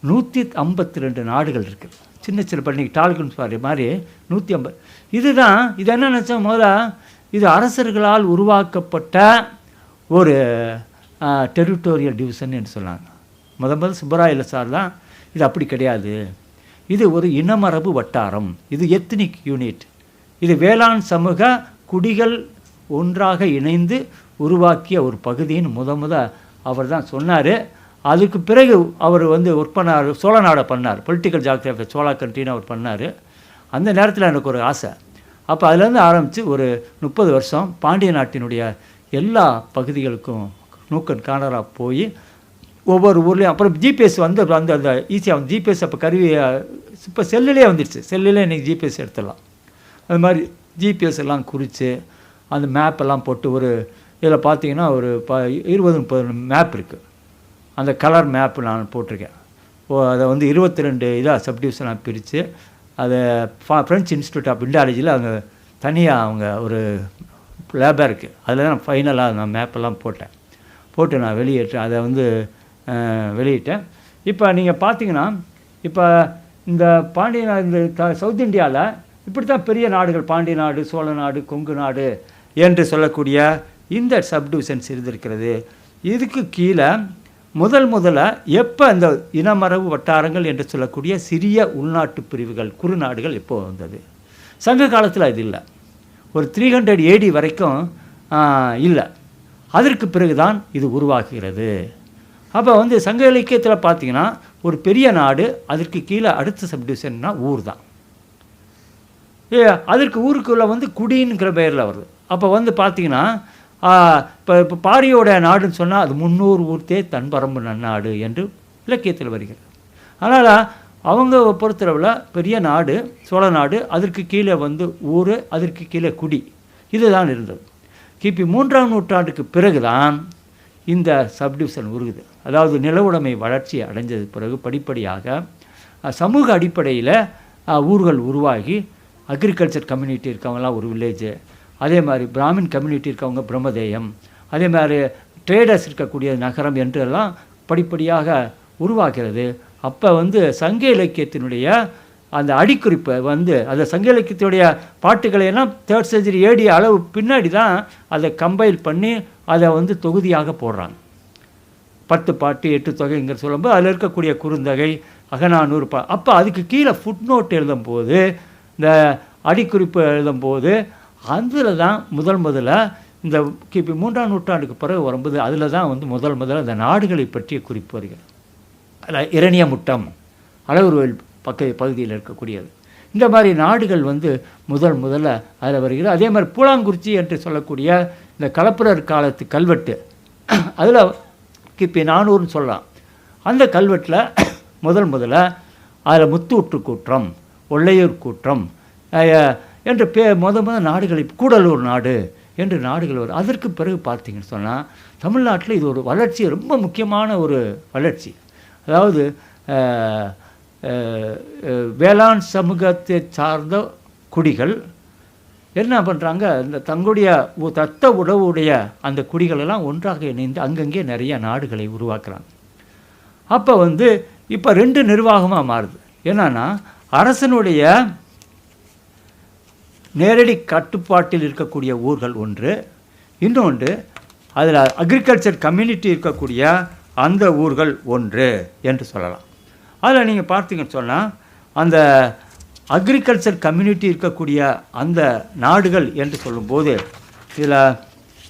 152 நாடுகள் இருக்குது. சின்ன சின்ன பண்ணி டால்குன்ஸ் மாதிரி 150. இதுதான் இது என்ன நினச்சா முதல்ல இது அரசர்களால் உருவாக்கப்பட்ட ஒரு டெரிட்டோரியல் டிவிஷன் என்று சொன்னாங்க. முதல் சுப்பராயல சார் தான் இது அப்படி கிடையாது, இது ஒரு இனமரபு வட்டாரம், இது எத்னிக் யூனிட், இது வேளாண் சமூக குடிகள் ஒன்றாக இணைந்து உருவாக்கிய ஒரு பகுதின்னு அவர் தான் சொன்னார். அதுக்கு பிறகு அவர் வந்து ஒர்க் பண்ணார், சோழ நாடை பண்ணார், பொலிட்டிக்கல் ஜியாகிரஃபி சோழா கண்ட்ரின்னு அவர் பண்ணார். அந்த நேரத்தில் எனக்கு ஒரு ஆசை. அப்போ அதுலேருந்து ஆரம்பித்து ஒரு 30 வருஷம் பாண்டிய நாட்டினுடைய எல்லா பகுதிகளுக்கும் நூக்கன் காணராக போய் ஒவ்வொரு ஊர்லேயும், அப்புறம் ஜிபிஎஸ் வந்து அந்த ஈஸியாக வந்து ஜிபிஎஸ் அப்போ கருவி இப்போ செல்லுலேயே வந்துடுச்சு, செல்லுலேயே இன்றைக்கி ஜிபிஎஸ் எடுத்துடலாம். அது மாதிரி ஜிபிஎஸ் எல்லாம் குறித்து அந்த மேப்பெல்லாம் போட்டு ஒரு இதில் பார்த்தீங்கன்னா ஒரு 20-30 மேப் இருக்குது. அந்த கலர் மேப் நான் போட்டிருக்கேன். அதை வந்து 22 இதாக சப்டிவிஷனாக பிரித்து அதை ஃப்ரெஞ்ச் இன்ஸ்டியூட் ஆஃப் இண்டாலஜியில் அங்கே தனியாக அவங்க ஒரு லேபாக இருக்குது. அதில் தான் ஃபைனலாக நான் மேப்பெல்லாம் போட்டு நான் வெளியிட்டேன். அதை வந்து வெளியிட்டேன். இப்போ நீங்கள் பார்த்தீங்கன்னா இப்போ இந்த பாண்டிய நாடு, இந்த சவுத் இந்தியாவில் இப்படி தான் பெரிய நாடுகள் பாண்டிய நாடு, சோழ நாடு, கொங்கு நாடு என்று சொல்லக்கூடிய இந்த சப்டிவிஷன்ஸ் இருந்திருக்கிறது. இதுக்கு கீழே முதல்ல எப்போ இந்த இனமரபு வட்டாரங்கள் என்று சொல்லக்கூடிய சிறிய உள்நாட்டு பிரிவுகள், குறுநாடுகள் எப்போ வந்தது? சங்க காலத்தில் இது இல்லை. ஒரு 300 AD வரைக்கும் இல்லை. அதற்கு பிறகு தான் இது உருவாகிறது. அப்போ வந்து சங்க இலக்கியத்தில் பார்த்தீங்கன்னா ஒரு பெரிய நாடு, அதற்கு கீழே அடுத்த சப்டிவிஷன்னா ஊர் தான். அதற்கு ஊருக்குள்ளே வந்து குடிங்கிற பெயரில் வருது. அப்போ வந்து பார்த்தீங்கன்னா இப்போ பாரியோட நாடுன்னு சொன்னால் அது 300 ஊர்த்தே தன்பரம்பு நன்னாடு என்று இலக்கியத்தில் வருகிறது. அதனால் அவங்க பொறுத்தளவில் பெரிய நாடு சோழ நாடு, அதற்கு கீழே வந்து ஊர், அதற்கு கீழே குடி, இதுதான் இருந்தது. கிபி 3ஆம் நூற்றாண்டுக்கு பிறகு தான் இந்த சப்டிவிஷன் உருகுது. அதாவது நிலவுடைமை வளர்ச்சி அடைஞ்சது பிறகு படிப்படியாக சமூக அடிப்படையில் ஊர்கள் உருவாகி, அக்ரிகல்ச்சர் கம்யூனிட்டி இருக்கவங்களாம் ஒரு வில்லேஜு, அதே மாதிரி பிராமின் கம்யூனிட்டி இருக்கவங்க பிரம்மதேயம், அதே மாதிரி ட்ரேடர்ஸ் இருக்கக்கூடிய நகரம் என்றெல்லாம் படிப்படியாக உருவாகிறது. அப்போ வந்து சங்க இலக்கியத்தினுடைய அந்த அடிக்குறிப்பை வந்து அந்த சங்க இலக்கியத்தினுடைய பாட்டுகளையெல்லாம் 3rd century AD அளவு பின்னாடி தான் அதை கம்பைல் பண்ணி அதை வந்து தொகுதியாக போடுறாங்க. 10 பாட்டு 8 தொகைங்கிற சொல்லும்போது அதில் இருக்கக்கூடிய குறுந்தொகை, அகநானூறு அப்போ அதுக்கு கீழே ஃபுட் நோட் எழுதும்போது, இந்த அடிக்குறிப்பு எழுதும்போது அதில் தான் முதல்ல இந்த கிபி 3ஆம் நூற்றாண்டுக்கு பிறகு வரும்போது அதில் தான் வந்து முதல்ல இந்த நாடுகளை பற்றிய குறிப்பு வருகிறது. அதில் இரணிய முட்டம், அழகுருவில் பகுதியில் இருக்கக்கூடியது. இந்த மாதிரி நாடுகள் வந்து முதல்ல அதில் வருகிறது. அதே மாதிரி பூலாங்குறிச்சி என்று சொல்லக்கூடிய இந்த கலப்புரர் காலத்து கல்வெட்டு, அதில் கிபி 400ன்னு சொல்லலாம். அந்த கல்வெட்டில் முதல்ல அதில் முத்தூற்று கூற்றம், ஒள்ளையூர் கூற்றம் என்று முதல் நாடுகளை, கூடலூர் நாடு என்று நாடுகள் வரும். அதற்கு பிறகு பார்த்தீங்கன்னு சொன்னால் தமிழ்நாட்டில் இது ஒரு வளர்ச்சி, ரொம்ப முக்கியமான ஒரு வளர்ச்சி. அதாவது வேளாண் சமூகத்தை சார்ந்த குடிகள் என்ன பண்ணுறாங்க, இந்த தங்களுடைய தத்த உணவுடைய அந்த குடிகளெல்லாம் ஒன்றாக இணைந்து அங்கங்கே நிறைய நாடுகளை உருவாக்குறாங்க. அப்போ வந்து இப்போ 2 நிர்வாகமாக மாறுது. என்னன்னா, அரசனுடைய நேரடி கட்டுப்பாட்டில் இருக்கக்கூடிய ஊர்கள் ஒன்று, இன்னொன்று அதில் அக்ரிகல்ச்சர் கம்யூனிட்டி இருக்கக்கூடிய அந்த ஊர்கள் ஒன்று என்று சொல்லலாம். அதில் நீங்கள் பார்த்தீங்கன்னு சொன்னால் அந்த அக்ரிகல்ச்சர் கம்யூனிட்டி இருக்கக்கூடிய அந்த நாடுகள் என்று சொல்லும்போது இதில்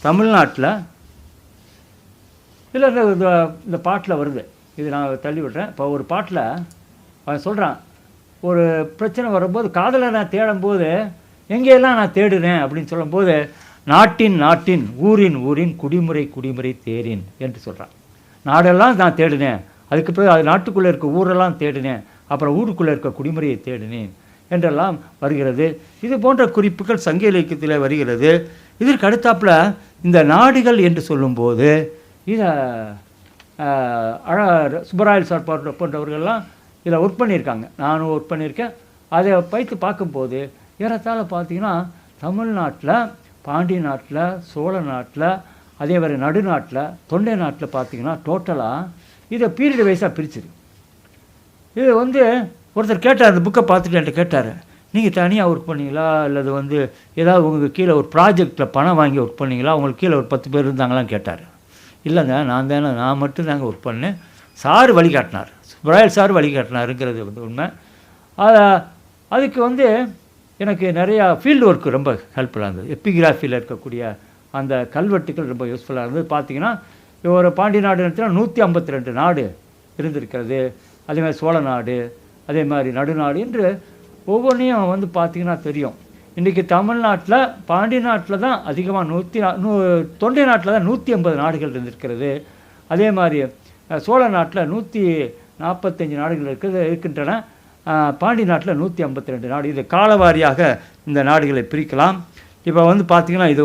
தமிழ்நாட்டில் இல்லை இந்த பாட்டில் வருது, இது நான் தள்ளி விடுறேன். இப்போ ஒரு பாட்டில் அவன் சொல்கிறான், ஒரு பிரச்சனை வரும்போது காதலை நான் தேடும்போது எங்கேயெல்லாம் நான் தேடுறேன் அப்படின்னு சொல்லும்போது, நாட்டின் ஊரின் குடிமுறை தேரின் என்று சொல்கிறான். நாடெல்லாம் நான் தேடினேன், அதுக்கு பிறகு அது நாட்டுக்குள்ளே இருக்க ஊரெல்லாம் தேடினேன், அப்புறம் ஊருக்குள்ளே இருக்க குடிமுறையை தேடினேன் என்றெல்லாம் வருகிறது. இது போன்ற குறிப்புகள் சங்க இலக்கியத்தில் வருகிறது. இதற்கு அடுத்தாப்பில் இந்த நாடுகள் என்று சொல்லும்போது இதை சுப்பராயல் சார் போன்றவர்கள்லாம் இதில் ஒர்க் பண்ணியிருக்காங்க, நானும் ஒர்க் பண்ணியிருக்கேன். அதை வைத்து பார்க்கும்போது ஏறத்தாழ பார்த்திங்கன்னா தமிழ்நாட்டில், பாண்டிய நாட்டில், சோழ நாட்டில், அதே மாதிரி நடுநாட்டில், தொண்டை நாட்டில் பார்த்திங்கன்னா டோட்டலாக இதை பீரியட் வைஸாக பிரிச்சுது. இது ஒருத்தர் கேட்டார், அந்த புக்கை பார்த்துட்டு என்கிட்ட கேட்டார், நீங்கள் தனியாக ஒர்க் பண்ணீங்களா அல்லது ஏதாவது உங்களுக்கு கீழே ஒரு ப்ராஜெக்டில் பணம் வாங்கி ஒர்க் பண்ணீங்களா, உங்களுக்கு கீழே ஒரு 10 பேர் இருந்தாங்களான்னு கேட்டார். இல்லைங்க, நான் மட்டும் தாங்க ஒர்க் பண்ணேன், சார் வழிகாட்டினார், சுப்பராயல் சார் வழிகாட்டினாருங்கிறது உண்மை. அதுக்கு எனக்கு நிறையா ஃபீல்டு ஒர்க்கு ரொம்ப ஹெல்ப்ஃபுல்லாக இருந்தது. எப்பிகிராஃபியில் இருக்கக்கூடிய அந்த கல்வெட்டுகள் ரொம்ப யூஸ்ஃபுல்லாக இருந்தது. பார்த்திங்கன்னா ஒரு பாண்டிய நாடு நடத்தினா 152 நாடு இருந்திருக்கிறது. அதேமாதிரி சோழ நாடு, அதே மாதிரி நடுநாடு என்று ஒவ்வொன்றையும் பார்த்திங்கன்னா தெரியும். இன்றைக்கி தமிழ்நாட்டில், பாண்டிய நாட்டில் தான் அதிகமாக தொண்டை நாட்டில் தான் 180 நாடுகள் இருந்திருக்கிறது. அதே மாதிரி சோழ நாட்டில் 145 நாடுகள் இருக்கின்றன. பாண்டிய நாட்டில் 152 நாடு. இது காலவாரியாக இந்த நாடுகளை பிரிக்கலாம். இப்போ பார்த்திங்கன்னா இது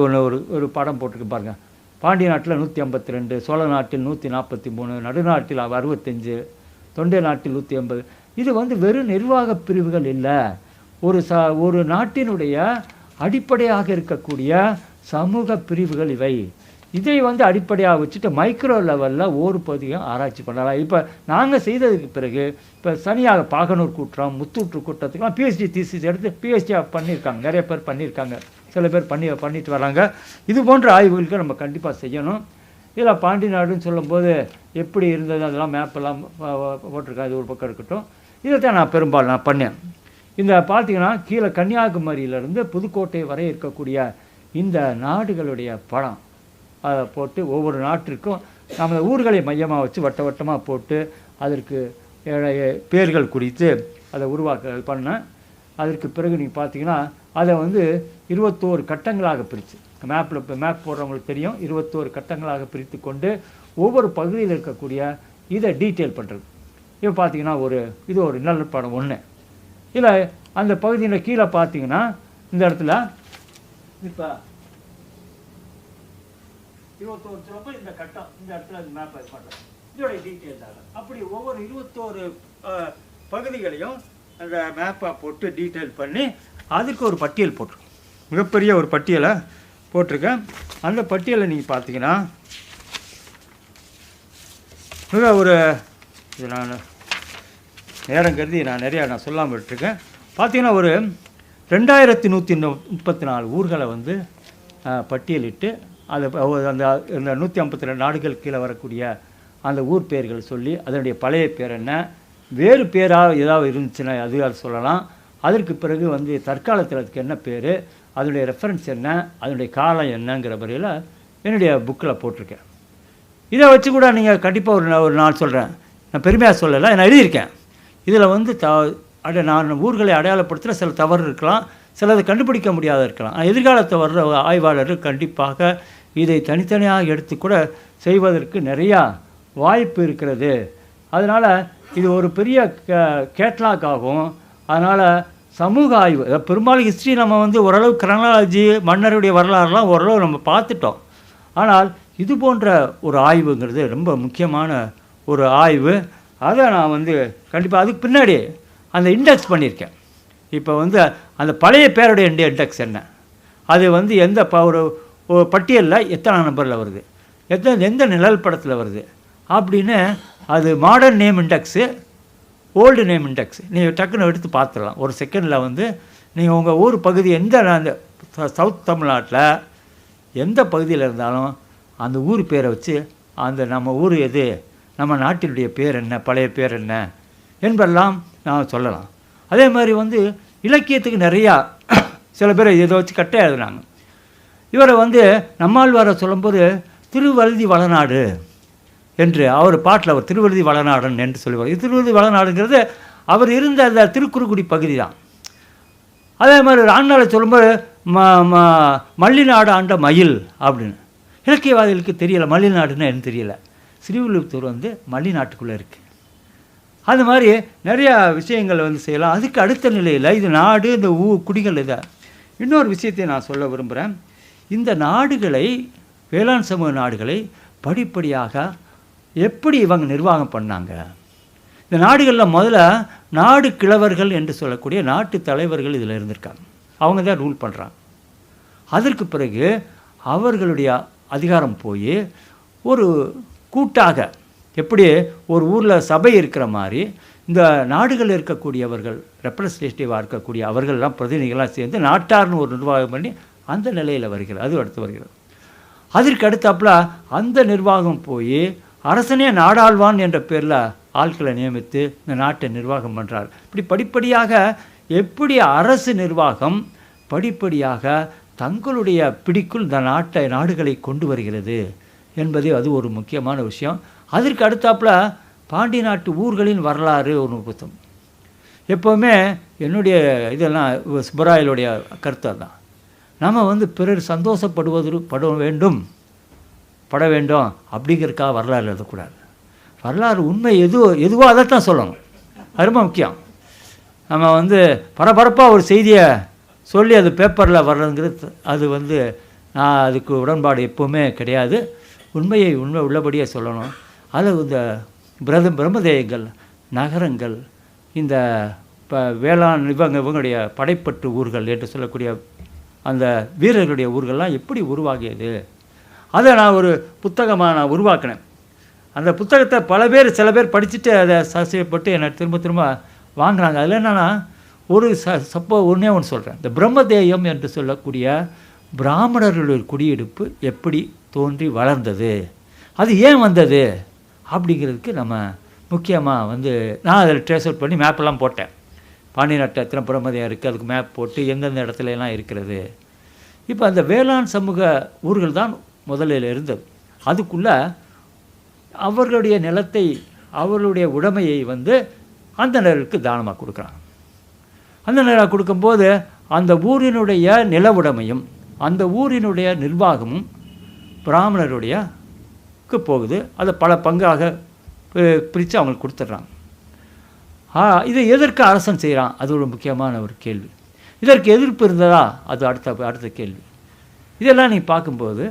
ஒரு படம் போட்டிருக்கு பாருங்கள். பாண்டிய நாட்டில் 152, சோழ நாட்டில் 143, நடுநாட்டில் 65, தொண்டை நாட்டில் 180. இது வெறும் நிர்வாக பிரிவுகள் இல்லை, ஒரு நாட்டினுடைய அடிப்படையாக இருக்கக்கூடிய சமூக பிரிவுகள் இவை. இதை அடிப்படையாக வச்சுட்டு மைக்ரோ லெவலில் ஒவ்வொரு பகுதியும் ஆராய்ச்சி பண்ணலாம். இப்போ நாங்கள் செய்ததுக்கு பிறகு இப்போ சனியாக பாகனூர் கூட்டம், முத்தூற்று கூட்டத்துக்கெலாம் பிஹெச்டி தீசிஸ் எடுத்து பிஹெச்டியாக பண்ணியிருக்காங்க, நிறைய பேர் பண்ணியிருக்காங்க, சில பேர் பண்ணிட்டு வராங்க. இது போன்ற ஆய்வுகளுக்கு நம்ம கண்டிப்பாக செய்யணும். இதில் பாண்டி நாடுன்னு சொல்லும்போது எப்படி இருந்தது அதெல்லாம் மேப்பெல்லாம் போட்டிருக்காங்க, இது ஒரு பக்கம் இருக்கட்டும். இதைத்தான் நான் பெரும்பாலும் பண்ணேன். இந்த பார்த்திங்கன்னா கீழே கன்னியாகுமரியிலேருந்து புதுக்கோட்டை வரை இருக்கக்கூடிய இந்த நாடுகளுடைய படம் அதை போட்டு ஒவ்வொரு நாட்டிற்கும் நம்ம ஊர்களை மையமாக வச்சு வட்டமாக போட்டு அதற்கு பேர்கள் குறித்து அதை பண்ணேன். அதற்கு பிறகு நீங்கள் பார்த்தீங்கன்னா அதை 21 கட்டங்களாக பிரித்து, மேப் போடுறவங்களுக்கு தெரியும், 21 கட்டங்களாக பிரித்து கொண்டு ஒவ்வொரு பகுதியில் இருக்கக்கூடிய இதை டீட்டெயில் பண்ணுறது. இப்போ பார்த்தீங்கன்னா இது ஒரு நல்ல படம் ஒன்று. இல்லை அந்த பகுதியில் கீழே பார்த்தீங்கன்னா இந்த இடத்துல இப்போ 21 சொல்லும்போது இந்த கட்டம் இந்த இடத்துல அது மேப் பண்ணுறோம், இதோட டீட்டெயில் தான். அப்படி ஒவ்வொரு 21 பகுதிகளையும் அந்த மேப்பாக போட்டு டீட்டெயில் பண்ணி அதுக்கு ஒரு பட்டியல் போட்டிருக்கோம், மிகப்பெரிய ஒரு பட்டியலை போட்டிருக்கேன். அந்த பட்டியலை நீங்கள் பார்த்தீங்கன்னா மிக இது நான் நேரம் கருதி நிறையா சொல்லாமல் விட்டுருக்கேன். பார்த்தீங்கன்னா 2134 ஊர்களை பட்டியலிட்டு அதை அந்த 152 நாடுகள் கீழே வரக்கூடிய அந்த ஊர் பெயர்கள் சொல்லி அதனுடைய பழைய பேர் என்ன, வேறு பேராக ஏதாவது இருந்துச்சுன்னா அது சொல்லலாம். அதற்கு பிறகு தற்காலத்தில் அதுக்கு என்ன பேர், அதனுடைய ரெஃபரன்ஸ் என்ன, அதனுடைய காலம் என்னங்கிற முறையில் என்னுடைய புக்கில் போட்டிருக்கேன். இதை வச்சு கூட நீங்கள் கண்டிப்பாக ஒரு நாள் சொல்கிறேன், நான் பெருமையாக சொல்லலை, நான் எழுதியிருக்கேன். இதில் நான் ஊர்களை அடையாளப்படுத்துகிற சில தவறு இருக்கலாம், சிலதை கண்டுபிடிக்க முடியாத இருக்கலாம். எதிர்காலத்தில் வர்ற ஆய்வாளர்கள் கண்டிப்பாக இதை தனித்தனியாக எடுத்து கூட செய்வதற்கு நிறையா வாய்ப்பு இருக்கிறது. அதனால் இது ஒரு பெரிய கேட்லாக் ஆகும். அதனால் சமூக ஆய்வு, பெரும்பாலும் ஹிஸ்ட்ரி நம்ம ஓரளவு கிரானாலஜி, மன்னருடைய வரலாறுலாம் ஓரளவு நம்ம பார்த்துட்டோம். ஆனால் இது போன்ற ஒரு ஆய்வுங்கிறது ரொம்ப முக்கியமான ஒரு ஆய்வு. அதை நான் கண்டிப்பாக அதுக்கு பின்னாடி அந்த இண்டெக்ஸ் பண்ணியிருக்கேன். இப்போ அந்த பழைய பேருடைய இண்டெக்ஸ் என்ன, அது எந்த ஒரு பட்டியலில் எத்தனை நம்பரில் வருது, எந்த நிழல் படத்தில் வருது அப்படின்னு, அது modern name index, old name index. நீங்கள் டக்குன்னு எடுத்து பார்த்துடலாம் ஒரு செகண்டில். நீங்கள் உங்கள் ஊர் பகுதி அந்த சவுத் தமிழ்நாட்டில் எந்த பகுதியில் இருந்தாலும் அந்த ஊர் பேரை வச்சு அந்த நம்ம ஊர் எது, நம்ம நாட்டினுடைய பேர் என்ன, பழைய பேர் என்ன என்பதெல்லாம் நான் சொல்லலாம். அதே மாதிரி இலக்கியத்துக்கு நிறையா சில பேர் இதை வச்சு கட்டை எழுதுனாங்க. இவரை வந்து நம்மாழ்வாரை சொல்லும்போது திருவழுதி வளநாடு என்று அவர் பாட்டில் அவர் திருவழுதி வளநாடன் என்று சொல்லுவார். திருவழுதி வளநாடுங்கிறது அவர் இருந்த அந்த திருக்குறுங்குடி பகுதி தான். அதே மாதிரி ஆண்டாளை சொல்லும்போது மல்லிநாடு ஆண்ட மயில் அப்படின்னு. இலக்கியவாதிகளுக்கு தெரியலை மல்லிநாடுன்னு என்ன தெரியல. ஸ்ரீவில்லிபுத்தூர் வந்து மல்லிநாட்டுக்குள்ளே இருக்குது. அது மாதிரி நிறையா விஷயங்கள் வந்து செய்யலாம். அதுக்கு அடுத்த நிலையில் இது நாடு, இந்த குடிகள் இதை இன்னொரு விஷயத்தை நான் சொல்ல விரும்புகிறேன். இந்த நாடுகளை, வேளாண் சமூக நாடுகளை படிப்படியாக எப்படி இவங்க நிர்வாகம் பண்ணாங்க. இந்த நாடுகளில் முதல்ல நாடு கிழவர்கள் என்று சொல்லக்கூடிய நாட்டு தலைவர்கள் இதில் இருந்திருக்காங்க. அவங்க தான் ரூல் பண்ணுறாங்க. அதற்கு பிறகு அவர்களுடைய அதிகாரம் போய் ஒரு கூட்டாக, எப்படி ஒரு ஊரில் சபை இருக்கிற மாதிரி இந்த நாடுகளில் இருக்கக்கூடியவர்கள் ரெப்ரஸன்டேட்டிவாக இருக்கக்கூடிய அவர்கள்லாம் பிரதிநிதிகளாக சேர்ந்து நாட்டார்னு ஒரு நிர்வாகம் பண்ணி அந்த நிலையில் வருகிறது. அது அடுத்து வருகிறது. அதற்கு அடுத்தாப்புல அந்த நிர்வாகம் போய் அரசனே நாடாள்வான் என்ற பேரில் ஆட்களை நியமித்து இந்த நாட்டை நிர்வாகம் பண்ணுறார். இப்படி படிப்படியாக எப்படி அரசு நிர்வாகம் படிப்படியாக தங்களுடைய பிடிக்குள் இந்த நாடுகளை கொண்டு வருகிறது என்பது அது ஒரு முக்கியமான விஷயம். அதற்கு அடுத்தாப்புல பாண்டி நாட்டு ஊர்களின் வரலாறு ஒரு புத்தகம். எப்போவுமே என்னுடைய இதெல்லாம் சுப்பராயலுடைய கருத்து தான். நம்ம வந்து பிறர் பட வேண்டும் அப்படிங்கிறதுக்காக வரலாறு எழுதக்கூடாது. வரலாறு உண்மை எதுவோ அதைத்தான் சொல்லணும். அது ரொம்ப முக்கியம். நம்ம வந்து பரபரப்பாக ஒரு செய்தியை சொல்லி அது பேப்பரில் வர்றதுங்கிறது அது வந்து நான் அதுக்கு உடன்பாடு எப்போவுமே கிடையாது. உண்மை உள்ளபடியே சொல்லணும். அதில் இந்த பிரம்மதேயங்கள், நகரங்கள், இந்த வேளாண் இவங்களுடைய படைப்பட்டு ஊர்கள் என்று சொல்லக்கூடிய அந்த வீரர்களுடைய ஊர்கள்லாம் எப்படி உருவாகியது, அதை நான் ஒரு புத்தகமாக நான் உருவாக்கினேன். அந்த புத்தகத்தை சில பேர் படிச்சுட்டு அதை செய்யப்பட்டு என்னை திரும்ப வாங்கினாங்க. அதில் என்னென்னா ஒன்றே ஒன்று சொல்கிறேன். இந்த பிரம்மதேயம் என்று சொல்லக்கூடிய பிராமணர்களுடைய குடியிருப்பு எப்படி தோன்றி வளர்ந்தது, அது ஏன் வந்தது அப்படிங்கிறதுக்கு நம்ம முக்கியமாக வந்து நான் அதில் ட்ரேஸ் அவுட் பண்ணி மேப்பெல்லாம் போட்டேன். பாண்டி நாட்டு எத்தனை பிரம்மதேயம் இருக்குது, அதுக்கு மேப் போட்டு எந்தெந்த இடத்துலலாம் இருக்கிறது. இப்போ அந்த வேளாண் சமூக ஊர்கள் தான் முதலில் இருந்தது. அதுக்குள்ளே அவர்களுடைய நிலத்தை, அவர்களுடைய உடைமையை வந்து அந்த நேரத்துக்கு தானமாக கொடுக்குறாங்க. அந்த நேரம் கொடுக்கும்போது அந்த ஊரினுடைய நில உடைமையும் அந்த ஊரினுடைய நிர்வாகமும் பிராமணருடையக்கு போகுது. அதை பல பங்காக பிரித்து அவங்களுக்கு கொடுத்துட்றாங்க. இதை எதற்கு அரசன் செய்கிறான், அது ஒரு முக்கியமான ஒரு கேள்வி. இதற்கு எதிர்ப்பு இருந்ததா, அது அடுத்த கேள்வி. இதெல்லாம் நீ பார்க்கும்போது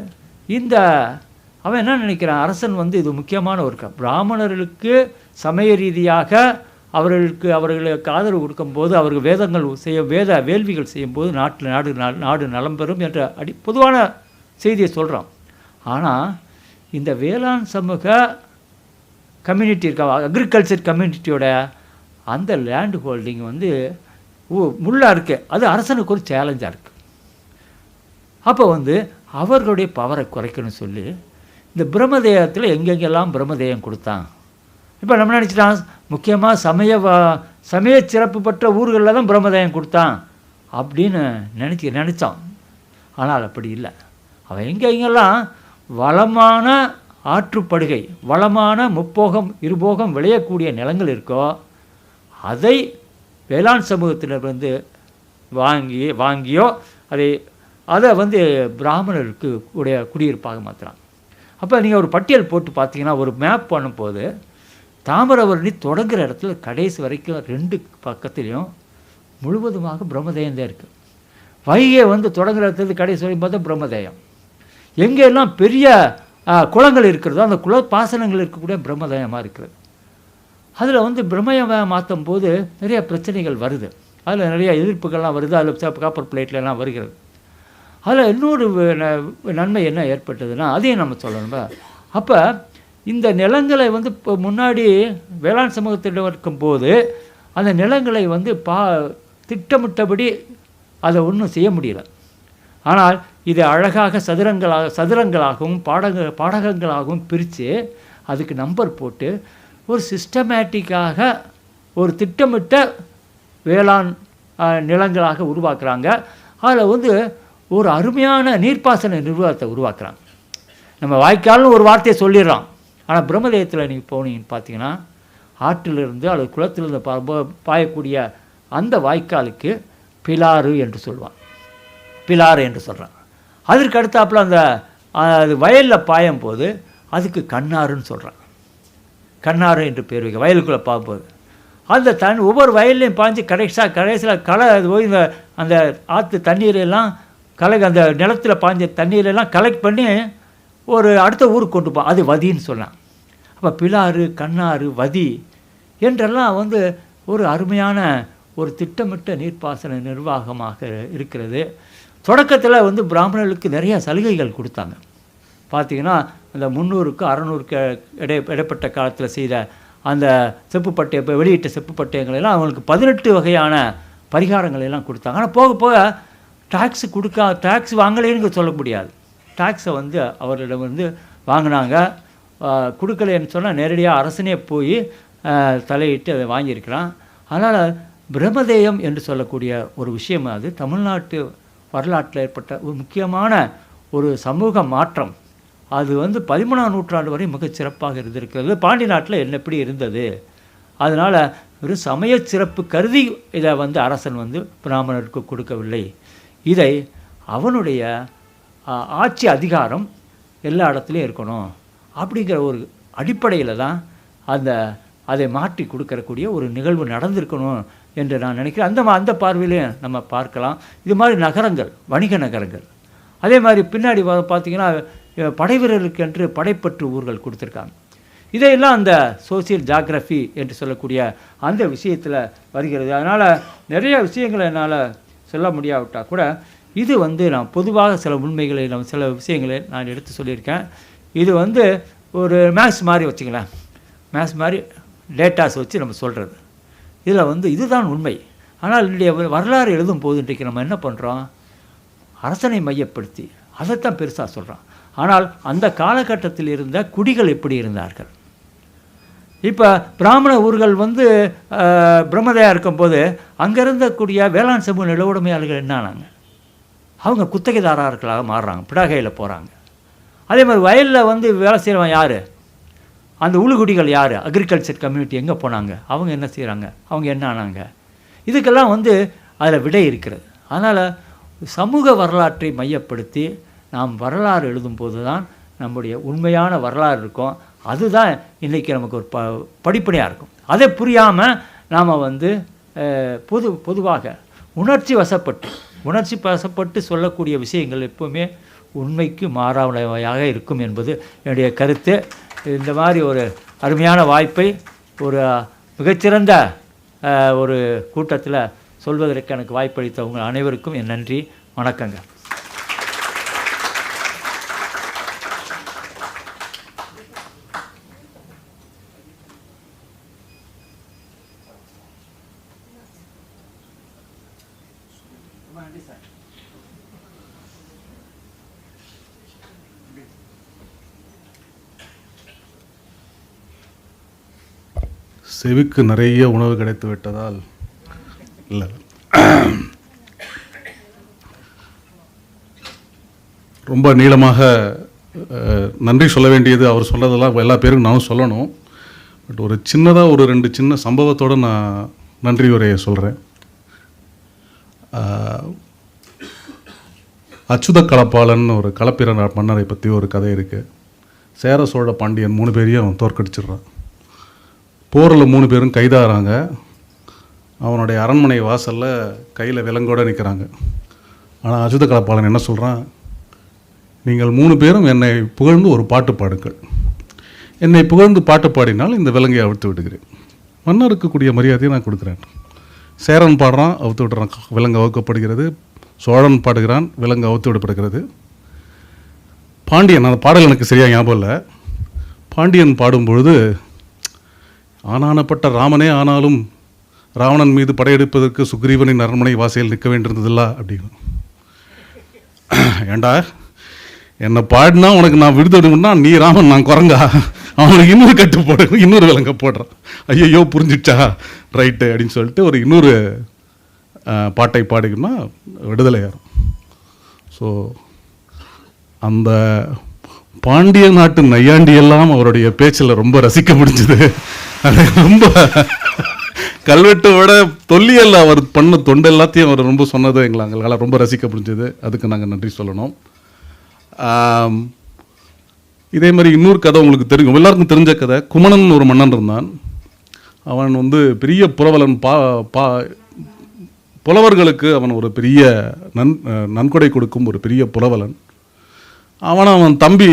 அவன் என்ன நினைக்கிறான், அரசன் வந்து இது முக்கியமான ஒரு பிராமணர்களுக்கு சமய ரீதியாக அவர்களுக்கு ஆதரவு கொடுக்கும்போது, அவர்கள் வேள்விகள் செய்யும்போது நாடு நலம் பெறும் என்ற பொதுவான செய்தியை சொல்கிறான். ஆனால் இந்த வேளாண் சமூக கம்யூனிட்டி இருக்கா, அக்ரிகல்ச்சர் கம்யூனிட்டியோட அந்த லேண்ட் ஹோல்டிங் வந்து முள்ளாக இருக்குது. அது அரசனுக்கு ஒரு சேலஞ்சாக இருக்குது. அப்போ வந்து அவர்களுடைய பவரை குறைக்கணும்னு சொல்லி இந்த பிரம்மதேயத்தில் எங்கெங்கெல்லாம் பிரம்மதேயம் கொடுத்தான். இப்போ நம்ம நினச்சிட்டான் முக்கியமாக சமய சிறப்பு பெற்ற ஊர்களில் தான் பிரம்மதேயம் கொடுத்தான் அப்படின்னு நினச்சான். ஆனால் அப்படி இல்லை. அவன் எங்கெங்கெல்லாம் வளமான ஆற்றுப்படுகை, வளமான முப்போகம் இருபோகம் விளையக்கூடிய நிலங்கள் இருக்கோ அதை வேளாண் சமூகத்தினர் வந்து வாங்கியோ அதை வந்து பிராமணருக்கு உடைய குடியிருப்பாக மாற்றுறாங்க. அப்போ நீங்கள் ஒரு பட்டியல் போட்டு பார்த்தீங்கன்னா, ஒரு மேப் பண்ணும்போது தாமிரபரணி தொடங்குகிற இடத்துல கடைசி வரைக்கும் 2 பக்கத்துலேயும் முழுவதுமாக பிரம்மதேயம் தான் இருக்குது. வைகை வந்து தொடங்குகிற இடத்துல கடைசி வரைக்கும் பார்த்தா பிரம்மதேயம். எங்கெல்லாம் பெரிய குளங்கள் இருக்கிறதோ அந்த பாசனங்கள் இருக்கக்கூடிய பிரம்மதேயமாக இருக்கிறது. அதில் வந்து பிரம்மதேயம் மாற்றும் போது நிறைய பிரச்சனைகள் வருது. அதில் நிறைய எதிர்ப்புகள்லாம் வருது. அதில் காப்பர் பிளேட்லாம் வருகிறது. அதில் இன்னொரு நன்மை என்ன ஏற்பட்டதுன்னா அதையும் நம்ம சொல்லணும்பா. அப்போ இந்த நிலங்களை வந்து இப்போ முன்னாடி வேளாண் சமூகத்திடம் இருக்கும்போது அந்த நிலங்களை வந்து திட்டமிட்டபடி அதை ஒன்றும் செய்ய முடியல. ஆனால் இதை அழகாக சதுரங்களாகவும் பாடகங்களாகவும் பிரித்து அதுக்கு நம்பர் போட்டு ஒரு சிஸ்டமேட்டிக்காக ஒரு திட்டமிட்ட வேளாண் நிலங்களாக உருவாக்குறாங்க. அதில் வந்து ஒரு அருமையான நீர்ப்பாசன நிர்வாகத்தை உருவாக்குறாங்க. நம்ம வாய்க்கால்னு ஒரு வார்த்தையை சொல்லிடுறோம். ஆனால் பிரம்மதேயத்தில் நீங்கள் போனீங்கன்னு பார்த்தீங்கன்னா ஆற்றிலிருந்து அல்லது குளத்திலிருந்து பாயக்கூடிய அந்த வாய்க்காலுக்கு பிலாறு என்று சொல்லுவான், பிலாறு என்று சொல்கிறான். அதற்கு அடுத்தாப்புல அந்த அது வயலில் பாயும் போது அதுக்கு கண்ணாறுன்னு சொல்கிறான். கண்ணாறு என்று பேர் வைக்க வயலுக்குள்ளே பார்க்கும்போது அந்த ஒவ்வொரு வயல்லையும் பாய்ஞ்சி கடைசியில் அது போய் அந்த ஆற்று தண்ணீரெல்லாம் அந்த நிலத்தில் பாய்ஞ்ச தண்ணீரெல்லாம் கலெக்ட் பண்ணி ஒரு அடுத்த ஊருக்கு கொண்டு போ, அது வதின்னு சொன்னான். அப்போ பிலாறு, கண்ணாறு, வதி என்றெல்லாம் ஒரு அருமையான ஒரு திட்டமிட்ட நீர்ப்பாசன நிர்வாகமாக இருக்கிறது. தொடக்கத்தில் பிராமணர்களுக்கு நிறைய சலுகைகள் கொடுத்தாங்க. பார்த்திங்கன்னா அந்த 300க்கு 600க்கு இடைப்பட்ட காலத்தில் செய்த அந்த செப்பு பட்டய வெளியிட்ட செப்பு பட்டயங்களெல்லாம் அவங்களுக்கு 18 வகையான பரிகாரங்கள் எல்லாம் கொடுத்தாங்க. ஆனால் போக போக டேக்ஸ் வாங்கலைன்னு சொல்ல முடியாது. டேக்ஸை அவர்களிடம் வாங்கினாங்க. கொடுக்கலைன்னு சொன்னால் நேரடியாக அரசனே போய் தலையிட்டு அதை வாங்கியிருக்கிறான். அதனால் பிரம்மதேயம் என்று சொல்லக்கூடிய ஒரு விஷயம் அது தமிழ்நாட்டு வரலாற்றில் ஏற்பட்ட ஒரு முக்கியமான ஒரு சமூக மாற்றம். அது 13ஆம் நூற்றாண்டு வரை மிகச் சிறப்பாக இருந்திருக்கிறது. பாண்டி நாட்டில் என்ன எப்படி இருந்தது, அதனால் ஒரு சமய சிறப்பு கருதி இதை அரசன் பிராமணருக்கு கொடுக்கவில்லை. இதை அவனுடைய ஆட்சி அதிகாரம் எல்லா இடத்துலையும் இருக்கணும் அப்படிங்கிற ஒரு அடிப்படையில் தான் அதை மாற்றி கொடுக்கக்கூடிய ஒரு நிகழ்வு நடந்திருக்கணும் என்று நான் நினைக்கிறேன். அந்த பார்வையிலையும் நம்ம பார்க்கலாம். இது மாதிரி நகரங்கள், வணிக நகரங்கள், அதே மாதிரி பின்னாடி பார்த்திங்கன்னா படைவீரர்களுக்கு என்று படைப்பற்று ஊர்கள் கொடுத்துருக்காங்க. இதையெல்லாம் அந்த சோசியல் ஜாகிரஃபி என்று சொல்லக்கூடிய அந்த விஷயத்தில் வருகிறது. அதனால் நிறைய விஷயங்களை என்னால் சொல்ல முடியாவிட்டால் கூட இது நான் பொதுவாக சில உண்மைகளை சில விஷயங்களை நான் எடுத்து சொல்லியிருக்கேன். இது ஒரு மேத்ஸ் மாதிரி வச்சுக்கலாம், மேத்ஸ் மாதிரி டேட்டாஸ் வச்சு நம்ம சொல்கிறது. இதில் இதுதான் உண்மை. ஆனால் என்னுடைய வரலாறு எழுதும் போது இன்றைக்கு நம்ம என்ன பண்ணுறோம், அரசனை மையப்படுத்தி அதைத்தான் பெருசாக சொல்கிறோம். ஆனால் அந்த காலகட்டத்தில் இருந்த குடிகள் எப்படி இருந்தார்கள், இப்போ பிராமண ஊர்கள் பிரம்மதையாக இருக்கும்போது அங்கே இருந்தக்கூடிய வேளாண் சமூக நிலவுடைமையாளர்கள் என்னானாங்க, அவங்க குத்தகைதாரர்களாக மாறுறாங்க, பிடாகையில் போகிறாங்க. அதே மாதிரி வயலில் வேலை செய்கிறவன் யார், அந்த உளுகுடிகள் யார், அக்ரிகல்ச்சர் கம்யூனிட்டி எங்கே போனாங்க, அவங்க என்ன செய்கிறாங்க, அவங்க என்ன ஆனாங்க, இதுக்கெல்லாம் அதில் விடை இருக்கிறது. அதனால் சமூக வரலாற்றை மையப்படுத்தி நாம் வரலாறு எழுதும்போது தான் நம்முடைய உண்மையான வரலாறு இருக்கும். அதுதான் இன்றைக்கி நமக்கு ஒரு படிப்பனையாக இருக்கும். அதை புரியாமல் நாம் பொதுவாக உணர்ச்சி வசப்பட்டு சொல்லக்கூடிய விஷயங்கள் எப்போவுமே உண்மைக்கு மாறானவையாக இருக்கும் என்பது என்னுடைய கருத்து. இந்த மாதிரி ஒரு அருமையான வாய்ப்பை ஒரு மிகச்சிறந்த ஒரு கூட்டத்தில் சொல்வதற்கு எனக்கு வாய்ப்பளித்த உங்கள் அனைவருக்கும் என் நன்றி, வணக்கங்க. செவிக்கு நிறைய உணவு கிடைத்து விட்டதால் இல்லை, ரொம்ப நீளமாக நன்றி சொல்ல வேண்டியது அவர் சொல்கிறதெல்லாம் எல்லா பேருக்கும் நானும் சொல்லணும். பட் ஒரு சின்னதாக ஒரு 2 சின்ன சம்பவத்தோடு நான் நன்றி உரையை சொல்கிறேன். அச்சுத களப்பாளன் ஒரு களப்பிர மன்னரை பற்றி ஒரு கதை இருக்குது. சேர சோழ பாண்டியன் 3 பேரையும் தோற்கடிச்சிடுறான். போரில் 3 பேரும் கைதாகிறாங்க. அவனுடைய அரண்மனை வாசலில் கையில் விலங்கோடு நிற்கிறாங்க. ஆனால் அச்சுத களப்பாளன் என்ன சொல்கிறான், நீங்கள் 3 பேரும் என்னை புகழ்ந்து ஒரு பாட்டு பாடுங்கள், என்னை புகழ்ந்து பாட்டு பாடினால் இந்த விலங்கை அவிழ்த்து விடுகிறேன், மன்னருக்கு கூடிய மரியாதையை நான் கொடுக்குறேன். சேரன் பாடுறான், அவுத்து விடுறான், விலங்கு அவுக்கப்படுகிறது. சோழன் பாடுகிறான், விலங்கு அவுத்து விடப்படுகிறது. பாண்டியன், அந்த பாடல் எனக்கு சரியாக ஞாபகம் இல்லை, பாண்டியன் பாடும்பொழுது ஆனானப்பட்ட ராமனே ஆனாலும் ராவணன் மீது படையெடுப்பதற்கு சுக்ரீவனின் அரண்மனை வாசையில் நிற்க வேண்டியிருந்ததில்ல அப்படின்னு. ஏண்டா என்னை பாடினா உனக்கு நான் விடுதடுனா நீ ராமன் நான் குரங்கா, அவனுக்கு இன்னொரு கட்டு போடு, இன்னொரு விலங்க போடுறான். ஐயோ புரிஞ்சிடுச்சா, ரைட்டு அப்படின்னு சொல்லிட்டு ஒரு இன்னொரு பாட்டை பாடிக்கணும்னா விடுதலை ஆகும். ஸோ அந்த பாண்டிய நாட்டு நையாண்டியெல்லாம் அவருடைய பேச்சில் ரொம்ப ரசிக்க முடிஞ்சுது. அது ரொம்ப கல்வெட்டை விட தொல்லியல் அவர் பண்ண தொண்டு எல்லாத்தையும் அவர் ரொம்ப சொன்னது எங்களால் ரொம்ப ரசிக்க முடிஞ்சது. அதுக்கு நாங்கள் நன்றி சொல்லணும். இதே மாதிரி இன்னொரு கதை உங்களுக்கு தெரியும், எல்லாருக்கும் தெரிஞ்ச கதை. குமணன் ஒரு மன்னன் இருந்தான். அவன் வந்து பெரிய புலவலன். புலவர்களுக்கு அவன் ஒரு பெரிய நன்கொடை கொடுக்கும் ஒரு பெரிய புலவலன். அவன் தம்பி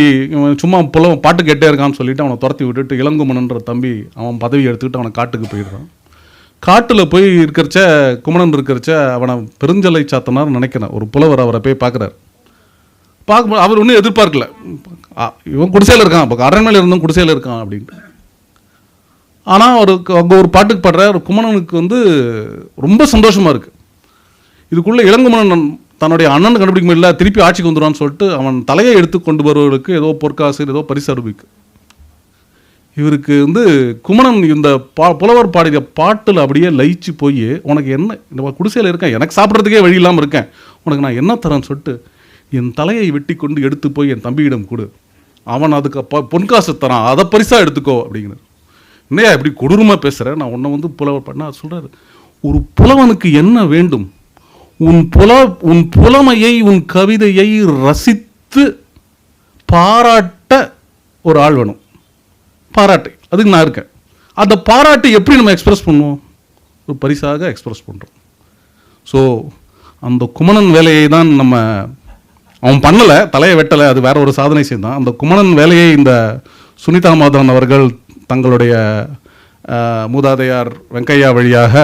சும்மா பாட்டு கேட்டே இருக்கான்னு சொல்லிட்டு அவனை துரத்தி விட்டுட்டு இளங்குமணன்ற தம்பி அவன் பதவி எடுத்துக்கிட்டு அவனை காட்டுக்கு போயிடுறான். காட்டில் போய் இருக்கிறச்ச குமணன் இருக்கிறச்ச அவனை பெருஞ்சலை சாத்தனார் நினைக்கிறேன். ஒரு புலவர் அவரை போய் பார்க்குறாரு. பார்க்கும்போது அவர் ஒன்றும் எதிர்பார்க்கல. இவன் குடிசையில் இருக்கான், இப்போ அரண்மனையில் இருந்தும் குடிசையில் இருக்கான் அப்படின்ட்டு. ஆனால் அவருக்கு அங்கே ஒரு பாட்டுக்கு பாடுற ஒரு குமணனுக்கு வந்து ரொம்ப சந்தோஷமாக இருக்குது. இதுக்குள்ளே இளங்குமணன் தன்னுடைய அண்ணன் கண்டுபிடிக்க முடியல, திருப்பி ஆட்சிக்கு வந்துடுவான்னு சொல்லிட்டு அவன் தலையை எடுத்து கொண்டு வருவதற்கு ஏதோ பொற்காசு ஏதோ பரிசு அறிவிக்கு. இவருக்கு வந்து குமணன் இந்த புலவர் பாடிய பாட்டில் அப்படியே லயிச்சு போய், உனக்கு என்ன, இந்த குடிசையில் இருக்கேன், எனக்கு சாப்பிட்றதுக்கே வழி இல்லாமல் இருக்கேன், உனக்கு நான் என்ன தரேன்னு சொல்லிட்டு என் தலையை வெட்டி கொண்டு எடுத்து போய் என் தம்பியிடம் கொடு, அவன் அதுக்கு பொன்காசு தரான், அதை பரிசாக எடுத்துக்கோ அப்படிங்கிறார். என்னையா இப்படி கொடூரமாக பேசுகிறேன், நான் உன்னை வந்து புலவர் பண்ண சொல்கிறாரு. ஒரு புலவனுக்கு என்ன வேண்டும்? உன் புலமையை உன் கவிதையை ரசித்து பாராட்ட ஒரு ஆள் வேணும். பாராட்டு அதுக்கு நான் இருக்கேன். அந்த பாராட்டை எப்படி நம்ம எக்ஸ்பிரஸ் பண்ணுவோம்? ஒரு பரிசாக எக்ஸ்பிரஸ் பண்ணுறோம். ஸோ அந்த குமணன் வேலையை தான் அவன் பண்ணலை, தலையை வெட்டலை, அது வேற ஒரு சாதனை செய்தான். அந்த குமணன் வேலையை இந்த சுனிதா மாதவன் அவர்கள் தங்களுடைய மூதாதையார் வெங்கையா வழியாக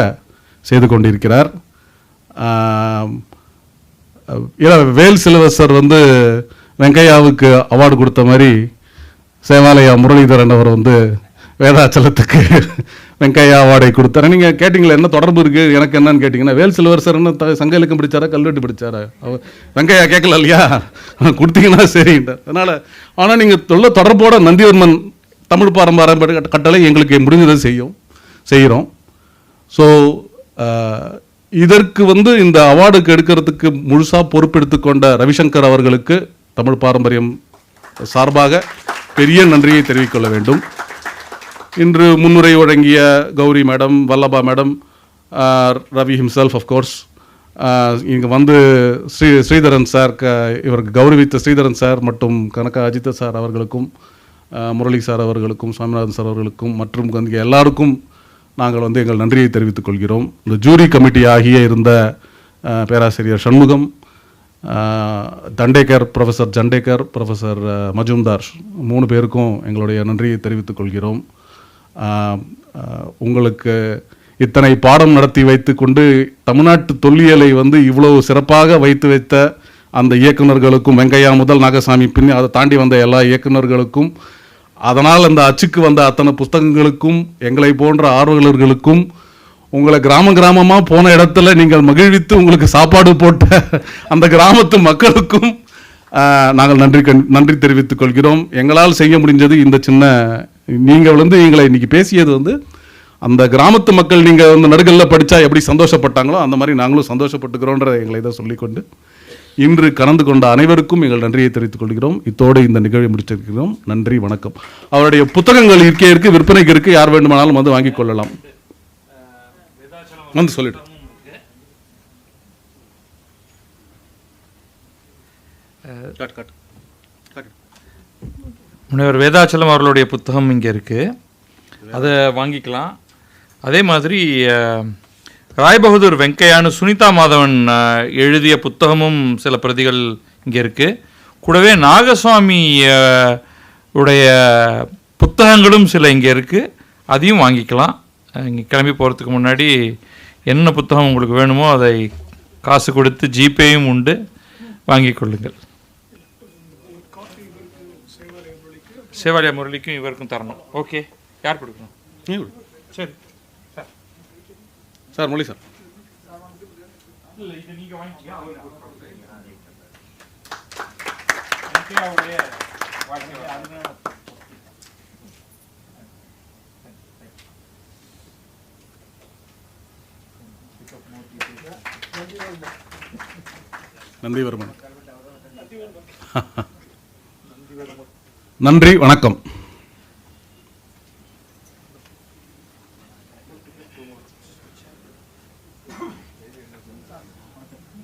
செய்து கொண்டிருக்கிறார். வேல் சிலவசர் வந்து வெங்கையாவுக்கு அவார்டு கொடுத்த மாதிரி சேவாலயா முரளிதரன் அவர் வந்து வேதாச்சலத்துக்கு வெங்கையா அவார்டை கொடுத்தாரு. நீங்கள் கேட்டிங்களா என்ன தொடர்பு இருக்குது எனக்கு என்னன்னு கேட்டிங்கன்னா, வேல் சிலவசர் என்ன சங்க இலக்கம் படித்தாரா கல்வெட்டு படித்தாரா? அவர் வெங்கையா கேட்கல இல்லையா, கொடுத்தீங்கன்னா சரின்ட்டு. அதனால் ஆனால் நீங்கள் தொடர்போட நந்திவர்மன் தமிழ் பாரம்பரிய கட்டளை எங்களுக்கு முடிஞ்சதை செய்கிறோம். ஸோ இதற்கு வந்து இந்த அவார்டுக்கு எடுக்கிறதுக்கு முழுசாக பொறுப்பெடுத்துக்கொண்ட ரவிசங்கர் அவர்களுக்கு தமிழ் பாரம்பரியம் சார்பாக பெரிய நன்றியை தெரிவிக்கொள்ள வேண்டும். இன்று முன்னுரை வழங்கிய Gowri madam, Vallabha madam, Ravi himself of course, இங்கே வந்து ஸ்ரீதரன் சார், இவருக்கு கௌரவித்த ஸ்ரீதரன் சார் மற்றும் கனகா அஜித சார் அவர்களுக்கும், முரளி சார் அவர்களுக்கும், சுவாமிநாதன் சார் அவர்களுக்கும் மற்றும் இங்கே எல்லாருக்கும் நாங்கள் வந்து எங்கள் நன்றியை தெரிவித்துக் கொள்கிறோம். இந்த ஜூரி கமிட்டி ஆகிய இருந்த பேராசிரியர் சண்முகம், தண்டேக்கர், ப்ரொஃபஸர் ஜண்டேக்கர், ப்ரொஃபஸர் மஜும்தார் 3 பேருக்கும் எங்களுடைய நன்றியை தெரிவித்துக் கொள்கிறோம். உங்களுக்கு இத்தனை பாடம் நடத்தி வைத்து கொண்டு தமிழ்நாட்டு தொல்லியலை வந்து இவ்வளவு சிறப்பாக வைத்த அந்த இயக்குநர்களுக்கும், வெங்கையா முதல் நாகசாமி பின் அதை தாண்டி வந்த எல்லா இயக்குநர்களுக்கும், அதனால் அந்த அச்சுக்கு வந்த அத்தனை புஸ்தகங்களுக்கும், எங்களை போன்ற ஆர்வலர்களுக்கும், உங்களை கிராமமாக போன இடத்துல நீங்கள் மகிழ்வித்து உங்களுக்கு சாப்பாடு போட்ட அந்த கிராமத்து மக்களுக்கும் நாங்கள் நன்றி தெரிவித்துக் கொள்கிறோம். எங்களால் செய்ய முடிஞ்சது இந்த சின்ன, நீங்கள் வந்து எங்களை இன்னைக்கு பேசியது வந்து அந்த கிராமத்து மக்கள் நீங்கள் வந்து நடுகளில் படித்தா எப்படி சந்தோஷப்பட்டாங்களோ அந்த மாதிரி நாங்களும் சந்தோஷப்பட்டுக்கிறோன்ற எங்களை இதை சொல்லிக்கொண்டு இன்று கலந்து கொண்ட அனைவருக்கும் எங்கள் நன்றியை தெரிவித்துக் கொள்கிறோம். இத்தோடு இந்த நிகழ்வை முடிச்சிருக்கிறோம். நன்றி, வணக்கம். அவருடைய புத்தகங்கள் இருக்கு, விற்பனைக்கு இருக்கு, யார் வேண்டுமானாலும் வந்து வாங்கிக் கொள்ளலாம். வந்து சொல்லிட்டு முனைவர் வேதாச்சலம் அவர்களுடைய புத்தகம் இங்கே இருக்குது, அதை வாங்கிக்கலாம். அதே மாதிரி ராய்பகதூர் வெங்கையான்னு சுனிதா மாதவன் எழுதிய புத்தகமும் சில பிரதிகள் இங்கே இருக்குது. கூடவே நாகசுவாமி உடைய புத்தகங்களும் சில இங்கே இருக்குது, அதையும் வாங்கிக்கலாம். இங்கே கிளம்பி போகிறதுக்கு முன்னாடி என்ன புத்தகம் உங்களுக்கு வேணுமோ அதை காசு கொடுத்து ஜிபேயும் உண்டு, வாங்கி கொள்ளுங்கள். சேவாலயா முரளிக்கும் இவருக்கும் தரணும். ஓகே, யார் கொடுக்கணும்? சரி சார். Sir Murali sir. இல்லை, இது நீங்கள் வாங்கிக்கிங்க. நன்றி வர்மன். நன்றி, வணக்கம்.